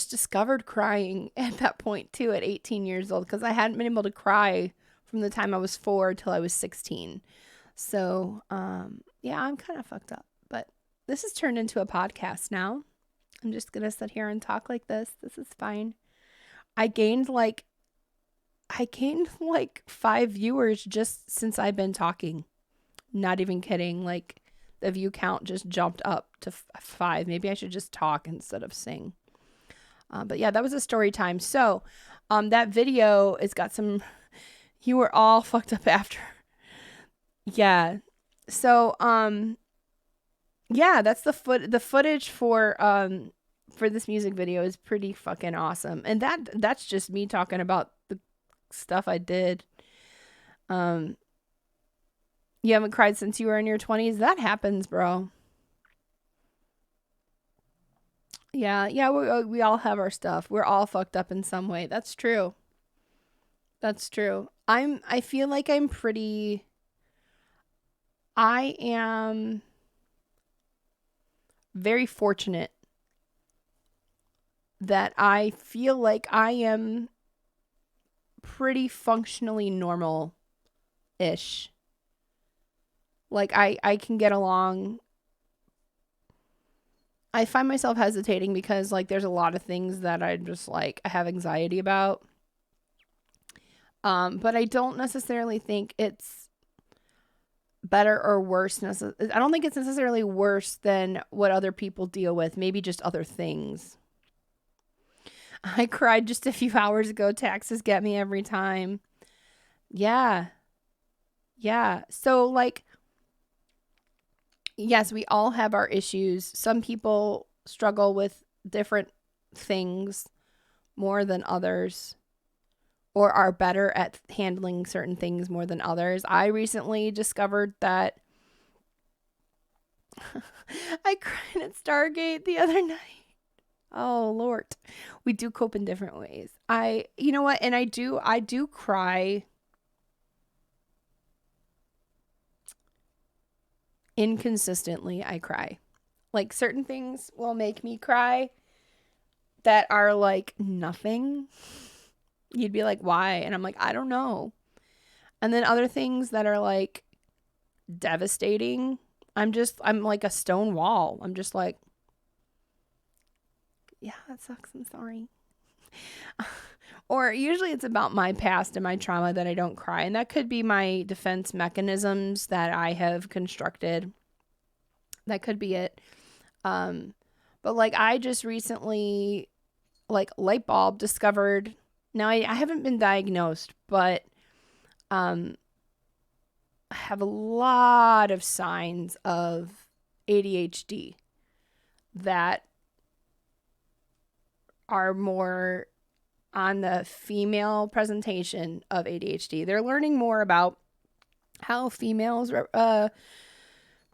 discovered crying at that point too, at 18 years old, because I hadn't been able to cry from the time I was 4 till I was 16. So, yeah, I'm kind of fucked up, but this has turned into a podcast now. I'm just going to sit here and talk like this. This is fine. I gained like 5 viewers just since I've been talking. Not even kidding. Like, the view count just jumped up to 5. Maybe I should just talk instead of sing. But yeah, that was a story time. So, that video has got some, you were all fucked up after. Yeah. So, yeah, that's the footage for this music video is pretty fucking awesome. And that's just me talking about the stuff I did. You haven't cried since you were in your 20s? That happens, bro. Yeah, we all have our stuff. We're all fucked up in some way. That's true. That's true. I feel like I am very fortunate that I feel like I am pretty functionally normal-ish. Like, I can get along. I find myself hesitating because like there's a lot of things that I just like I have anxiety about. But I don't necessarily think it's better or worse. I don't think it's necessarily worse than what other people deal with. Maybe just other things. I cried just a few hours ago. Taxes get me every time. Yeah. Yeah. So like, yes, we all have our issues. Some people struggle with different things more than others, or are better at handling certain things more than others. I recently discovered that I cried at Stargate the other night. Oh Lord. We do cope in different ways. You know what? And I do cry inconsistently. I cry. Like certain things will make me cry that are like nothing. You'd be like, why? And I'm like, I don't know. And then other things that are like devastating, I'm like a stone wall. I'm just like, yeah, that sucks. I'm sorry. Or usually it's about my past and my trauma that I don't cry. And that could be my defense mechanisms that I have constructed. That could be it. But like I just recently, like light bulb discovered. Now I haven't been diagnosed, but I have a lot of signs of ADHD that are more on the female presentation of ADHD. They're learning more about how females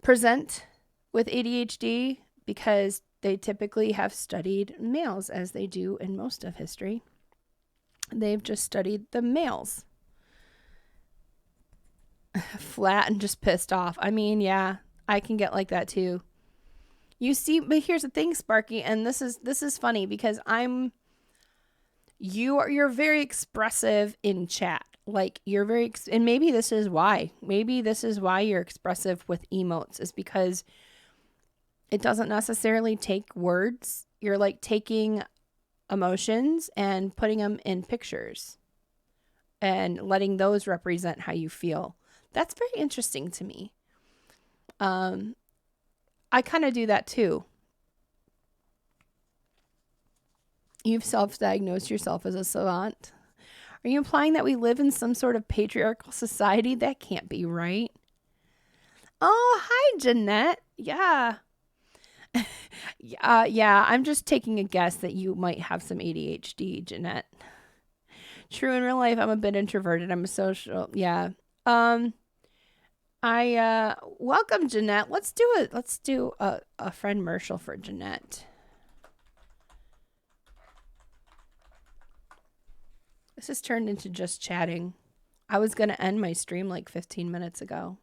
present with ADHD because they typically have studied males as they do in most of history. They've just studied the males. Flat and just pissed off. I mean, yeah, I can get like that too. You see, but here's the thing, Sparky, and this is funny because you're very expressive in chat. Like you're very and maybe this is why. Maybe this is why you're expressive with emotes is because it doesn't necessarily take words. You're like taking emotions and putting them in pictures and letting those represent how you feel. That's very interesting to me. I kind of do that too. You've self-diagnosed yourself as a savant. Are you implying that we live in some sort of patriarchal society? That can't be right. Oh, hi, Jeanette. Yeah. Yeah, I'm just taking a guess that you might have some ADHD, Jeanette. True, in real life, I'm a bit introverted. I'm a social. Yeah. Welcome, Jeanette. Let's do a friend Marshall for Jeanette. This has turned into just chatting. I was gonna end my stream like 15 minutes ago.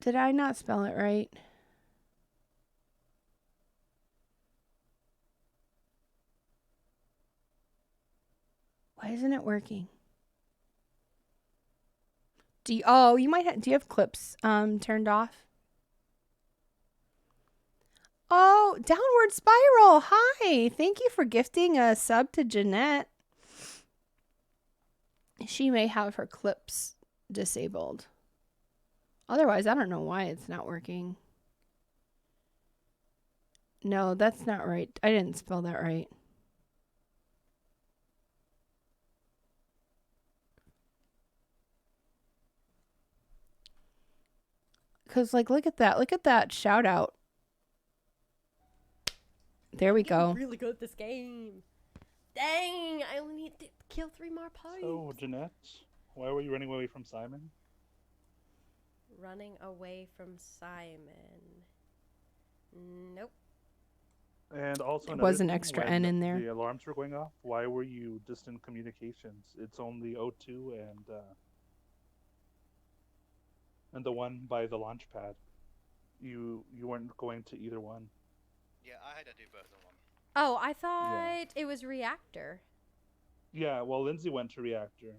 Did I not spell it right? Why isn't it working? Do you have clips turned off? Oh, Downward Spiral. Hi. Thank you for gifting a sub to Jeanette. She may have her clips disabled. Otherwise, I don't know why it's not working. No, that's not right. I didn't spell that right. Because, like, look at that. Look at that shout out. There we go. I'm really good at this game. Dang, I only need to kill 3 more pipes. So, Jeanette, why were you running away from Simon? Running away from Simon. Nope. And also, There another was an thing, extra when N in there. the alarms were going off, why were you distant communications? It's only O2 and the one by the launch pad. You weren't going to either one. Yeah, I had to do both of them. Oh, I thought it was reactor. Yeah, well, Lindsay went to reactor,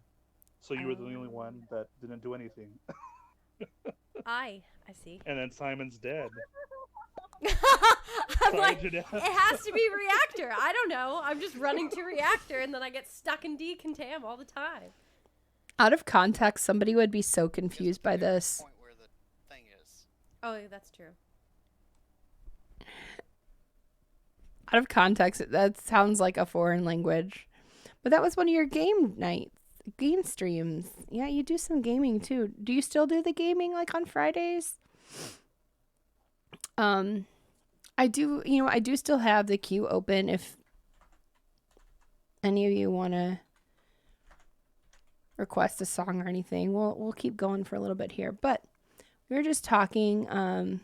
so you were the only Oh. one that didn't do anything. I see. And then Simon's dead. I'm Sorry, like, Jeanette. it has to be reactor. I don't know. I'm just running to reactor, and then I get stuck in decontam all the time. Out of context, somebody would be so Just confused by figure out the this. point where the thing is. Oh, yeah, that's true. Out of context, that sounds like a foreign language. But that was one of your game nights, game streams. Yeah, you do some gaming too. Do you still do the gaming like on Fridays? I do, I do still have the queue open if any of you want to request a song or anything. We'll keep going for a little bit here, but we were just talking.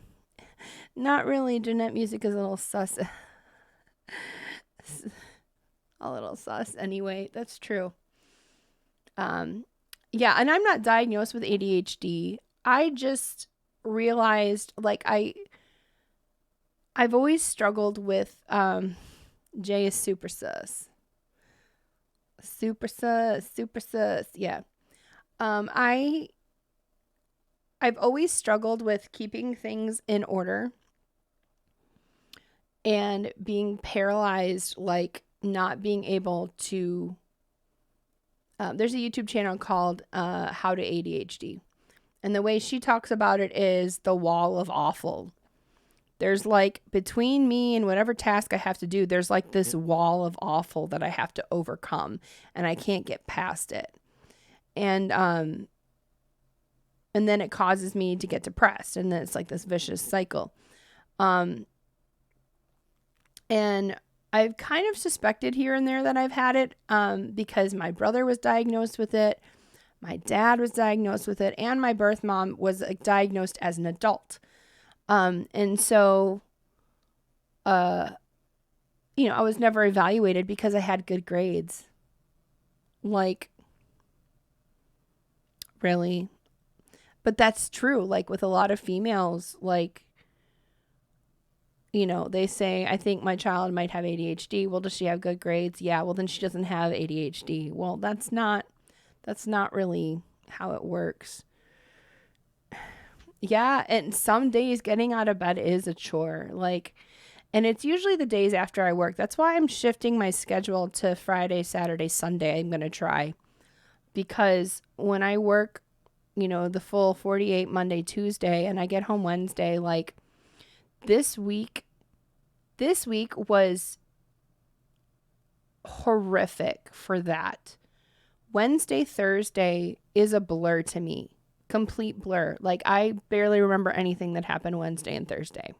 Not really. Jeanette music is a little sus. A little sus anyway. That's true. Yeah, and I'm not diagnosed with ADHD. I just realized like I've always struggled with Jay is super sus. Super sus. Yeah. I've always struggled with keeping things in order and being paralyzed, like not being able to. There's a YouTube channel called How to ADHD. And the way she talks about it is the wall of awful. There's like between me and whatever task I have to do, there's like this wall of awful that I have to overcome and I can't get past it. And then it causes me to get depressed and then it's like this vicious cycle. And I've kind of suspected here and there that I've had it because my brother was diagnosed with it. My dad was diagnosed with it and my birth mom was diagnosed as an adult. And so, I was never evaluated because I had good grades. Like, really? But that's true. Like with a lot of females, like, they say, I think my child might have ADHD. Well, does she have good grades? Yeah. Well, then she doesn't have ADHD. Well, that's not really how it works. Yeah, and some days getting out of bed is a chore. And it's usually the days after I work. That's why I'm shifting my schedule to Friday, Saturday, Sunday. I'm going to try. Because when I work, the full 48 Monday, Tuesday, and I get home Wednesday, like this week was horrific for that. Wednesday, Thursday is a blur to me. Complete blur. Like I barely remember anything that happened Wednesday and Thursday.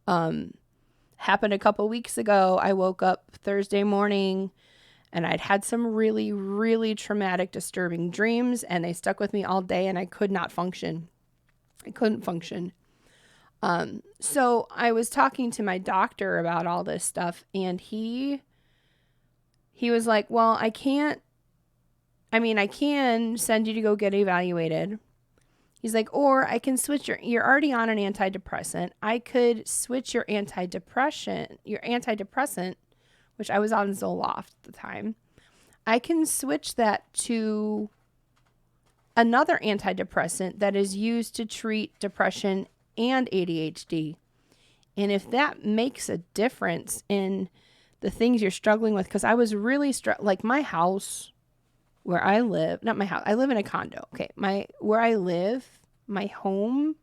Happened a couple weeks ago. I woke up Thursday morning and I'd had some really, really traumatic, disturbing dreams and they stuck with me all day and I could not function. I couldn't function. So I was talking to my doctor about all this stuff and he was like, well, I can send you to go get evaluated. He's like, or I can switch you're already on an antidepressant. I could switch your antidepressant, which I was on Zoloft at the time. I can switch that to another antidepressant that is used to treat depression and ADHD. And if that makes a difference in the things you're struggling with, because I was really like my house where I live, not my house, I live in a condo. Okay. Where I live, my home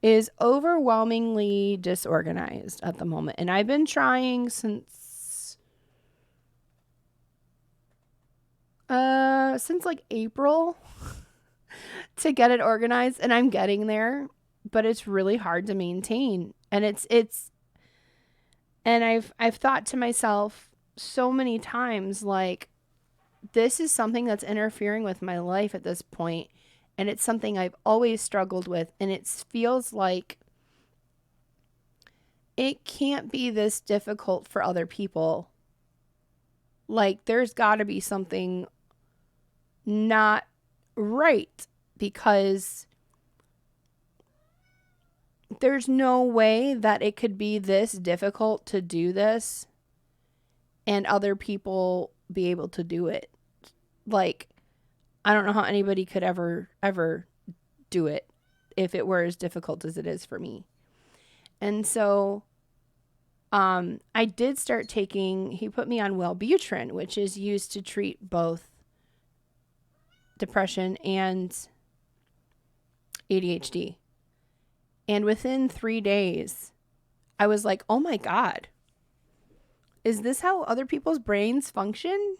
is overwhelmingly disorganized at the moment. And I've been trying since like April to get it organized and I'm getting there, but it's really hard to maintain. And and I've thought to myself so many times, like, this is something that's interfering with my life at this point, and it's something I've always struggled with, and it feels like it can't be this difficult for other people. Like, there's got to be something not right, because there's no way that it could be this difficult to do this and other people be able to do it. Like, I don't know how anybody could ever do it if it were as difficult as it is for me. And so I did start taking, he put me on Wellbutrin, which is used to treat both depression and ADHD. And within 3 days, I was like, oh my God, is this how other people's brains function?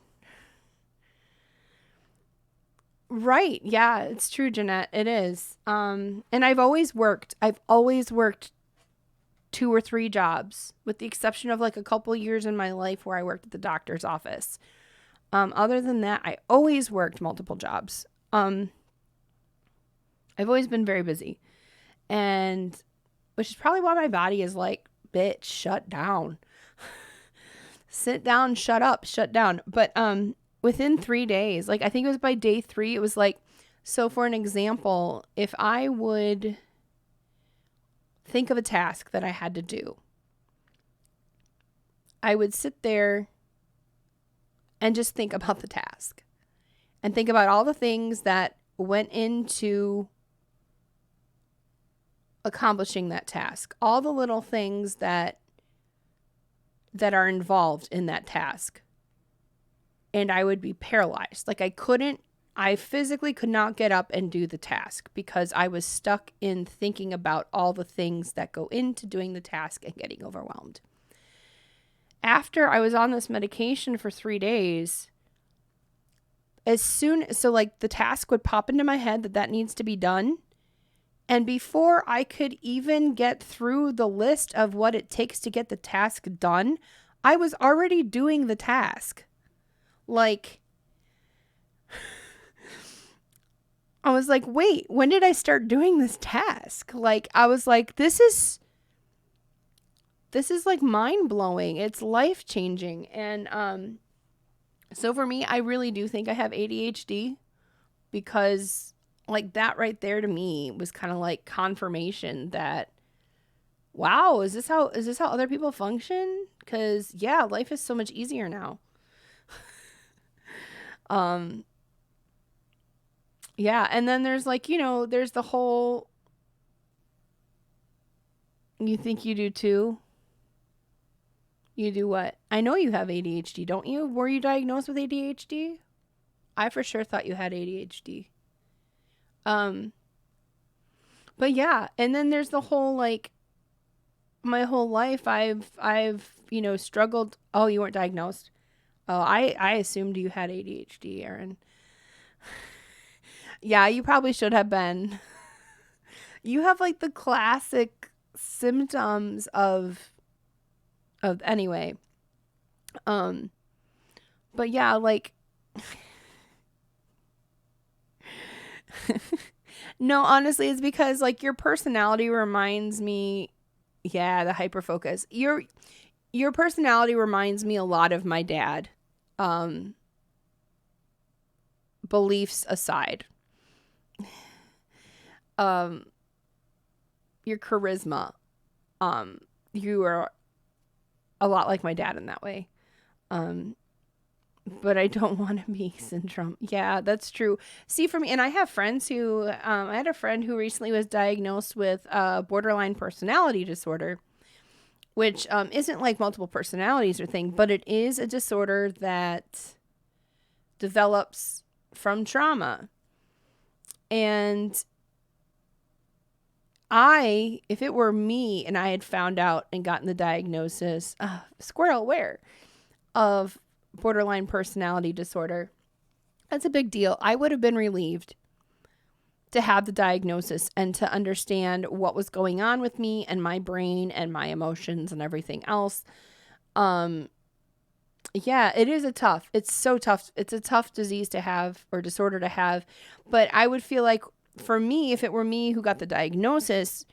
Right. Yeah, it's true, Jeanette. It is. And I've always worked 2 or 3 jobs, with the exception of like a couple years in my life where I worked at the doctor's office. Other than that, I always worked multiple jobs. I've always been very busy, and which is probably why my body is like, bitch, shut down. Sit down, shut up, shut down. But within 3 days, like I think it was by day 3, it was like, so for an example, if I would think of a task that I had to do, I would sit there and just think about the task and think about all the things that went into accomplishing that task, all the little things that are involved in that task. And I would be paralyzed. Like I physically could not get up and do the task because I was stuck in thinking about all the things that go into doing the task and getting overwhelmed. After I was on this medication for 3 days, the task would pop into my head that needs to be done. And before I could even get through the list of what it takes to get the task done, I was already doing the task. Like, I was like, wait, when did I start doing this task? Like, I was like, this is like mind blowing. It's life changing. And, so for me, I really do think I have ADHD, because like that right there to me was kind of like confirmation that, wow, is this how other people function? Cause yeah, life is so much easier now. Yeah. And then there's like, there's the whole, you think you do too? You do what? I know you have ADHD, don't you? Were you diagnosed with ADHD? I for sure thought you had ADHD. But yeah, and then there's the whole, like, my whole life I've struggled. Oh, you weren't diagnosed? Oh, I assumed you had ADHD, Erin. Yeah, you probably should have been. You have like the classic symptoms of anyway. But yeah, like no, honestly, it's because like your personality reminds me, yeah, the hyperfocus. Your personality reminds me a lot of my dad. Beliefs aside. Your charisma. You are a lot like my dad in that way. But I don't want to be syndrome. Yeah, that's true. See, for me, and I have friends who, I had a friend who recently was diagnosed with borderline personality disorder, which isn't like multiple personalities or thing, but it is a disorder that develops from trauma. And if it were me and I had found out and gotten the diagnosis, squirrel where, of borderline personality disorder, that's a big deal. I would have been relieved to have the diagnosis and to understand what was going on with me and my brain and my emotions and everything else. Yeah, it is it's so tough. It's a tough disease to have, or disorder to have. But I would feel like, for me, if it were me who got the diagnosis,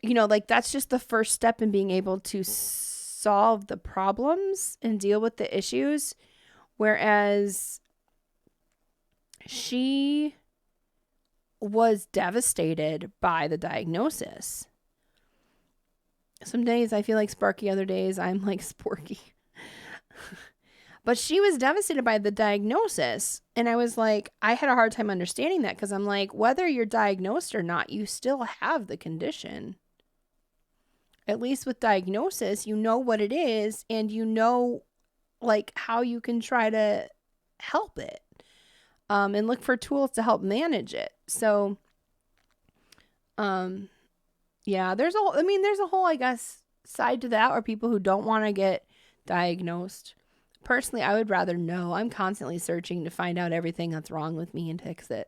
like that's just the first step in being able to solve the problems and deal with the issues. Whereas she was devastated by the diagnosis. Some days I feel like Sparky, other days I'm like Sporky. But she was devastated by the diagnosis. And I was like, I had a hard time understanding that because I'm like, whether you're diagnosed or not, you still have the condition. At least with diagnosis, you know what it is and you know like how you can try to help it. And look for tools to help manage it. So, yeah, there's a whole, I guess, side to that, or people who don't want to get diagnosed. Personally, I would rather know. I'm constantly searching to find out everything that's wrong with me and fix it.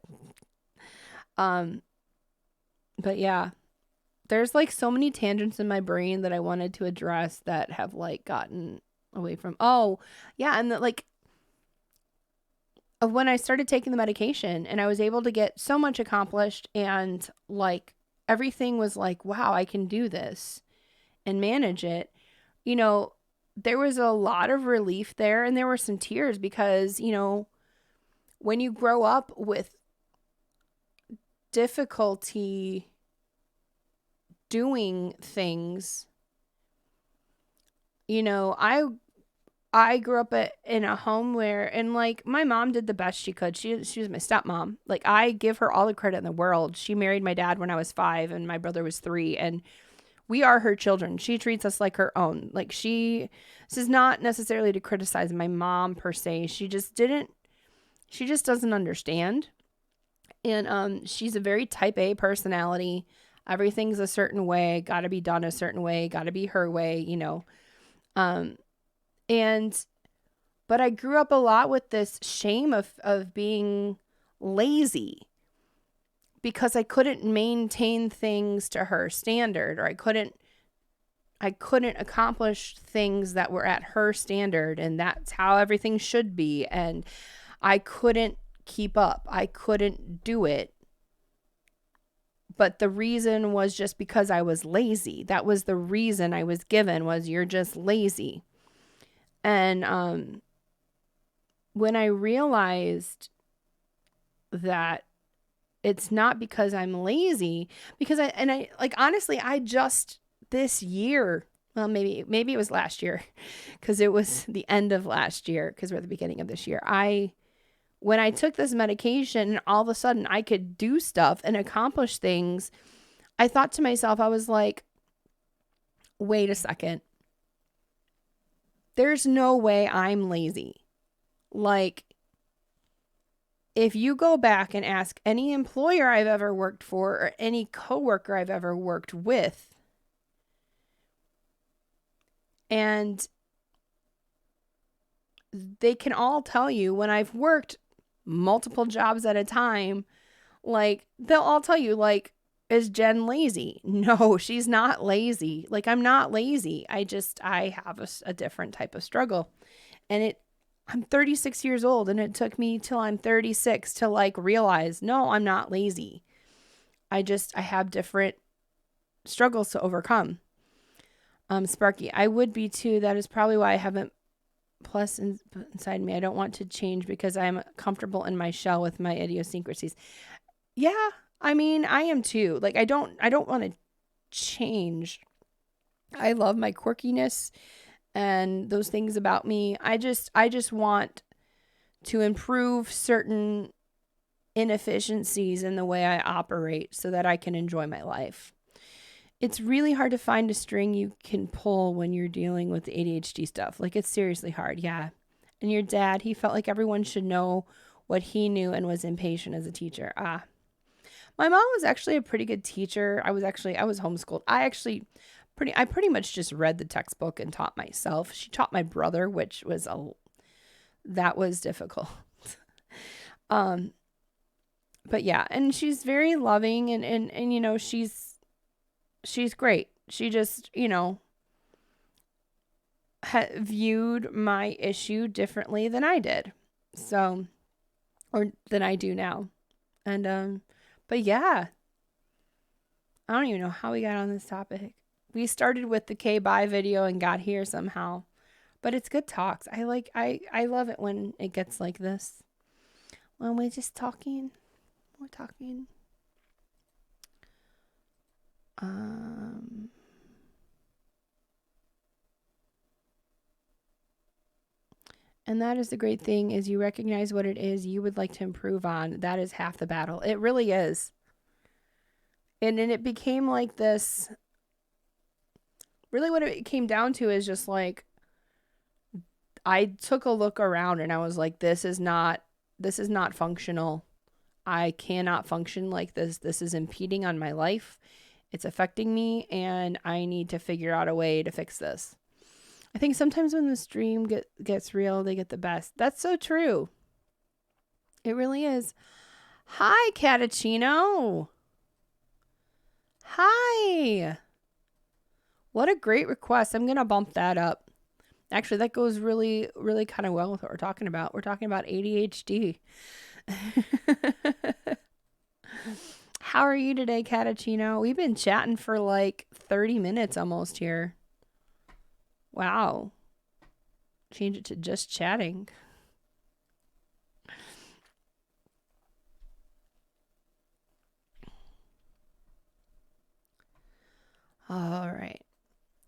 But yeah, there's like so many tangents in my brain that I wanted to address that have like gotten away from. Oh, yeah, and like of when I started taking the medication and I was able to get so much accomplished and like everything was like, wow, I can do this and manage it. You know, there was a lot of relief there and there were some tears because, you know, when you grow up with difficulty doing things, you know, I grew up in a home where, and like my mom did the best she could. She was my stepmom. Like I give her all the credit in the world. She married my dad when I was 5 and my brother was 3, and we are her children. She treats us like her own. Like this is not necessarily to criticize my mom per se. She just doesn't understand. And she's a very type A personality. Everything's a certain way, got to be done a certain way, got to be her way, you know. But I grew up a lot with this shame of being lazy because I couldn't maintain things to her standard, or I couldn't accomplish things that were at her standard, and that's how everything should be. And I couldn't keep up. I couldn't do it. But the reason was just because I was lazy. That was the reason I was given, was you're just lazy. And when I realized that it's not because I'm lazy, because I like, honestly, I just this year, well, maybe it was last year because it was the end of last year because we're at the beginning of this year. When I took this medication and all of a sudden I could do stuff and accomplish things, I thought to myself, I was like, wait a second. There's no way I'm lazy. Like, if you go back and ask any employer I've ever worked for or any coworker I've ever worked with, and they can all tell you when I've worked multiple jobs at a time, like, they'll all tell you, like, is Jen lazy? No, she's not lazy. Like, I'm not lazy. I have a different type of struggle. And I'm 36 years old, and it took me till I'm 36 to like realize, no, I'm not lazy. I have different struggles to overcome. Sparky, I would be too. That is probably why I haven't plus inside me. I don't want to change because I'm comfortable in my shell with my idiosyncrasies. Yeah, I mean, I am too. Like, I don't want to change. I love my quirkiness and those things about me. I just want to improve certain inefficiencies in the way I operate so that I can enjoy my life. It's really hard to find a string you can pull when you're dealing with the ADHD stuff. Like, it's seriously hard. Yeah. And your dad, he felt like everyone should know what he knew and was impatient as a teacher. My mom was actually a pretty good teacher. I was homeschooled. I pretty much just read the textbook and taught myself. She taught my brother, which was that was difficult. But yeah, and she's very loving and you know, she's great. She just, you know, viewed my issue differently than I did. So, or than I do now. And but yeah, I don't even know how we got on this topic. We started with the K-Bye video and got here somehow. But it's good talks. I love it when it gets like this. When we're just talking. We're talking. And that is the great thing, is you recognize what it is you would like to improve on. That is half the battle. It really is. And then it became like this. Really what it came down to is just like, I took a look around and I was like, this is not functional. I cannot function like this. This is impeding on my life. It's affecting me, and I need to figure out a way to fix this. I think sometimes when the stream gets real, they get the best. That's so true. It really is. Hi, Catachino. Hi. What a great request. I'm going to bump that up. Actually, that goes really, really kind of well with what we're talking about. We're talking about ADHD. How are you today, Catachino? We've been chatting for like 30 minutes almost here. Wow. Change it to just chatting. All right.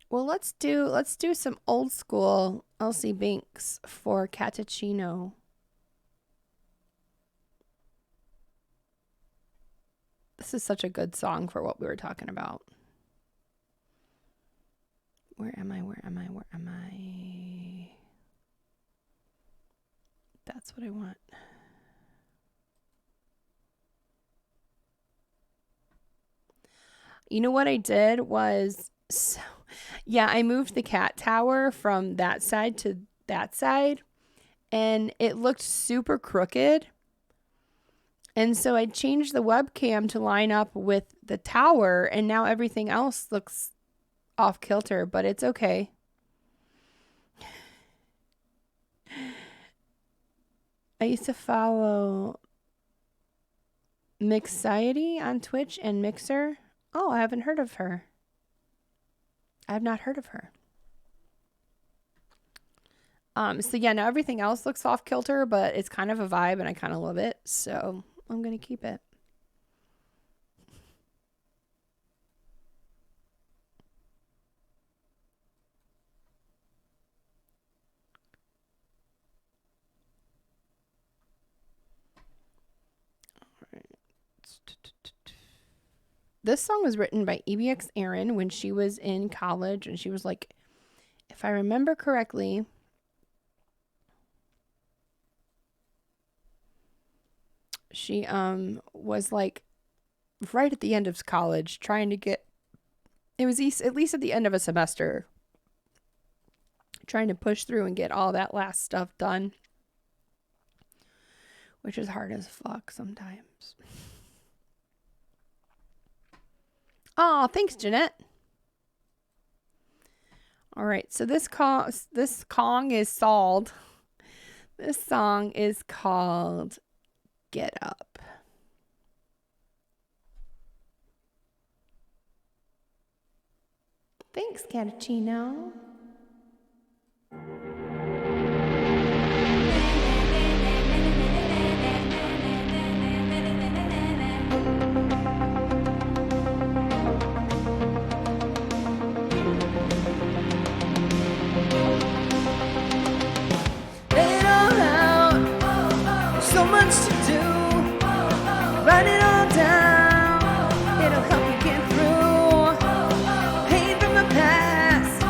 Well, let's do some old school Elsie Binks for Catachino. This is such a good song for what we were talking about. Where am I? That's what I want. You know what I did was, I moved the cat tower from that side to that side, and it looked super crooked. And so I changed the webcam to line up with the tower, and now everything else looks off kilter, but it's okay. I used to follow Mixiety on Twitch and Mixer. Oh, I haven't heard of her. I've not heard of her. So yeah, now everything else looks off kilter, but it's kind of a vibe and I kind of love it. So I'm going to keep it. This song was written by EBX Erin when she was in college, and she was like, if I remember correctly, she was like right at the end of college trying to get, it was at least at the end of a semester, trying to push through and get all that last stuff done, which is hard as fuck sometimes. Oh, thanks, Jeanette. All right, so this Kong is solved. This song is called Get Up. Thanks, Catachino. So much to do. Write it all down. It'll help you get through. Pain from the past.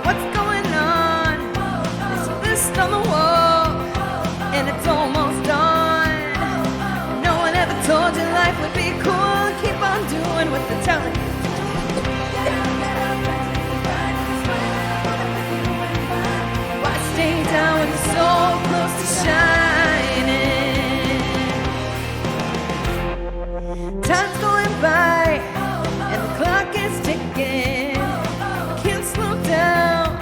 What's going on? There's a list on the wall, and it's almost done. No one ever told you life would be cool. Keep on doing what they're telling you. Why stay down when you're so close to shining? Time's going by, and the clock is ticking. I can't slow down,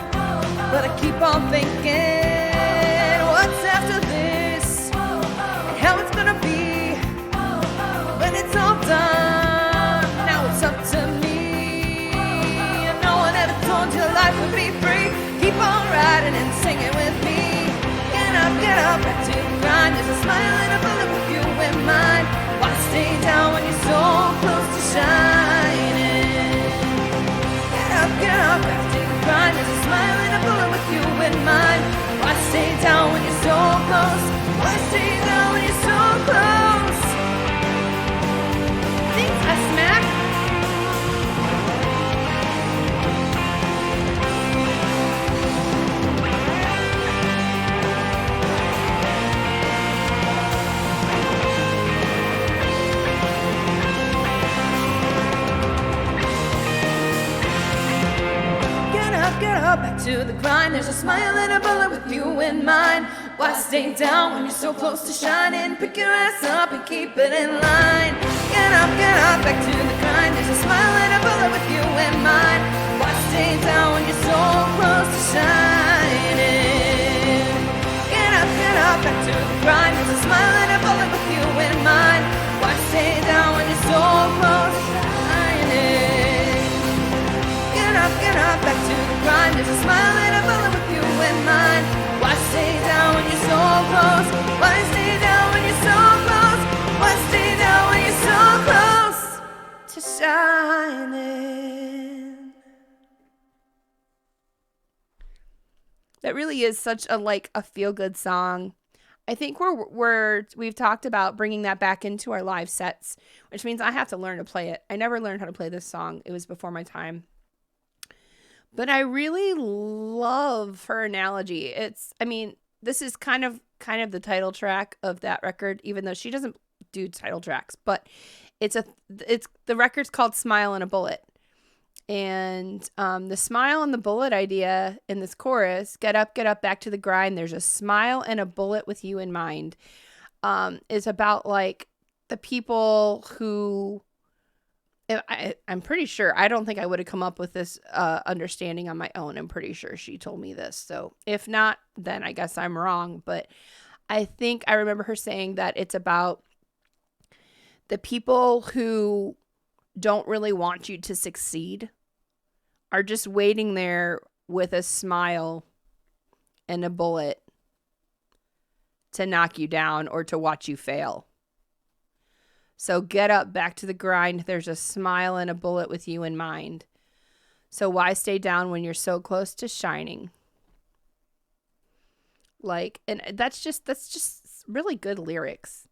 but I keep on thinking, what's after this, and how it's gonna be when it's all done. Now it's up to me, and no one ever told you life would be free. Keep on riding and singing with me. Get up, back to the grind. There's a smile and a bullet with you in mind. Why stay down when you're so close to shining? Get up, back to the grind. There's a smile and a bullet with you in mind. Why stay down up, back to the grind. There's a smile and a bullet with you in mind. Why stay down when you're so close to shining? Pick your ass up and keep it in line. Get up, back to the grind. There's a smile and a bullet with you in mind. Why stay down when you're so close to shining? Get up, back to the grind. There's a smile and a bullet with you in mind. Why stay down when you're so close to shining? Get up, back to the grind. There's a smile and a bullet with you in mind. Why stay down when you're so close? Why stay down when you're so close? Why stay down when you're so close to shining? That really is such a feel good song. I think we've talked about bringing that back into our live sets, which means I have to learn to play it. I never learned how to play this song. It was before my time. But I really love her analogy. This is kind of the title track of that record, even though she doesn't do title tracks, but the record's called Smile and a Bullet. And the smile and the bullet idea in this chorus, get up, back to the grind. There's a smile and a bullet with you in mind, is about the people who, I'm pretty sure, I don't think I would have come up with this understanding on my own. I'm pretty sure she told me this. So if not, then I guess I'm wrong. But I think I remember her saying that it's about the people who don't really want you to succeed are just waiting there with a smile and a bullet to knock you down or to watch you fail. So get up, back to the grind. There's a smile and a bullet with you in mind. So why stay down when you're so close to shining? And that's just really good lyrics.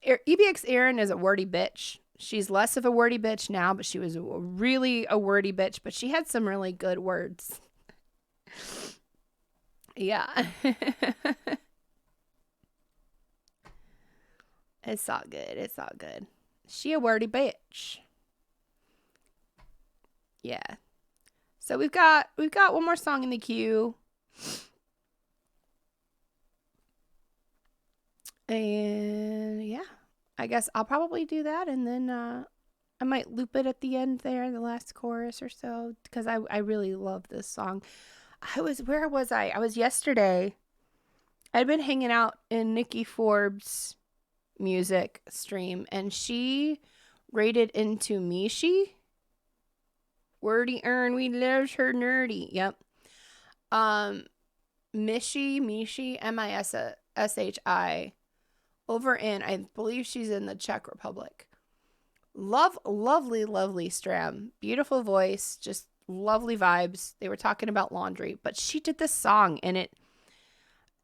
EBX Erin is a wordy bitch. She's less of a wordy bitch now, but she was really a wordy bitch, but she had some really good words. Yeah. It's all good. She a wordy bitch. Yeah. So we've got one more song in the queue. And yeah, I guess I'll probably do that, and then I might loop it at the end there, the last chorus or so, because I really love this song. Where was I? I was yesterday. I'd been hanging out in Nikki Forbes' music stream, and she rated Into Mishi. Wordy earn, we loves her nerdy. Yep. Mishi, M-I-S-H-I, over in, I believe she's in the Czech Republic. Lovely Stram. Beautiful voice, just lovely vibes. They were talking about laundry, but she did this song, and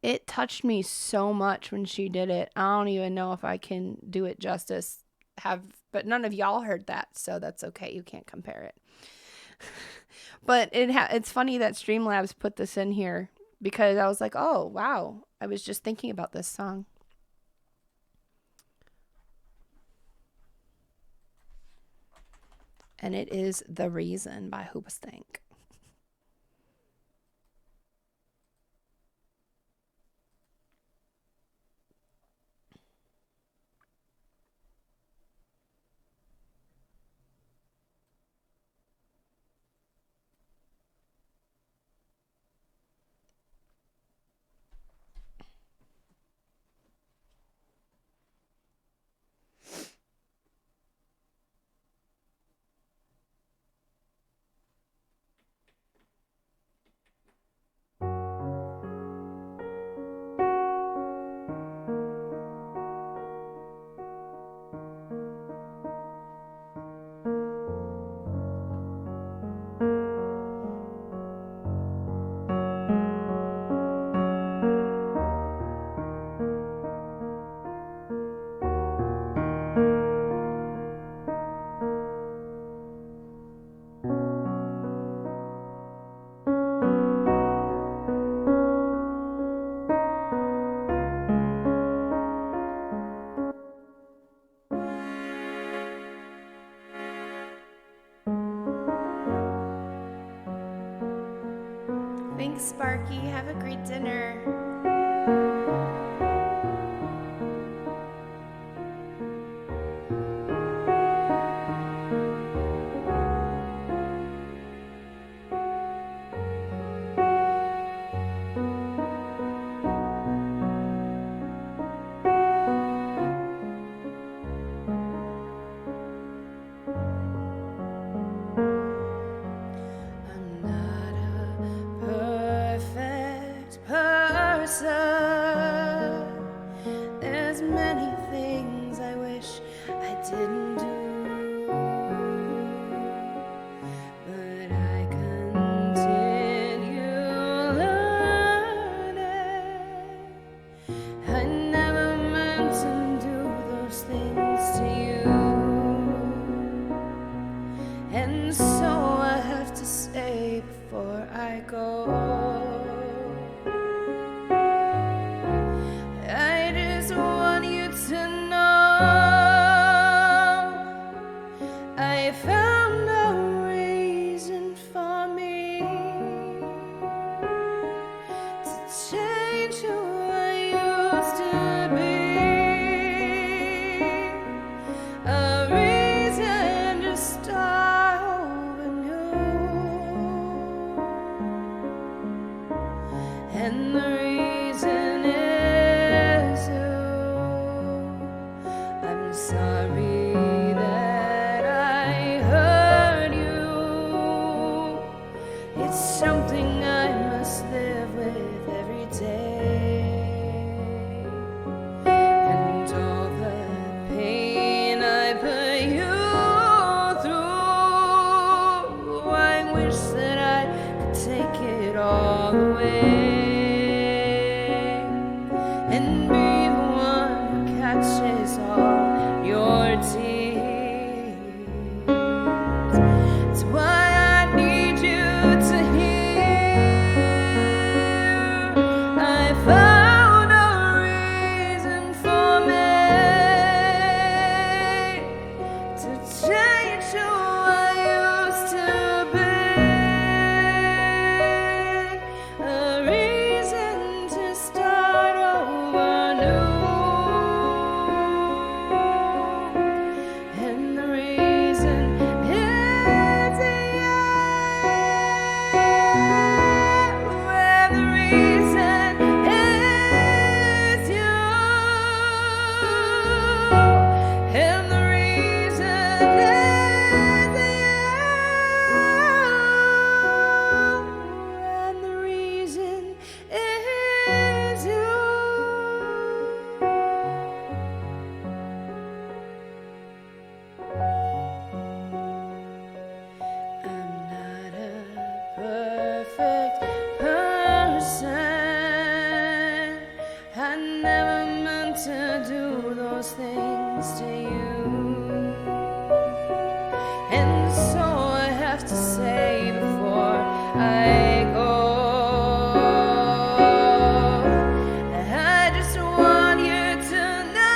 it touched me so much when she did it. I don't even know if I can do it justice. But none of y'all heard that, so that's okay. You can't compare it. But it's funny that Streamlabs put this in here, because I was like, oh, wow. I was just thinking about this song. And it is The Reason by Hoobastank. Thanks, Sparky. Have a great dinner. I'm not a perfect person. There's many things I wish I didn't do, but I continue learning. I never meant to do those things to you. And so I have to say before I go, I just want you to know I found a reason for me to change who I used to be, a reason to start over new. And the reason is you. I'm sorry that I hurt you. It's something I must live with every day. And all the pain I put you through, I wish that I could take it all away and be the one who catches all your tears. It's why I need you to hear I found a reason for me to change who I used to be, a reason to start over new. And the reason is you. And the reason is you. And the reason is you. And the reason is you. I'm not a perfect person. I never meant to do those things to you. And so I have to say before I go, I just want you to know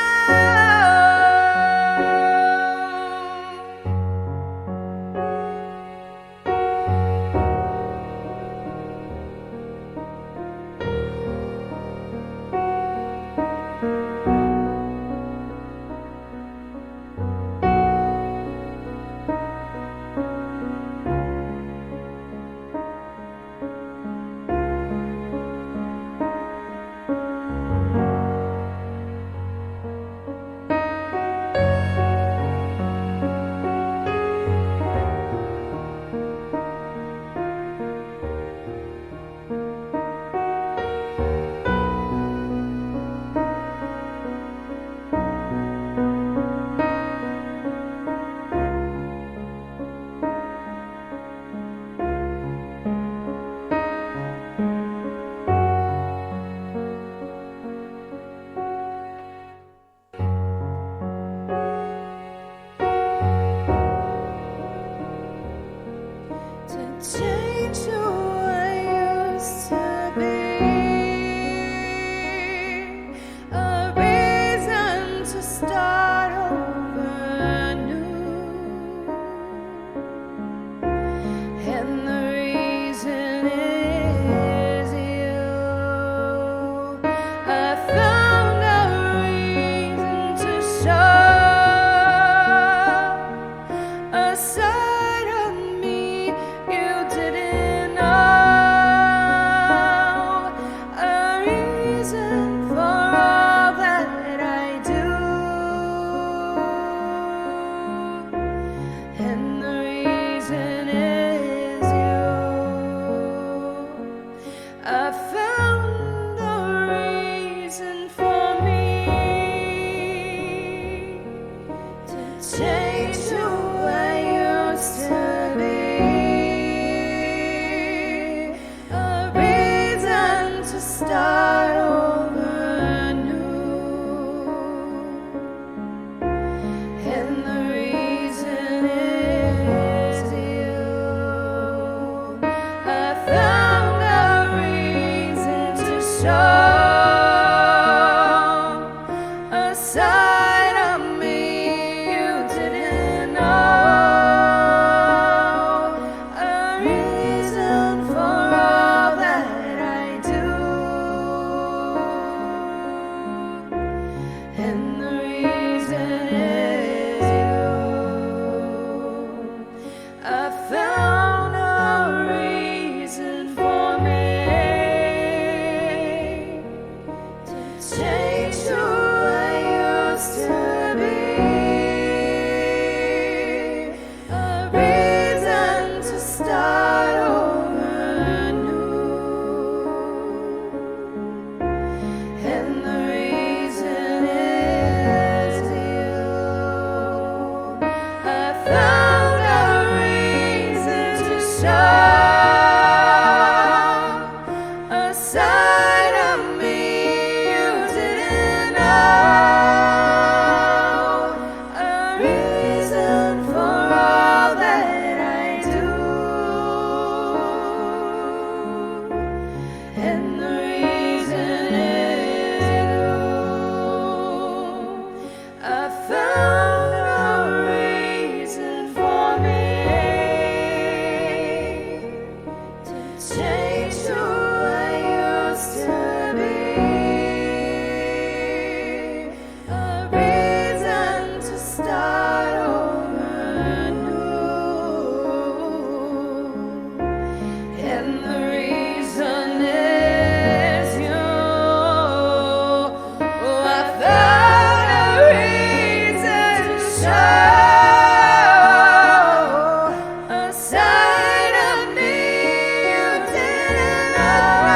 a side of me you didn't know,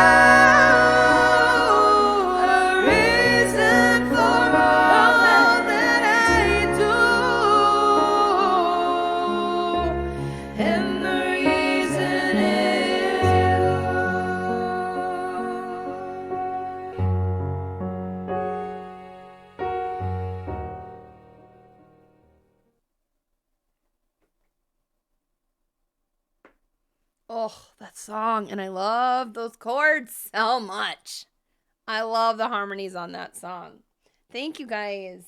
a reason for all that I do, and the reason is you. Oh, that song. And I love those chords so much. I love the harmonies on that song. Thank you guys.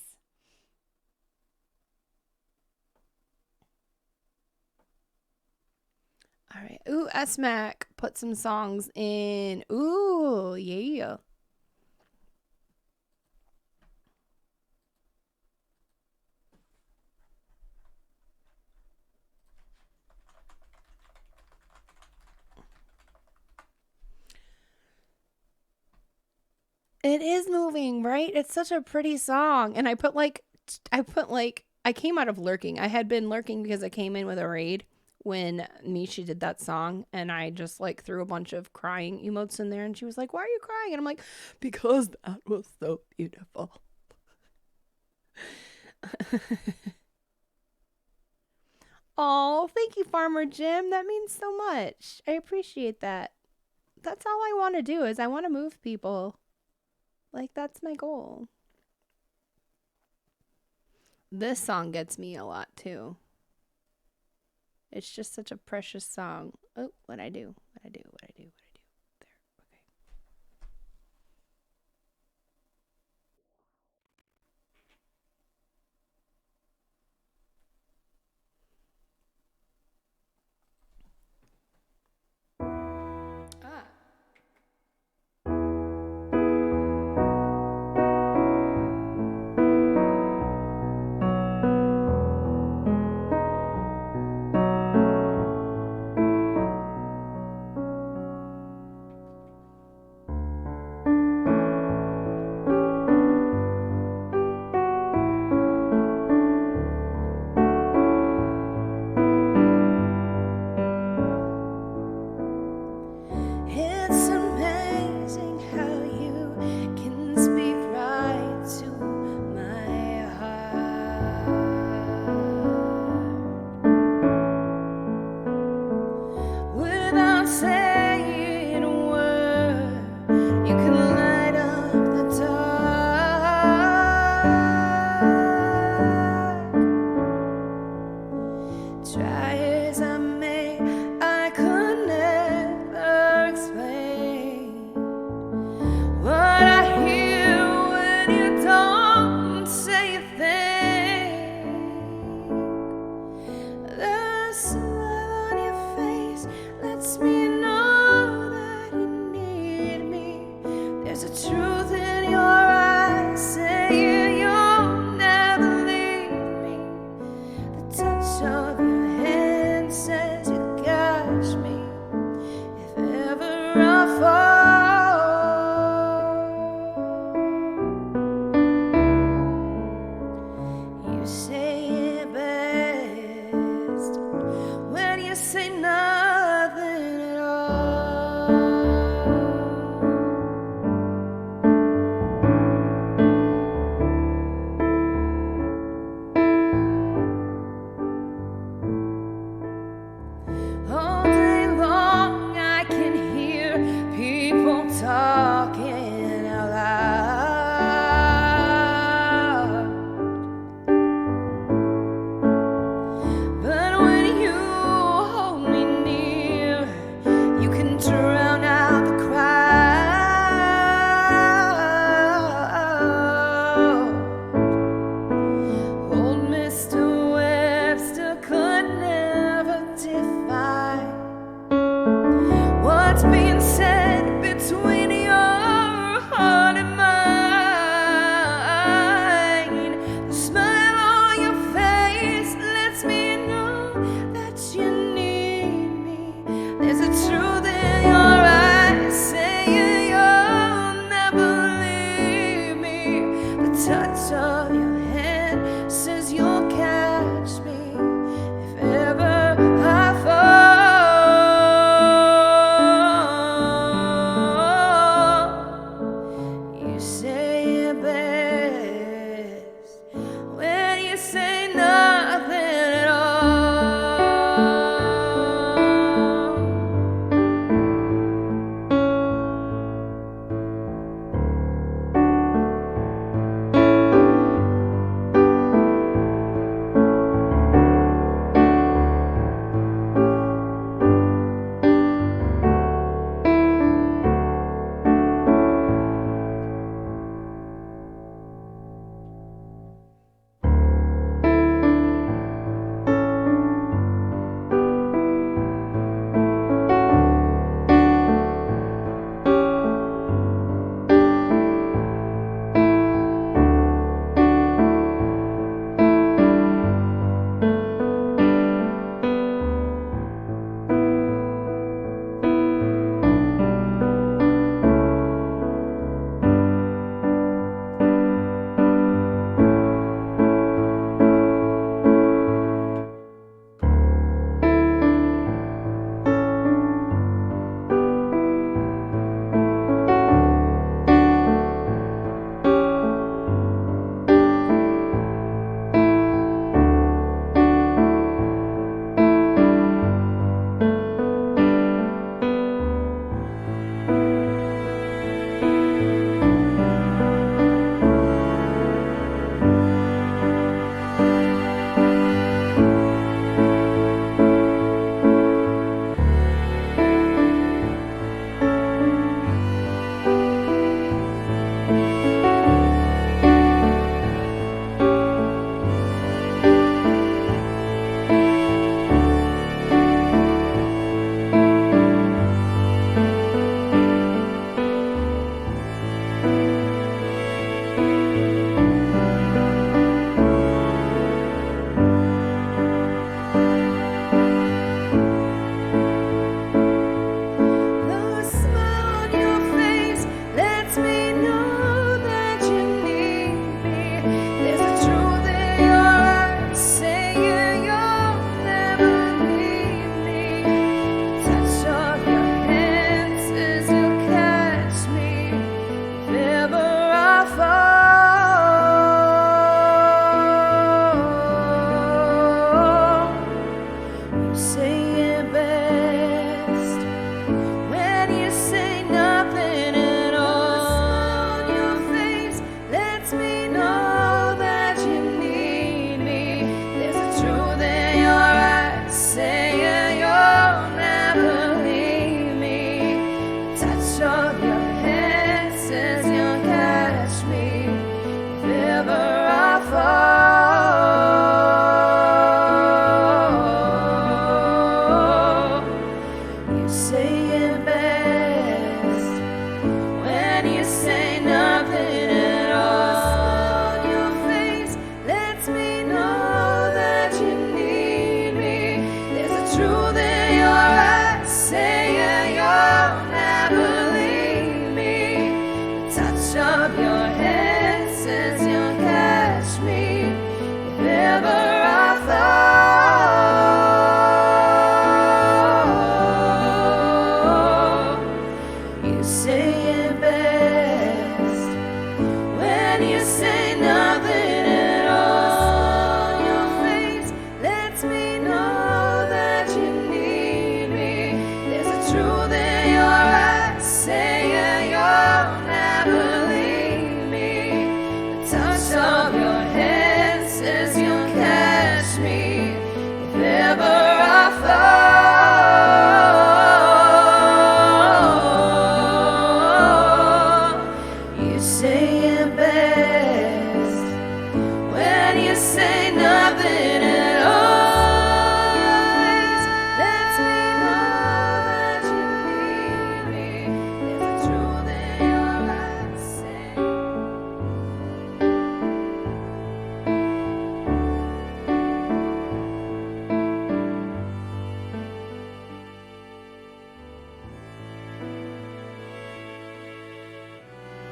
All right. Ooh, S-Mac put some songs in. Ooh, yeah. It is moving, right? It's such a pretty song. And I came out of lurking. I had been lurking because I came in with a raid when Misha did that song, and I just like threw a bunch of crying emotes in there, and she was like, "Why are you crying?" And I'm like, "Because that was so beautiful." Oh, thank you, Farmer Jim. That means so much. I appreciate that. That's all I want to do is I want to move people. Like, that's my goal. This song gets me a lot, too. It's just such a precious song. Oh, what'd I do? There, okay. Ah.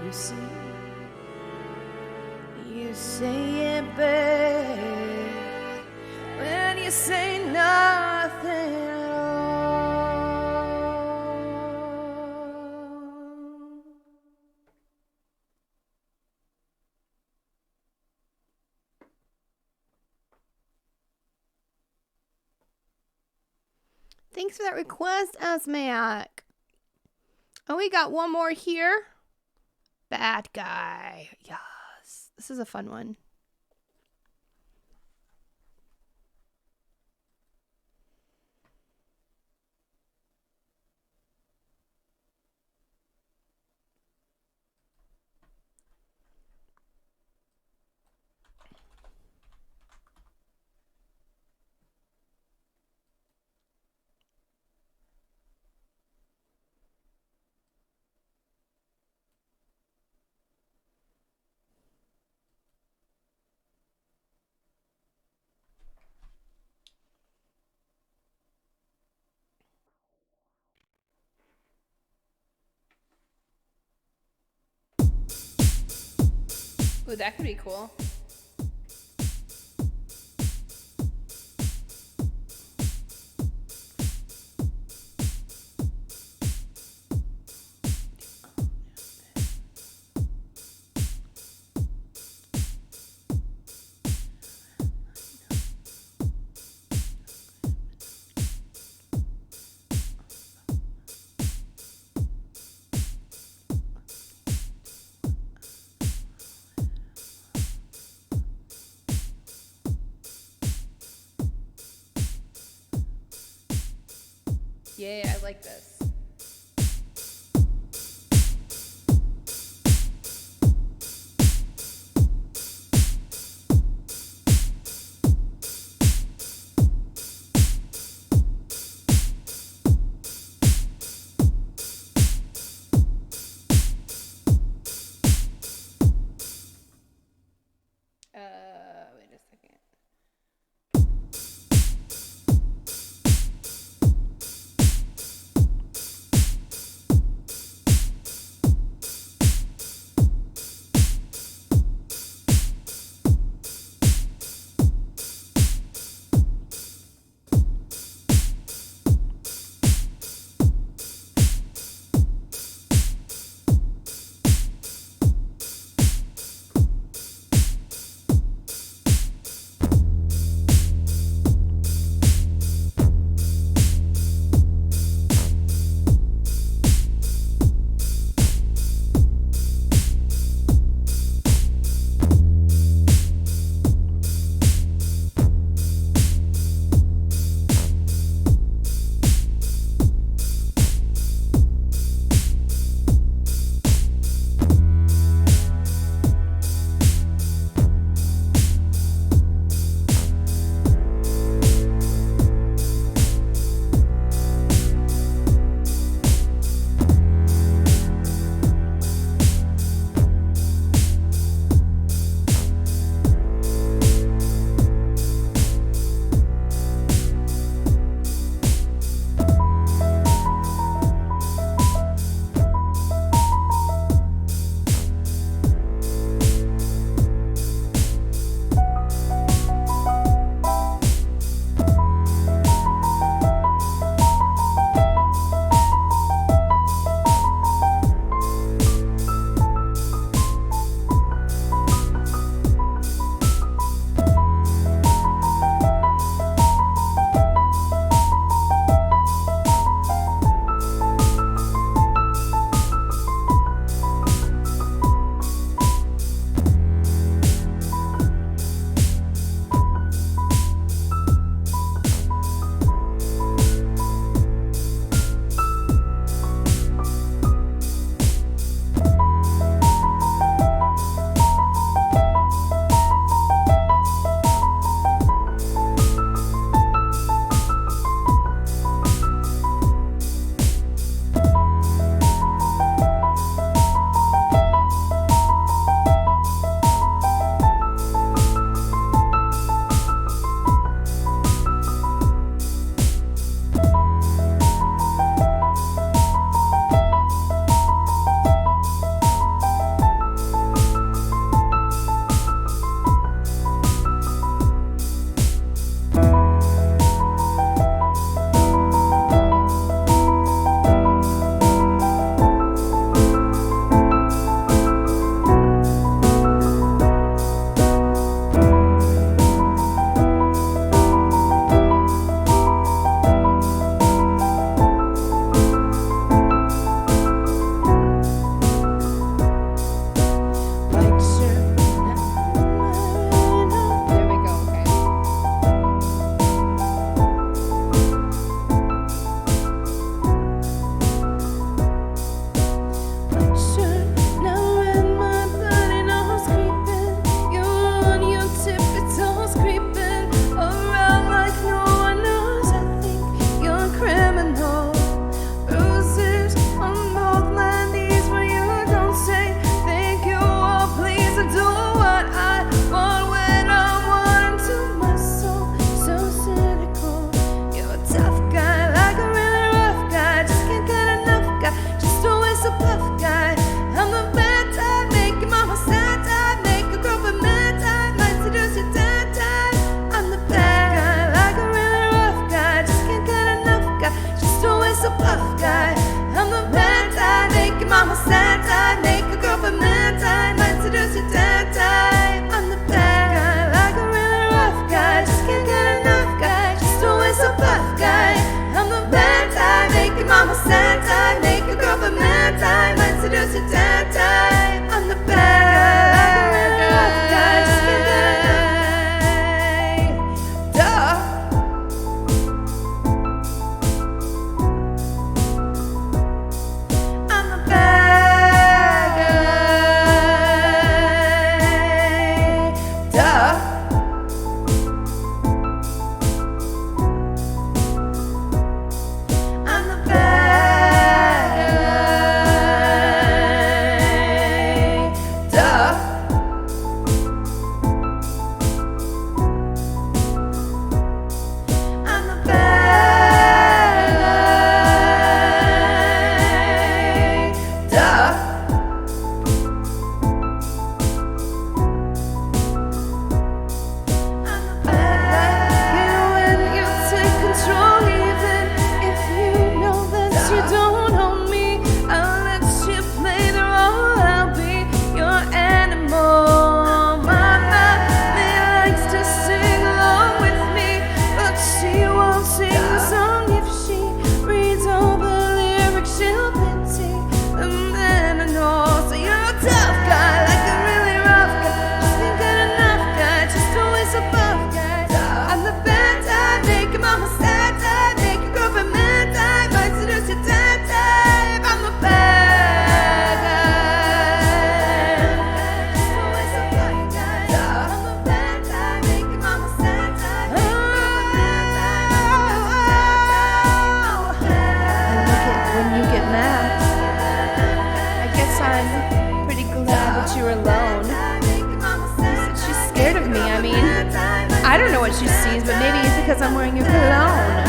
You see, you say it best when you say nothing at all. Thanks for that request, Asmac. Oh, we got one more here. Bad guy. Yes. This is a fun one. Ooh, that could be cool. Yeah, I like this. Wait a second. sad time, make a girl feel mad time, might seduce your dad time. I'm the bad guy, just can't get enough. Duh. I'm the bad guy. Duh. I'm the bad guy. Duh. I'm the bad guy. Duh. I'm the bad guy. When you take control, even if you know that you don't own me, I'll let you play the role. I'll be your animal. Mama likes to sing along with me, but she won't sing the song. If she reads all the lyrics, she'll pity the man I know. So you're a tough guy, like a really rough guy, just ain't good enough guy, just always above guy. I'm the bad type, make your mama sad type, make your girlfriend mad type, might seduce your dad type. I'm the bad guy, just always above guy. I'm the bad type, make your mama sad type, make your girlfriend mad type, I'm the bad guy. When you get mad, I guess I'm pretty glad that you're alone. She's scared of me. I mean, I don't know what she sees, but maybe it's because I'm wearing your cologne.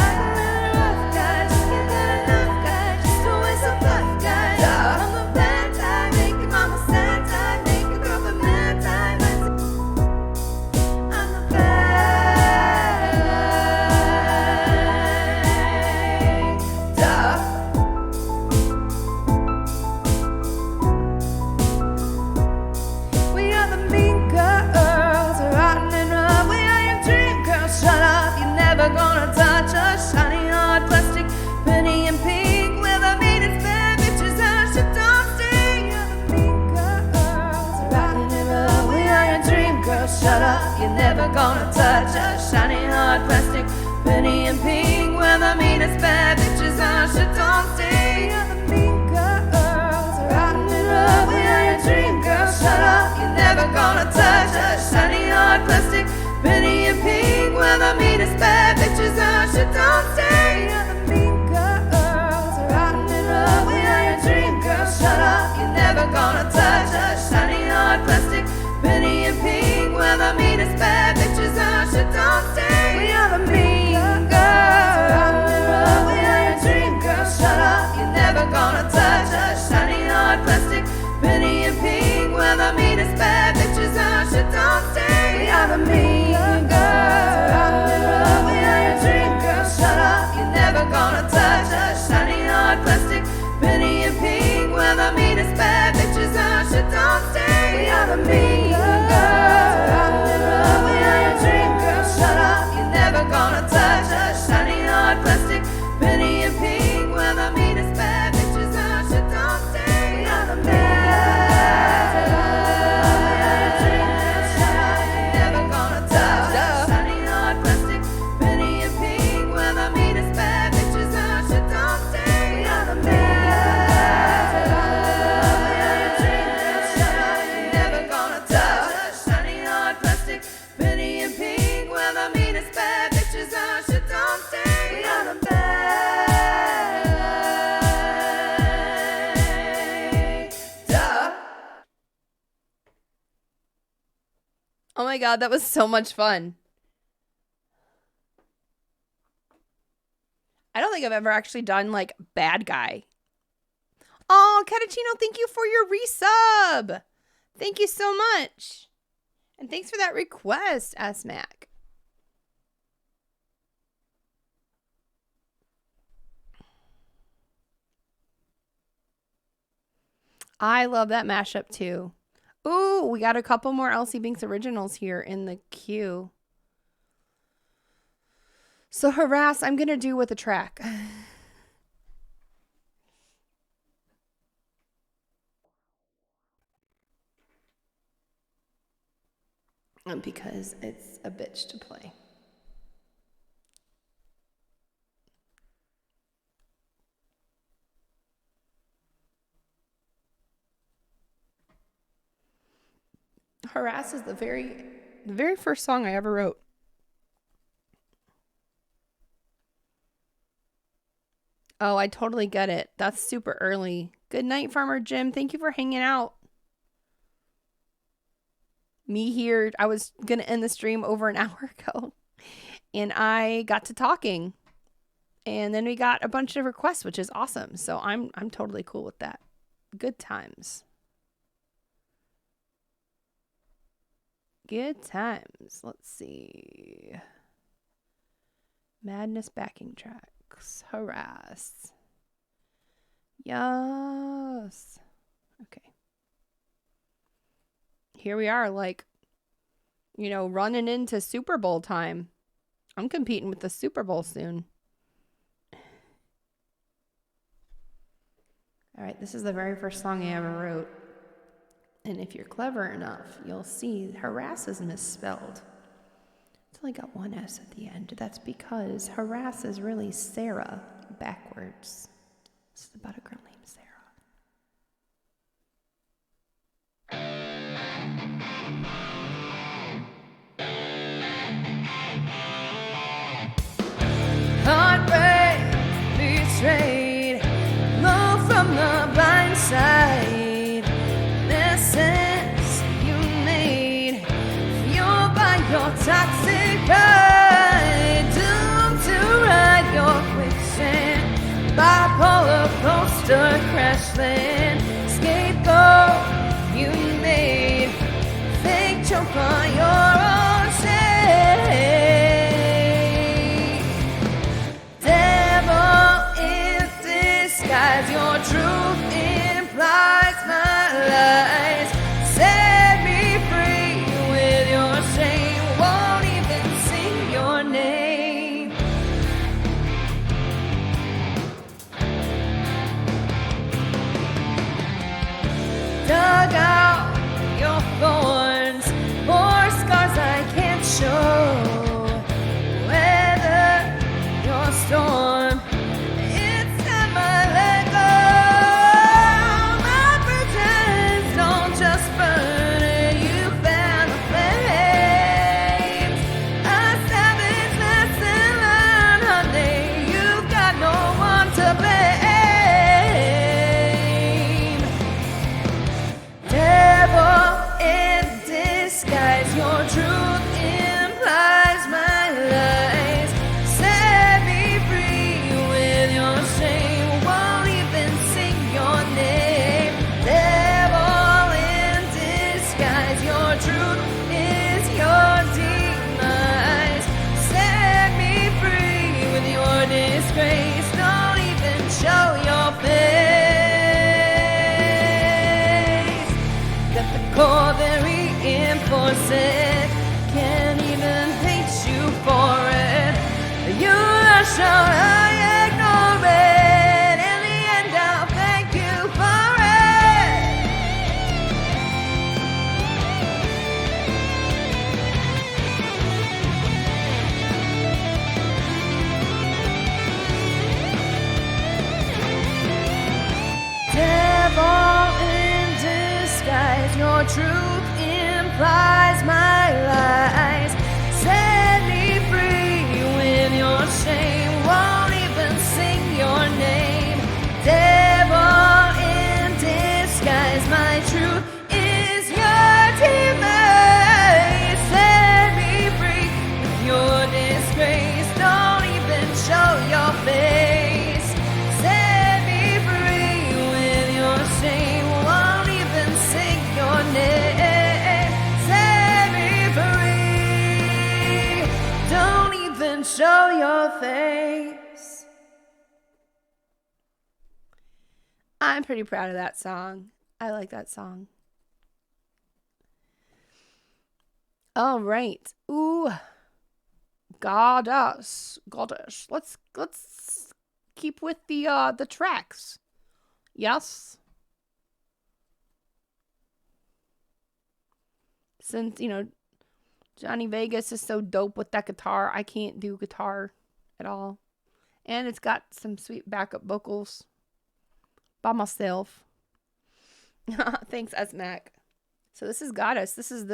We are the mean girls, rotten and rough. We are your dream girls. Shut up, you're never gonna touch us. Shiny hard plastic, pretty and pink. We're the meanest bad bitches. I should don't sting. You're the mean girls, rotten and rough. We are your dream girls. Shut up, you're never gonna touch us. Shiny hard plastic, pretty and pink. We're the meanest bad bitches. I should don't sting. You're the mean girls, rotten and rough. We are your dream girls. Shut up, you're never gonna touch us. Shiny hard plastic, pretty and pink. We're the meanest bad bitches. I should don't stay. You're the mean girls, rotten and rough. We are your dream girls. Shut up, you're never gonna touch us. Shiny hard plastic, pretty and pink. We're the meanest bad bitches. I should don't stay. We are the mean girls, rotten and rough. We are your dream girls. Shut up, you're never gonna touch us. Shiny hard plastic, pretty and pink. We're the meanest bad bitches. I should don't stay. We are the mean girls, rotten and rough. We are your dream girls. Shut up, you're never gonna touch us. Shiny hard plastic, pretty and pink. We're the meanest bad bitches. I should don't stay. We are the mean girls, rotten and rough. We are your dream girls. Shut up, you're never gonna touch us. Shiny hard plastic, pretty and pink. We're the meanest bad bitches. I should don't stay. We are the mean girls, we are your dream girls. Shut up, you're never gonna touch us. Shiny hard plastic, pretty and pink. We're the meanest bad bitches. I should don't stay. We are the mean girls, we are your dream girls. Shut up, you're never gonna touch us. Shiny hard plastic, pretty and pink. We're the meanest bad bitches. I should don't stay. We are the bad guy. Duh. Oh my god, that was so much fun. I don't think I've ever actually done like bad guy. Oh, Catachino, thank you for your resub. Thank you so much. And thanks for that request, S-Mac. I love that mashup too. Ooh, we got a couple more Elsie Binks originals here in the queue. So Harass, I'm going to do with a track. game because it's a bitch to play. Harass is the very first song I ever wrote. Oh, I totally get it. That's super early. Good night, Farmer Jim. Thank you for hanging out. Me here, I was going to end the stream over an hour ago. And I got to talking. And then we got a bunch of requests, which is awesome. So I'm totally cool with that. Good times. Good times. Let's see. Madness backing tracks. Harass. Yes. Okay. Here we are, like, you know, running into Super Bowl time. I'm competing with the Super Bowl soon. All right, this is the very first song I ever wrote. And if you're clever enough, you'll see harass is misspelled. It's only got one S at the end. That's because harass is really Sarah backwards. This is about a girl named Sarah. Heartbreak, betrayed, love from the blind side. Messes you made, fueled by your toxic pride. Doomed to ride your quicksand, bipolar coaster crash land. Scapegoat you made, fake choke on your own shame. Devil in disguise, your truth implies my lies. Set me free with your shame, won't even sing your name. Dug out your thorns, more scars I can't show. Weather your storm, it's time I let go. My bridges don't just burn, you fan the flames. A savage lesson learned, honey, you've got no one to blame. Devil in disguise, your truth implies my lies. Set me free with your shame, won't even sing your name. Devil in disguise, your truth is your demise. Set me free with your disgrace, don't even show your face. That the core that reinforce it, can't even hate you for it. You rush out, I ignore it. In the end, I'll thank you for it. Devil in disguise, your truth implies my lies. Set me free with your shame, won't even sing your name. Devil in disguise, my truth is your demise. Set me free with your disgrace, don't even show your face. Set me free with your shame, won't even sing your name. Set me free, don't even show your face. I'm pretty proud of that song. I like that song. All right. Ooh. Goddess. Let's keep with the tracks. Yes. Since, you know, Johnny Vegas is so dope with that guitar. I can't do guitar at all. And it's got some sweet backup vocals by myself. Thanks, SMAC. So this is Goddess. This is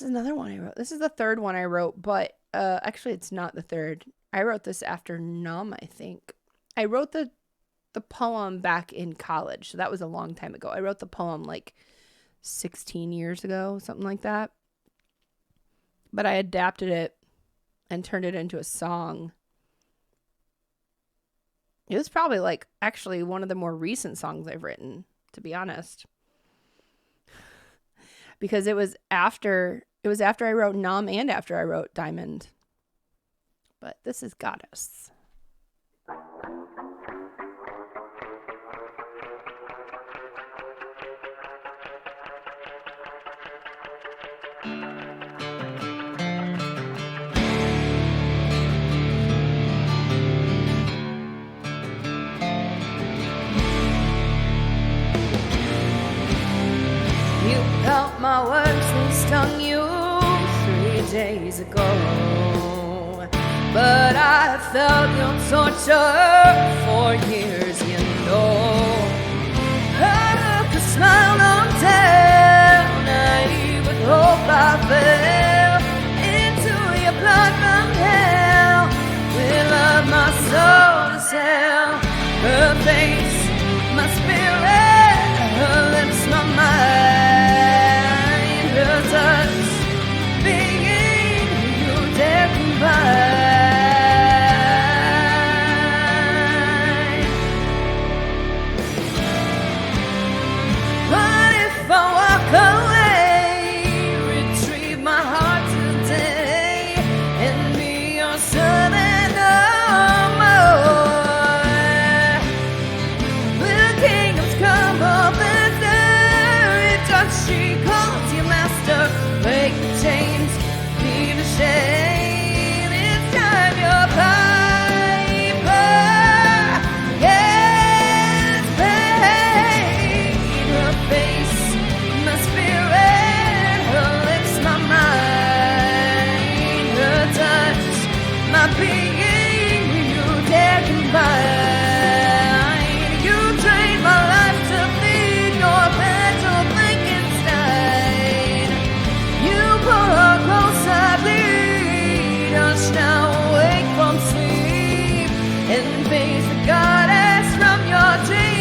another one I wrote. This is the third one I wrote, but actually it's not the third. I wrote this after Numb, I think. I wrote the poem back in college, so that was a long time ago. I wrote the poem like 16 years ago, something like that. But I adapted it and turned it into a song. It was probably like actually one of the more recent songs I've written, to be honest. Because it was after I wrote Numb and after I wrote Diamond. But this is Goddess. You felt my words, they stung you 3 days ago. But I felt your torture for years, you know. I look a smile on down, naive with hope I fell into your blood from hell. Will of my soul to sell, her face, my spirit, her lips, my mind, her touch, being you dare combine. What if I walk away, retrieve my heart today, and be your son and no more? Will kingdoms crumble before touch? She calls you master, break the chains, leave the shame. It's time you're piper. Yes, pain. Her face, my spirit, her lips, my mind, her touch, my being, you dare combine. You trained my life to feed your mental Frankenstein. You pull her close, I bleed. Hush now, awake from sleep, and face the goddess from your dreams.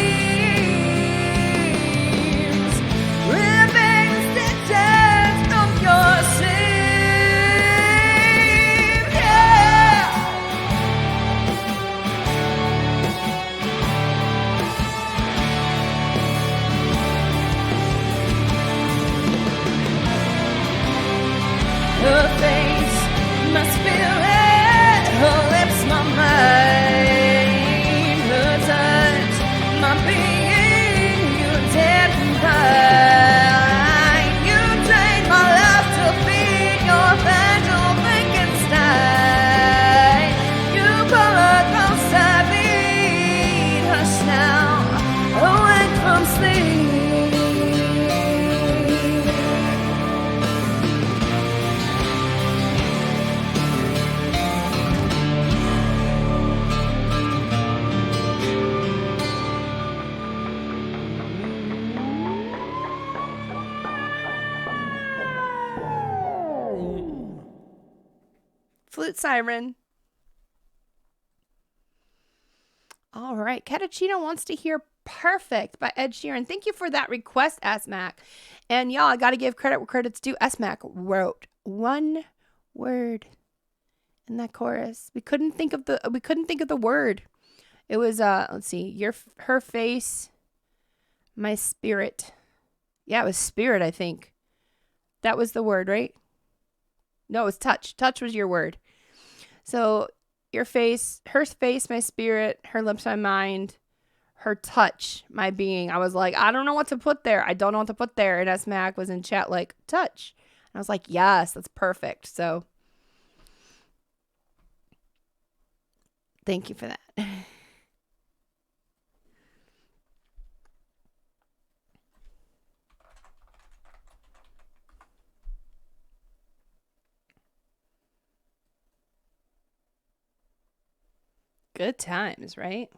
Ripping the stitches from your sleeve. Yeah. Her face, my spirit, her lips, my mind, her touch, my being, you dare combine. You trained my life to feed your fragile Frankenstein. You pull her close, I bleed. Hush now, awake from sleep. Flute Siren. All right. Catachino wants to hear Perfect by Ed Sheeran. Thank you for that request, SMAC. And y'all, I got to give credit where credit's due. SMAC wrote one word in that chorus. We couldn't think of the word. It was let's see, her face, my spirit. Yeah, it was spirit, I think. That was the word, right? No, it was touch. Touch was your word. So your face, her face, my spirit, her lips, my mind, her touch, my being. I was like, I don't know what to put there. I don't know what to put there. And SMAC was in chat like, touch. And I was like, yes, that's perfect. So thank you for that. Good times, right?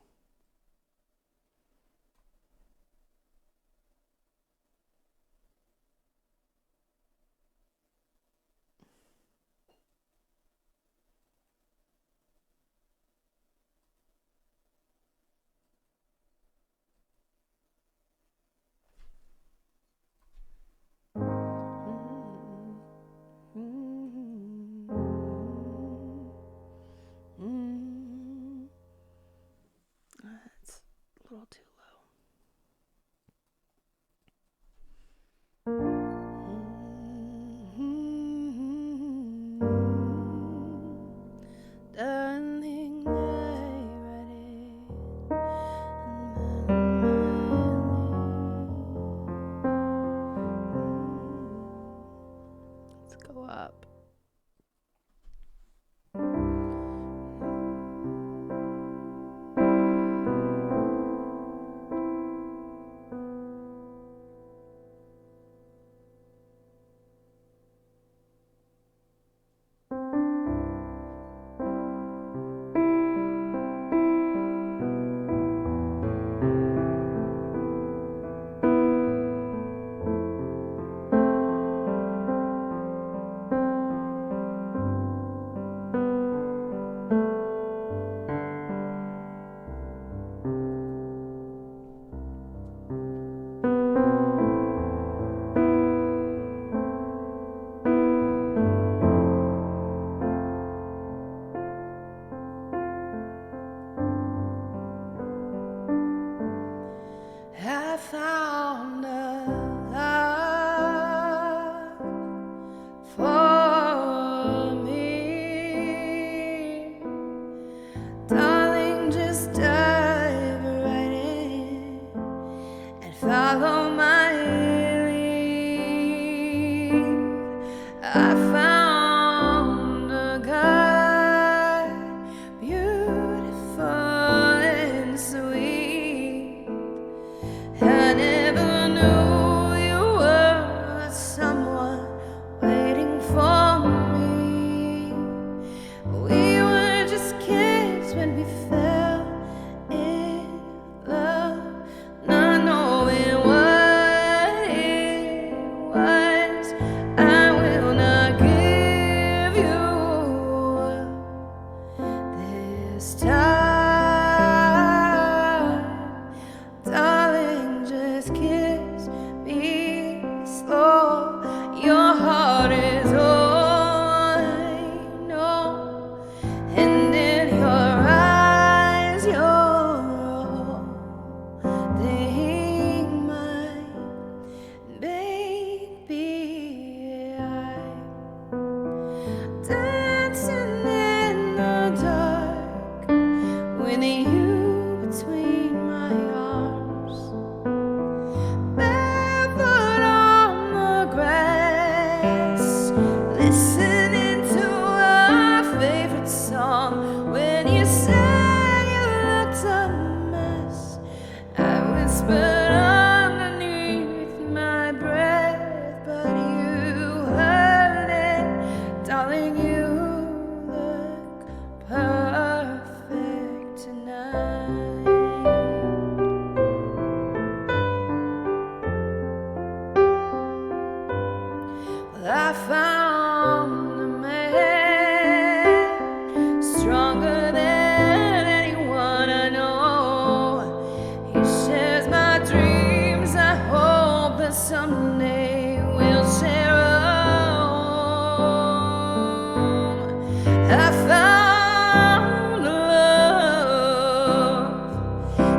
That's a little too low. Darling, I read it. Let's go up. I found a love for me. Darling, just dive right in and follow my lead. I found a guy, beautiful and sweet. I never knew you were someone waiting for me. We were just kids when we fell in love, not knowing what it was. I will not give you this time. Darling, just kiss me slow. Your heart is all I know, and in your eyes, you're holding mine, baby. I'm dancing in the dark with you between my arms, barefoot on the grass, listening to our favorite song. When you said you looked a mess, I whispered underneath my breath, but you heard it. Darling, you look perfect tonight. Well, I found a man stronger than anyone I know. He shares my dreams. I hope that someday we'll share a home. I found love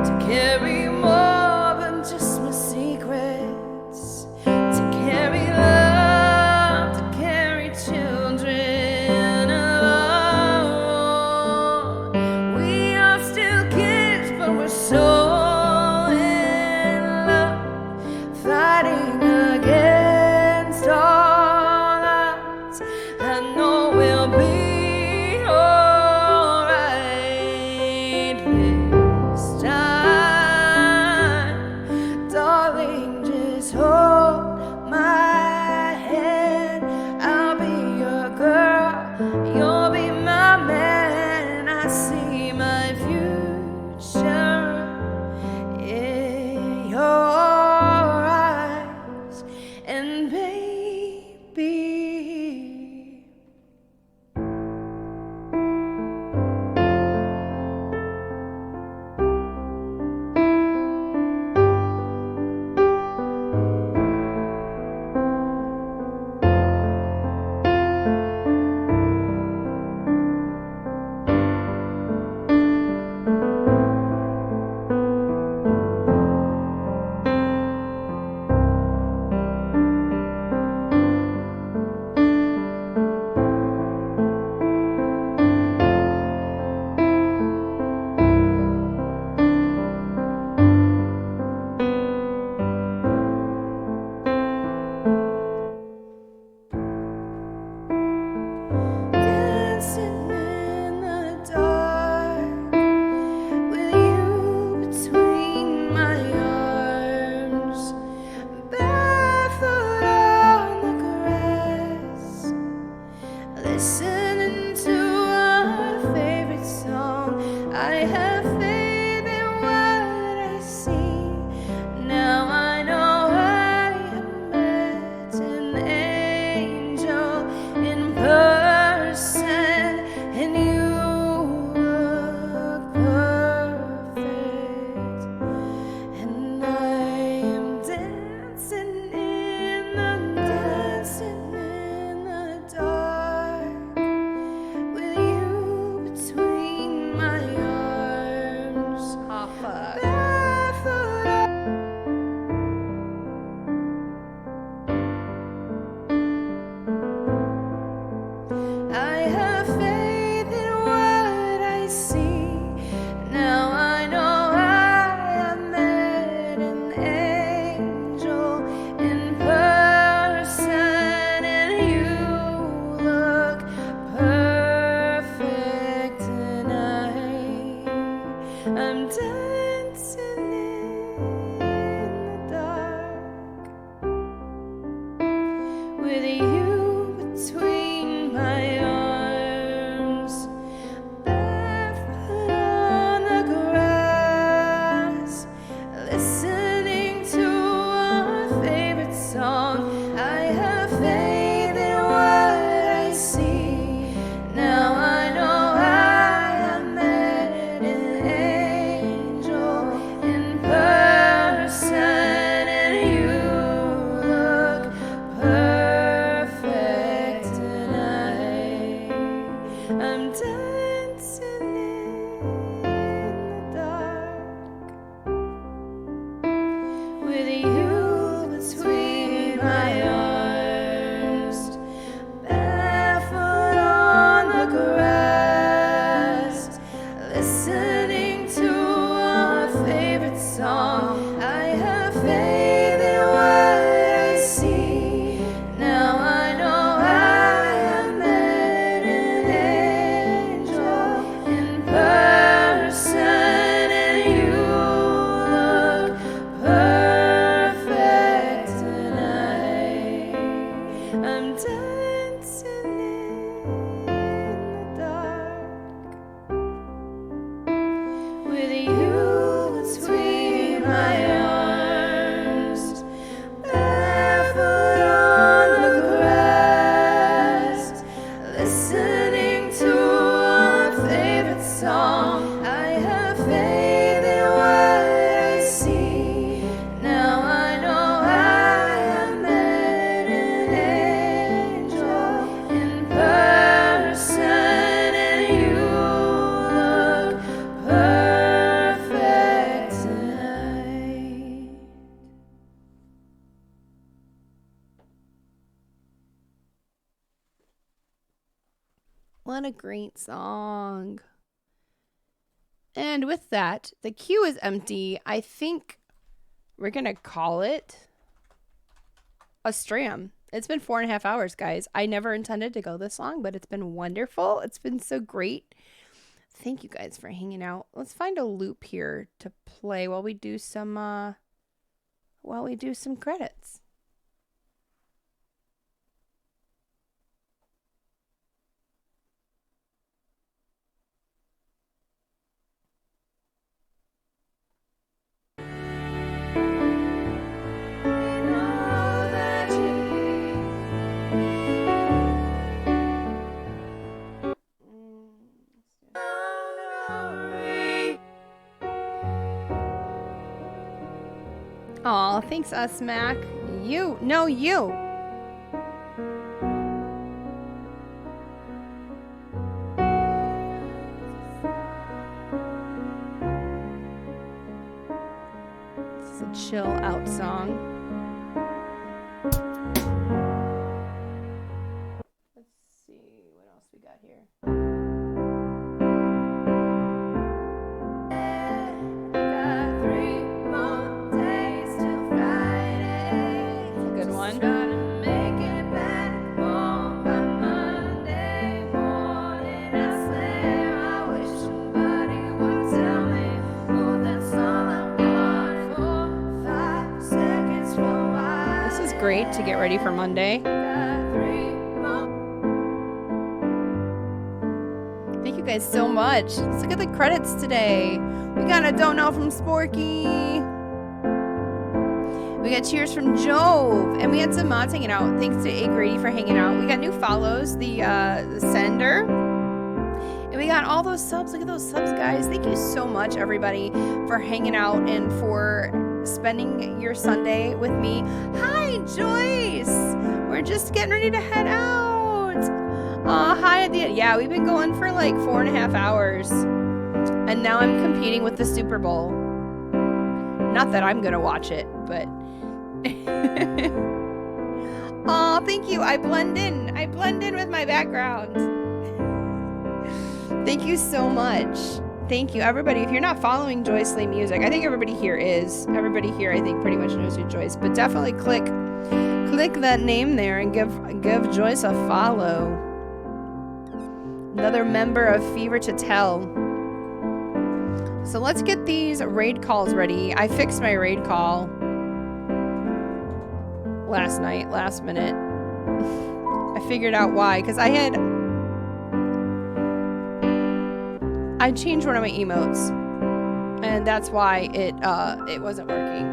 to carry more than just my secrets, to carry love, to carry children alone. What a great song. And with that, the queue is empty. I think we're going to call it a stram. It's been 4.5 hours, guys. I never intended to go this long, but it's been wonderful. It's been so great. Thank you guys for hanging out. Let's find a loop here to play while we do some credits. Aw, thanks, us, Mac. You. This is a chill out song. Let's see what else we got here. Got 3 more days till Friday. That's a good one. Trying to make it back home by Monday morning. I swear I wish somebody would tell me, oh, that's all I want. 4, 5 seconds for a while. This is great to get ready for Monday. Got 3 more. Thank you guys so much. Let's look at the credits today. We got a Don't Know from Sporky. We got cheers from Jove. And we had some mods hanging out. Thanks to A. Grady for hanging out. We got new follows. The Sender. And we got all those subs. Look at those subs, guys. Thank you so much, everybody, for hanging out and for spending your Sunday with me. Hi, Joyce. We're just getting ready to head out. Hi, Adia. Yeah, we've been going for like 4.5 hours. And now I'm competing with the Super Bowl. Not that I'm going to watch it, but... Aw, thank you. I blend in. I blend in with my background. Thank you so much. Thank you, everybody. If you're not following Joyce Lee Music, I think everybody here is. Everybody here, I think, pretty much knows who Joyce. But definitely click that name there and give Joyce a follow. Another member of Fever to Tell. So let's get these raid calls ready. I fixed my raid call last night, last minute. I figured out why, because I changed one of my emotes, and that's why it wasn't working.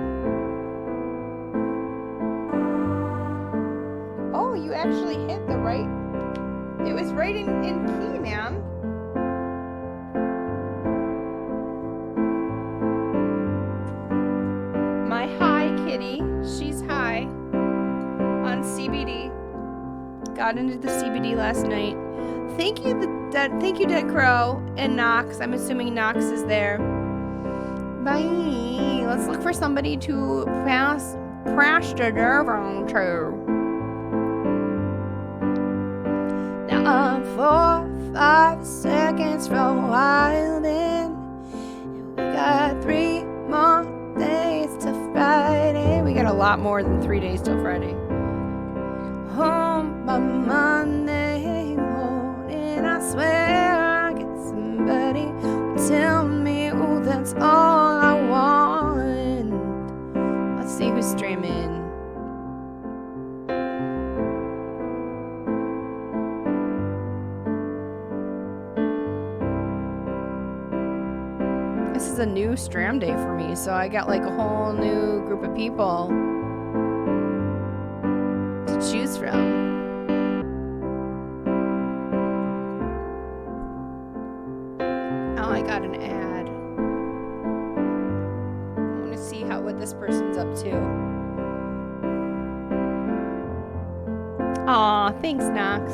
Oh, you actually hit the right. It was right in key, ma'am. My high kitty, she's high on CBD. Got into the CBD last night. Thank you, Dead Crow and Knox. I'm assuming Knox is there. Bye. Let's look for somebody to pass the nerve on to. Now 4, 5 seconds from a while then. We got 3 more days till Friday. We got a lot more than 3 days till Friday. Home by Monday morning, I swear I get somebody who tell me, oh, that's all I want. Let's see who's streaming. This is a new Stram day for me, so I got like a whole new group of people to choose from. Oh, I got an ad. I want to see what this person's up to. Aw, thanks, Knox.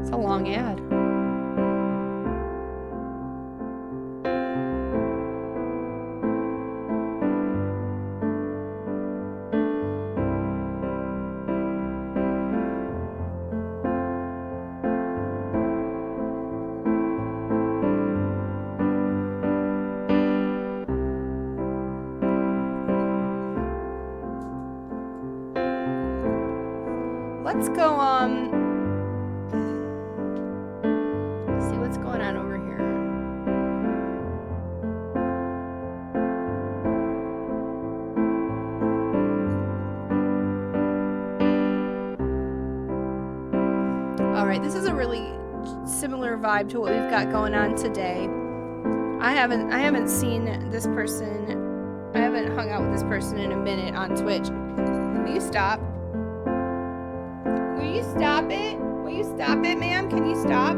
It's a long ad. let's go, see what's going on over here. All right, this is a really similar vibe to what we've got going on today. I haven't seen this person. I haven't hung out with this person in a minute on Twitch. Will you stop? Will you stop it? Will you stop it, ma'am? Can you stop?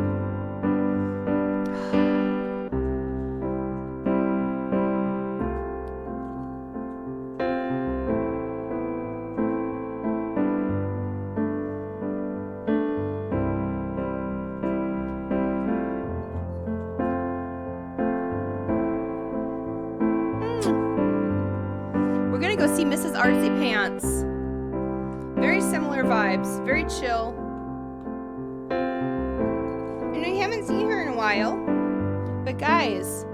We're gonna go see Mrs. Artsy Pants. Very similar vibes, very chill. You know, you haven't seen her in a while. But guys,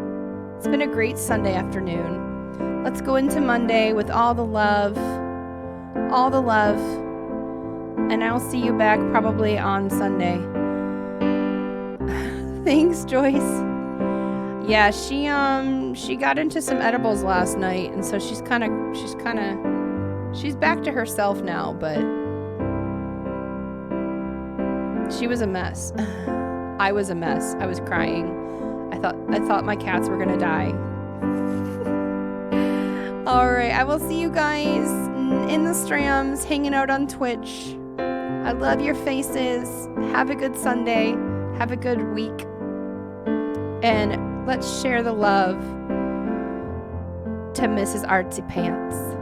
it's been a great Sunday afternoon. Let's go into Monday with all the love. All the love. And I'll see you back probably on Sunday. Thanks, Joyce. Yeah, she got into some edibles last night, and so she's back to herself now, but she was a mess. I was a mess. I was crying. I thought my cats were gonna die. All right, I will see you guys in the strams, hanging out on Twitch. I love your faces. Have a good Sunday. Have a good week. And let's share the love to Mrs. Artsy Pants.